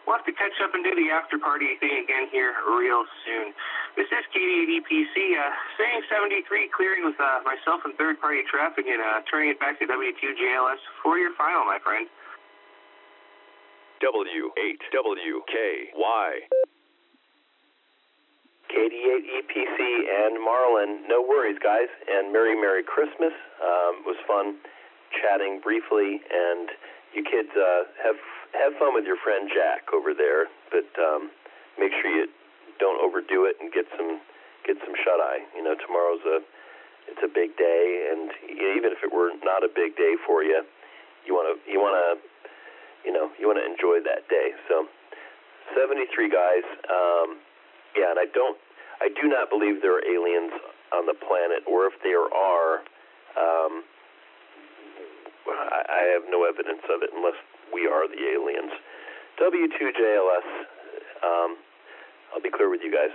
we'll have to catch up and do the after-party thing again here real soon. This is KD8EPC, saying 73, clearing with myself and third-party traffic, and turning it back to W2JLS for your final, my friend. W8WKY. KD8EPC and Marlon, no worries, guys, and Merry Christmas. It was fun chatting briefly, and you kids have fun with your friend Jack over there, but make sure you don't overdo it and get some shut-eye. You know, tomorrow's it's a big day, and even if it were not a big day for you, you want to enjoy that day. So 73 guys. Yeah, and I do not believe there are aliens on the planet, or if there are, I have no evidence of it unless we are the aliens. W2JLS, I'll be clear with you guys.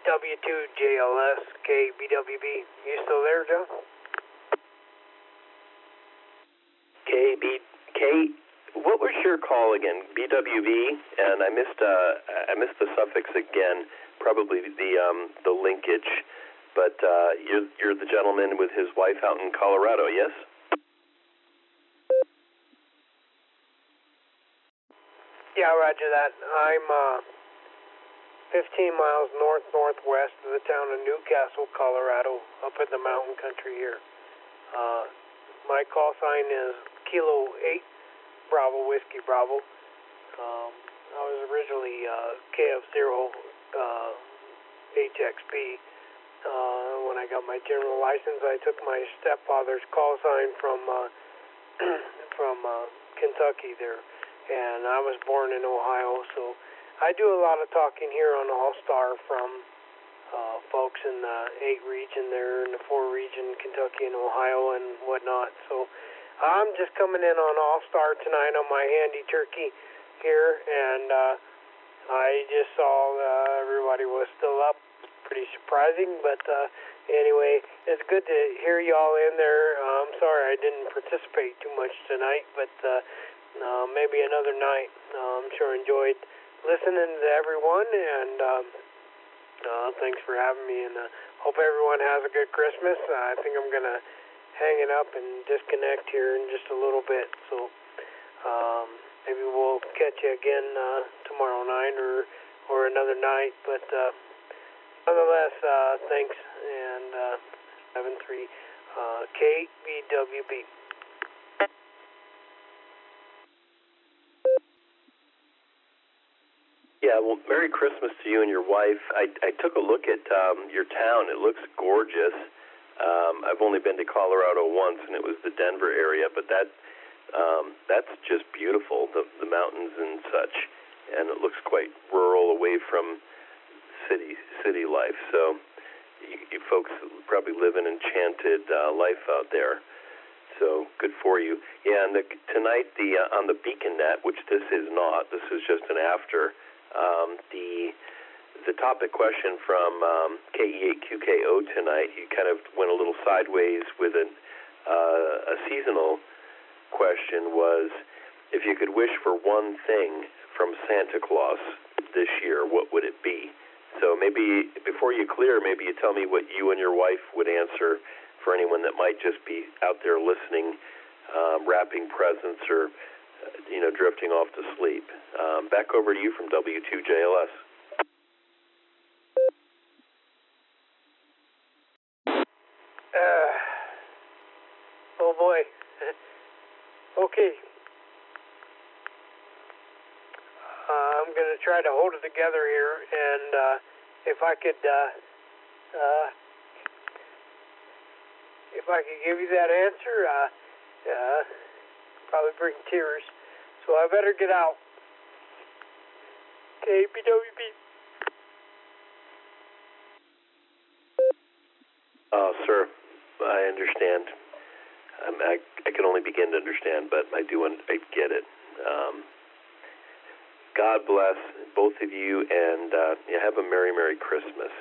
W2JLS, KBWB. You still there, Joe? What was your call again? BWV, and I missed the suffix again. Probably the linkage, but you're the gentleman with his wife out in Colorado, yes? Yeah, roger that. I'm 15 miles northwest of the town of Newcastle, Colorado, up in the mountain country here. My call sign is Kilo 8 Bravo Whiskey Bravo. I was originally KF0 HXP. When I got my general license, I took my stepfather's call sign from Kentucky there, and I was born in Ohio, so I do a lot of talking here on Allstar from folks in the 8 region there, in the 4 region, Kentucky and Ohio and whatnot. So I'm just coming in on Allstar tonight on my handy turkey here, and I just saw everybody was still up. Pretty surprising, but anyway, it's good to hear y'all in there. I'm sorry I didn't participate too much tonight, but maybe another night. I'm sure enjoyed listening to everyone, and thanks for having me, and hope everyone has a good Christmas. I think I'm going to hang it up and disconnect here in just a little bit, so maybe we'll catch you again tomorrow night or another night, but nonetheless, thanks, and 73 KBWB. Yeah, well, Merry Christmas to you and your wife. I took a look at your town. It looks gorgeous. I've only been to Colorado once, and it was the Denver area, but that's just beautiful, the mountains and such, and it looks quite rural, away from city life. So you folks probably live an enchanted life out there. So good for you. Yeah, and tonight on the BeaconNet, which this is not, this is just an after. The topic question from KE8QKO tonight, he kind of went a little sideways with a seasonal question, was if you could wish for one thing from Santa Claus this year, what would it be? So maybe before you clear, maybe you tell me what you and your wife would answer for anyone that might just be out there listening, wrapping presents or drifting off to sleep. Back over to you from W2JLS. Oh boy. Okay. I'm going to try to hold it together here, and if I could give you that answer, probably bring tears. So I better get out. Okay, BWB. Sir, I understand. I can only begin to understand, but I get it. God bless both of you, and have a Merry, Merry Christmas.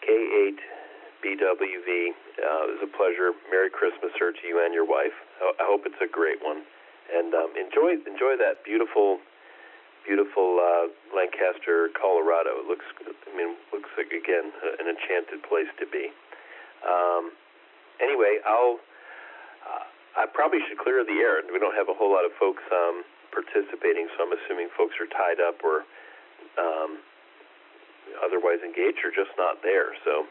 K8BWV, it was a pleasure. Merry Christmas, sir, to you and your wife. I hope it's a great one. And enjoy that beautiful Lancaster, Colorado. It looks like, again, an enchanted place to be. Anyway, I probably should clear the air. We don't have a whole lot of folks participating, so I'm assuming folks are tied up or otherwise engaged or just not there. So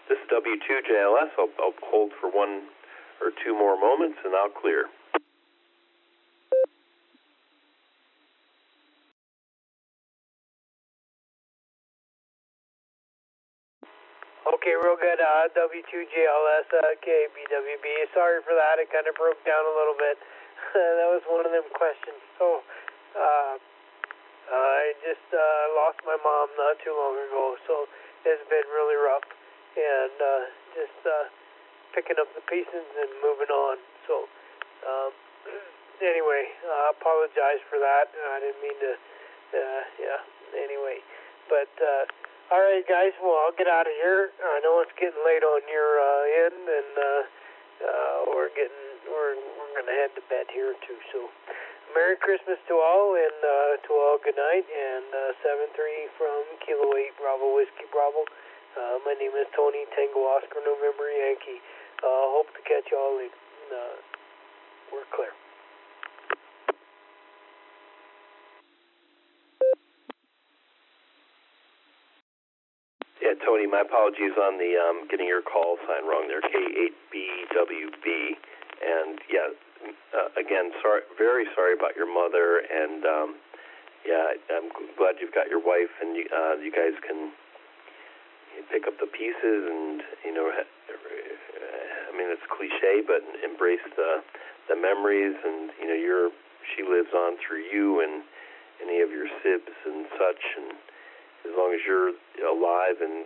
this is W2JLS. I'll hold for 1 or 2 more moments, and I'll clear. Okay, real good. W2JLS, KBWB. Sorry for that. It kind of broke down a little bit. That was one of them questions. So, I just lost my mom not too long ago, so it's been really rough. And just picking up the pieces and moving on. So, anyway, I apologize for that. I didn't mean to, anyway. But, all right, guys. Well, I'll get out of here. I know it's getting late on your end, and we're gonna head to bed here too. So, Merry Christmas to all, and to all good night. And 7-3 from Kilo 8 Bravo Whiskey Bravo. My name is Tony Tango Oscar November Yankee. Hope to catch y'all later. We're clear. Yeah, Tony, my apologies on the getting your call sign wrong there, K8BWB. And yeah, again, very sorry about your mother. And I'm glad you've got your wife, and you guys can pick up the pieces. And it's cliche, but embrace the memories. And she lives on through you and any of your sibs and such. And as long as you're alive and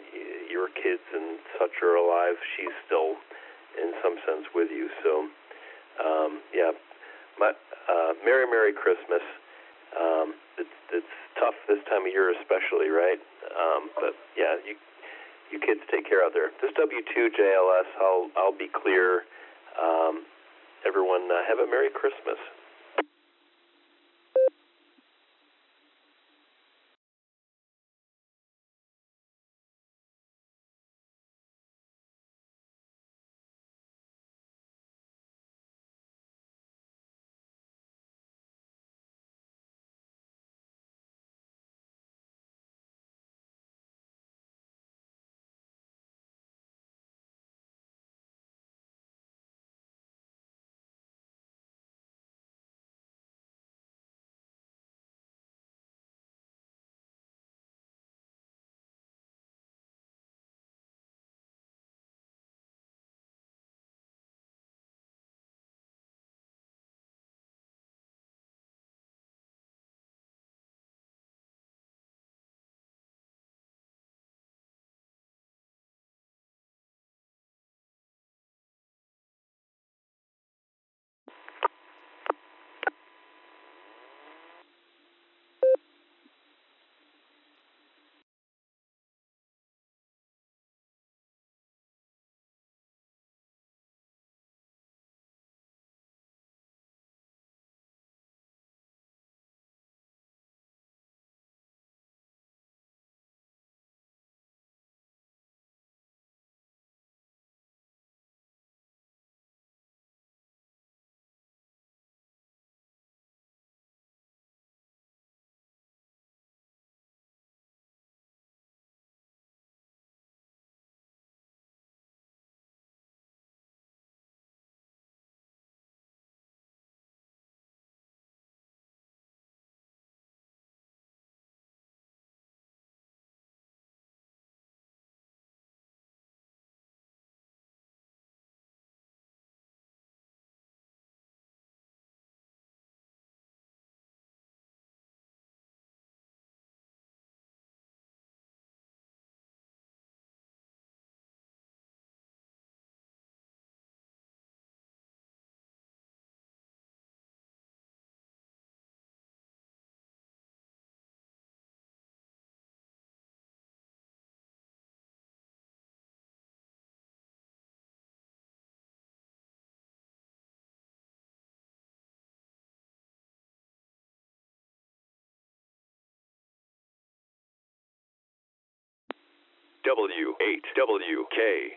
your kids and such are alive, she's still, in some sense, with you. So, Merry, Merry Christmas. It's tough this time of year especially, right? But, yeah, you kids take care out there. This W2JLS, I'll be clear. Everyone, have a Merry Christmas. W8WKY.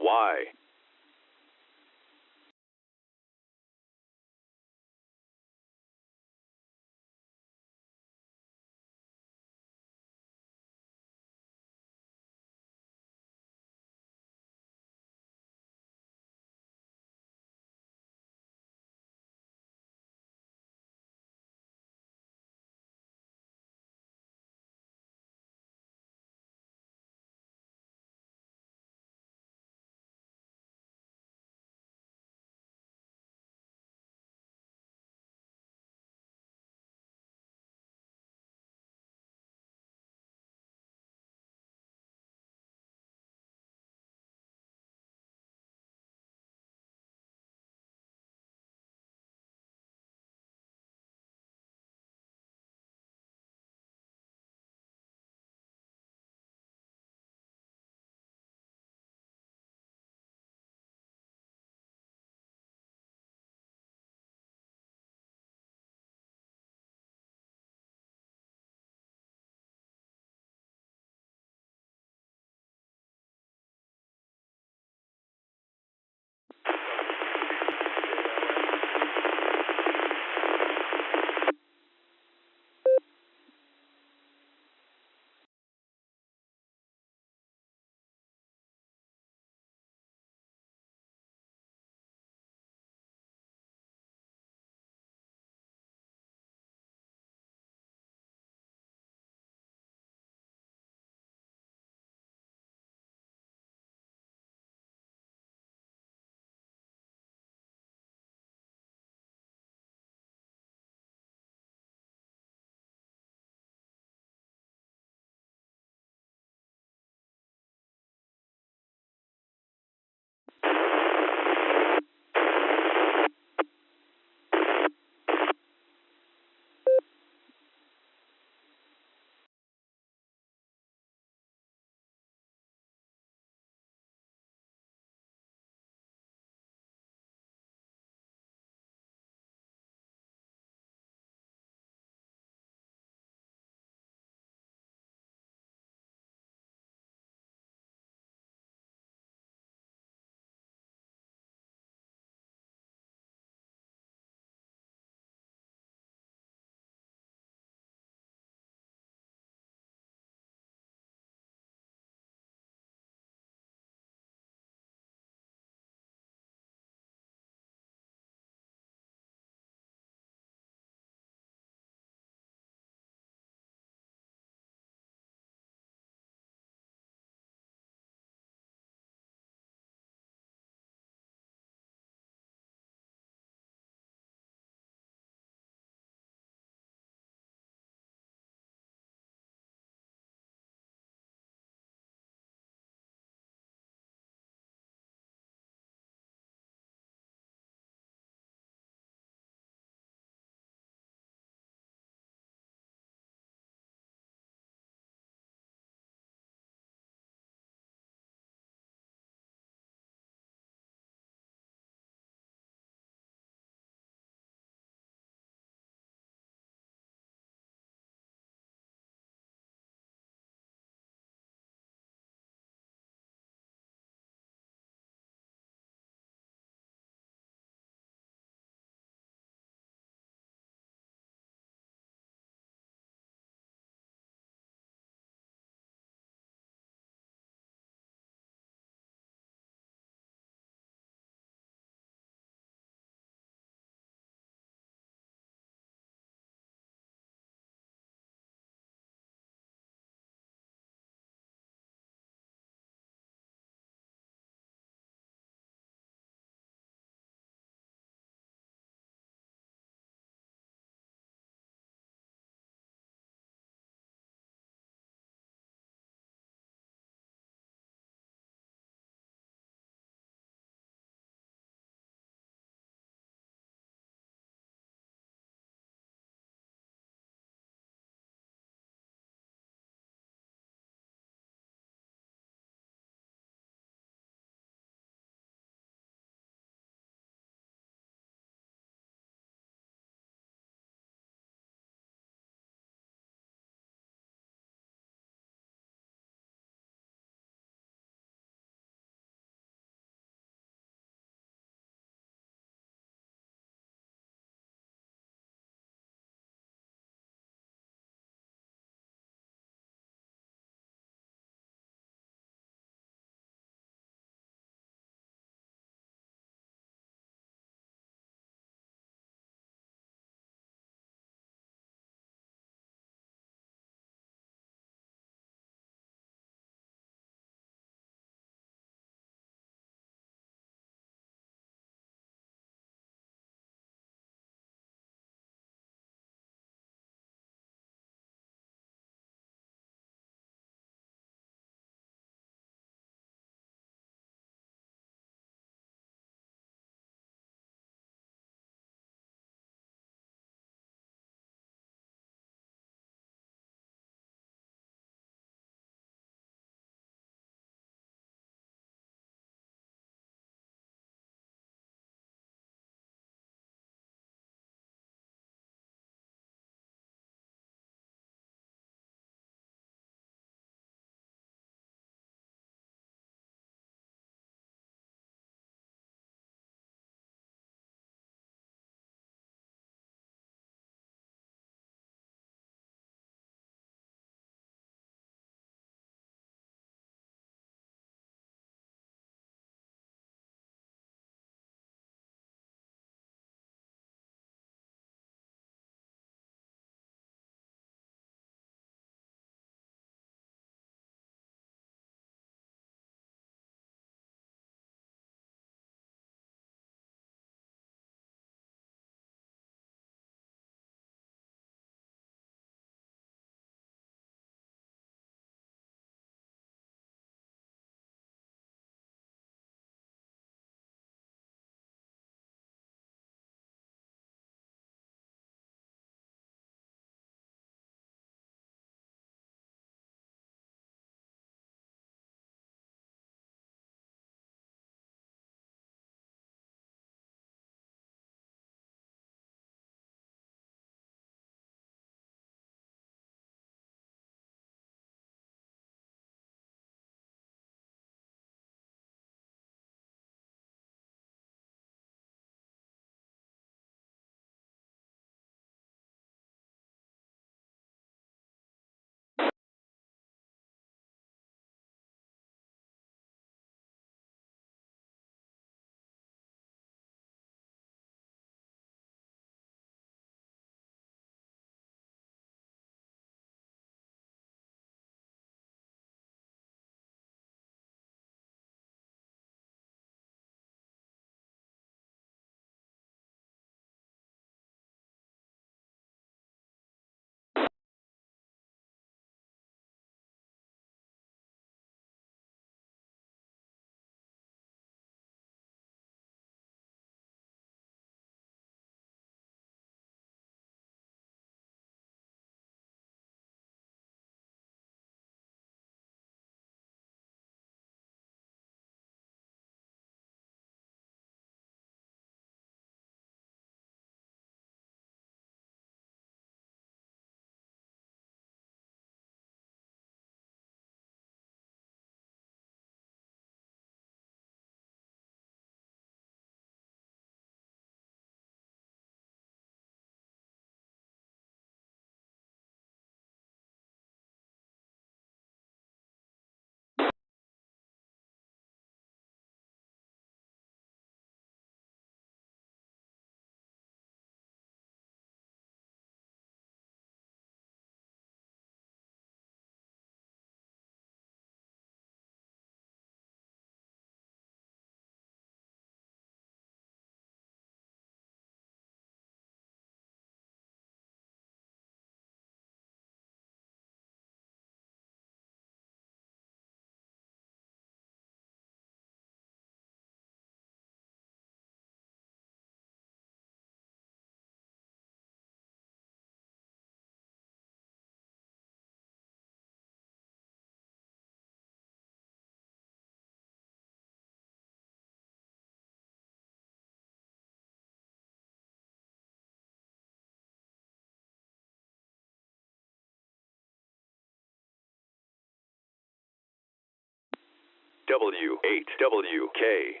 W8WKY.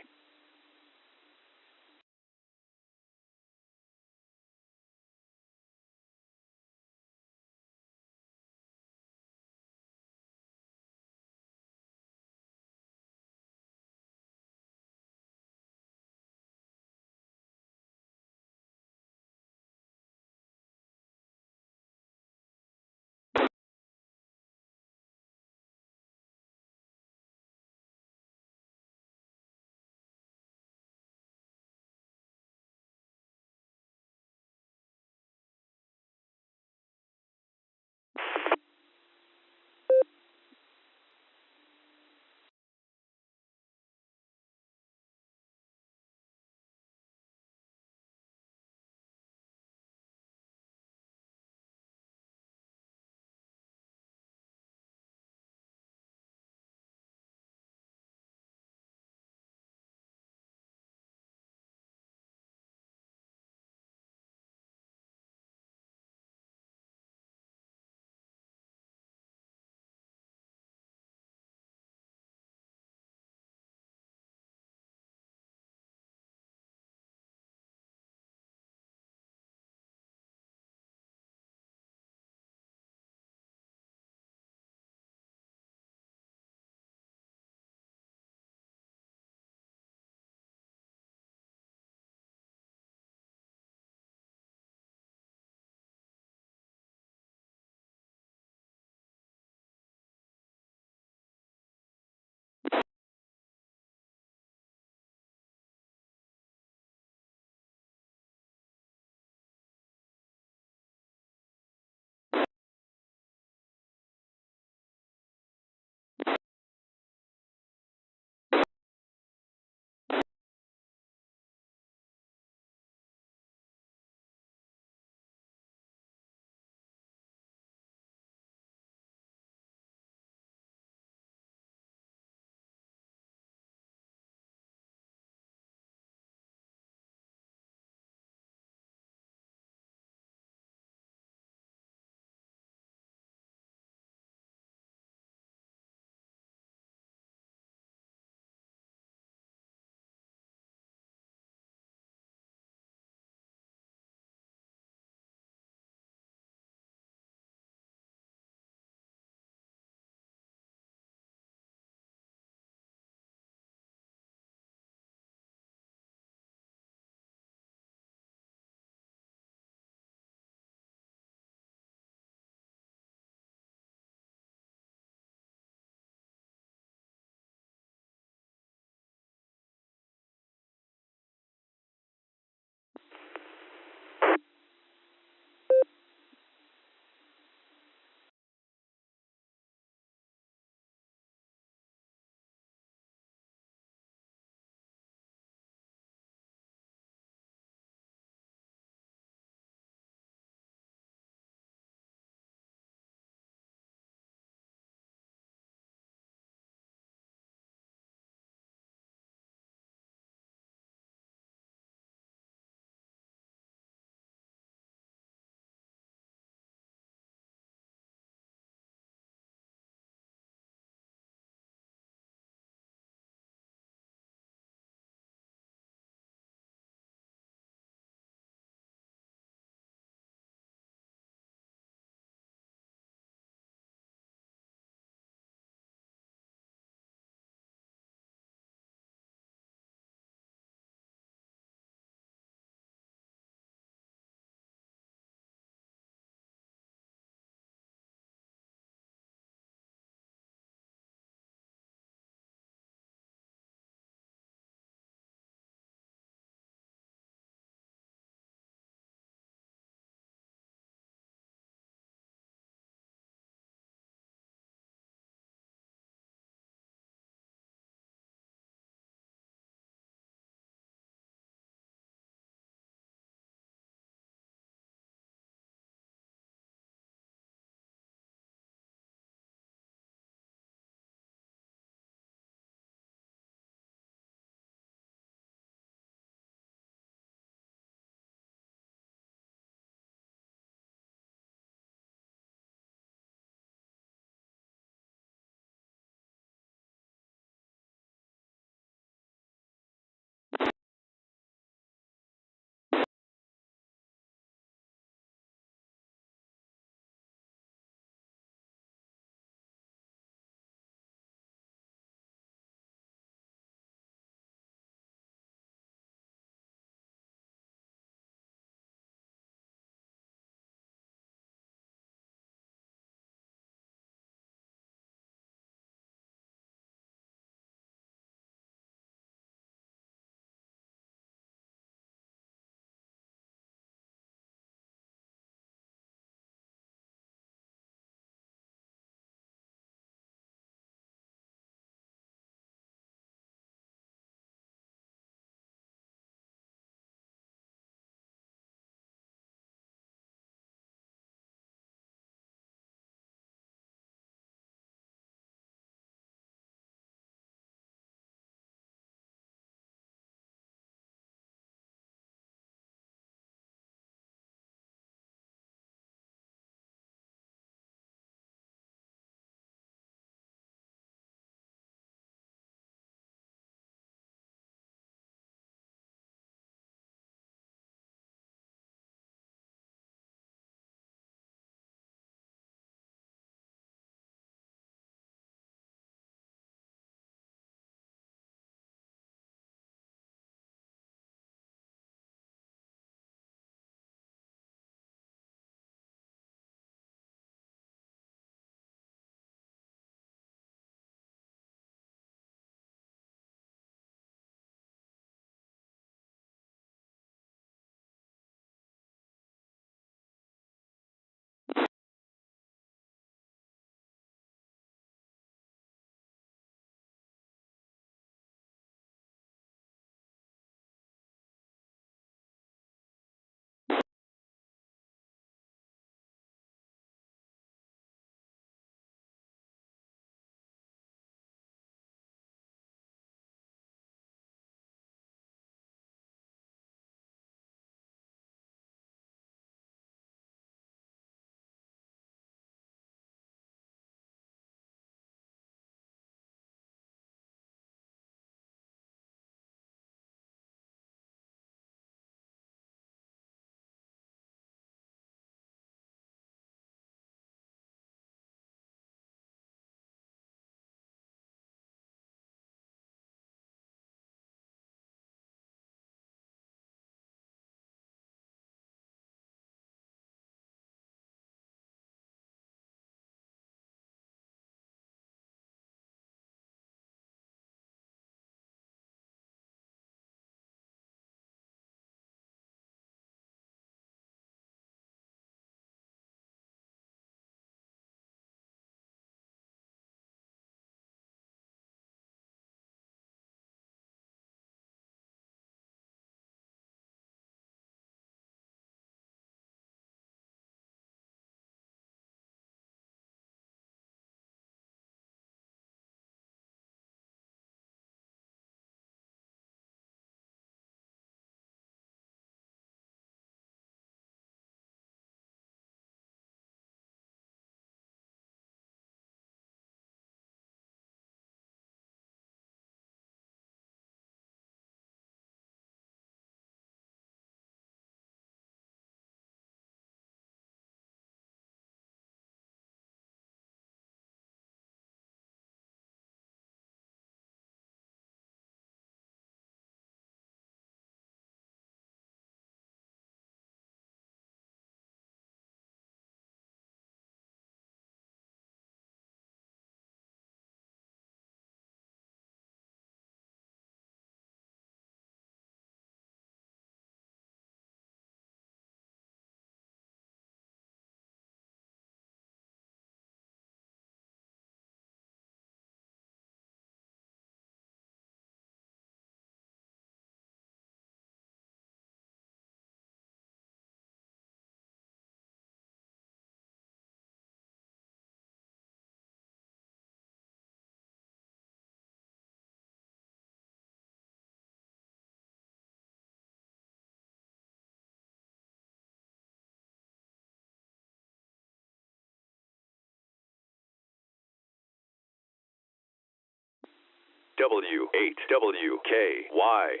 W8WKY.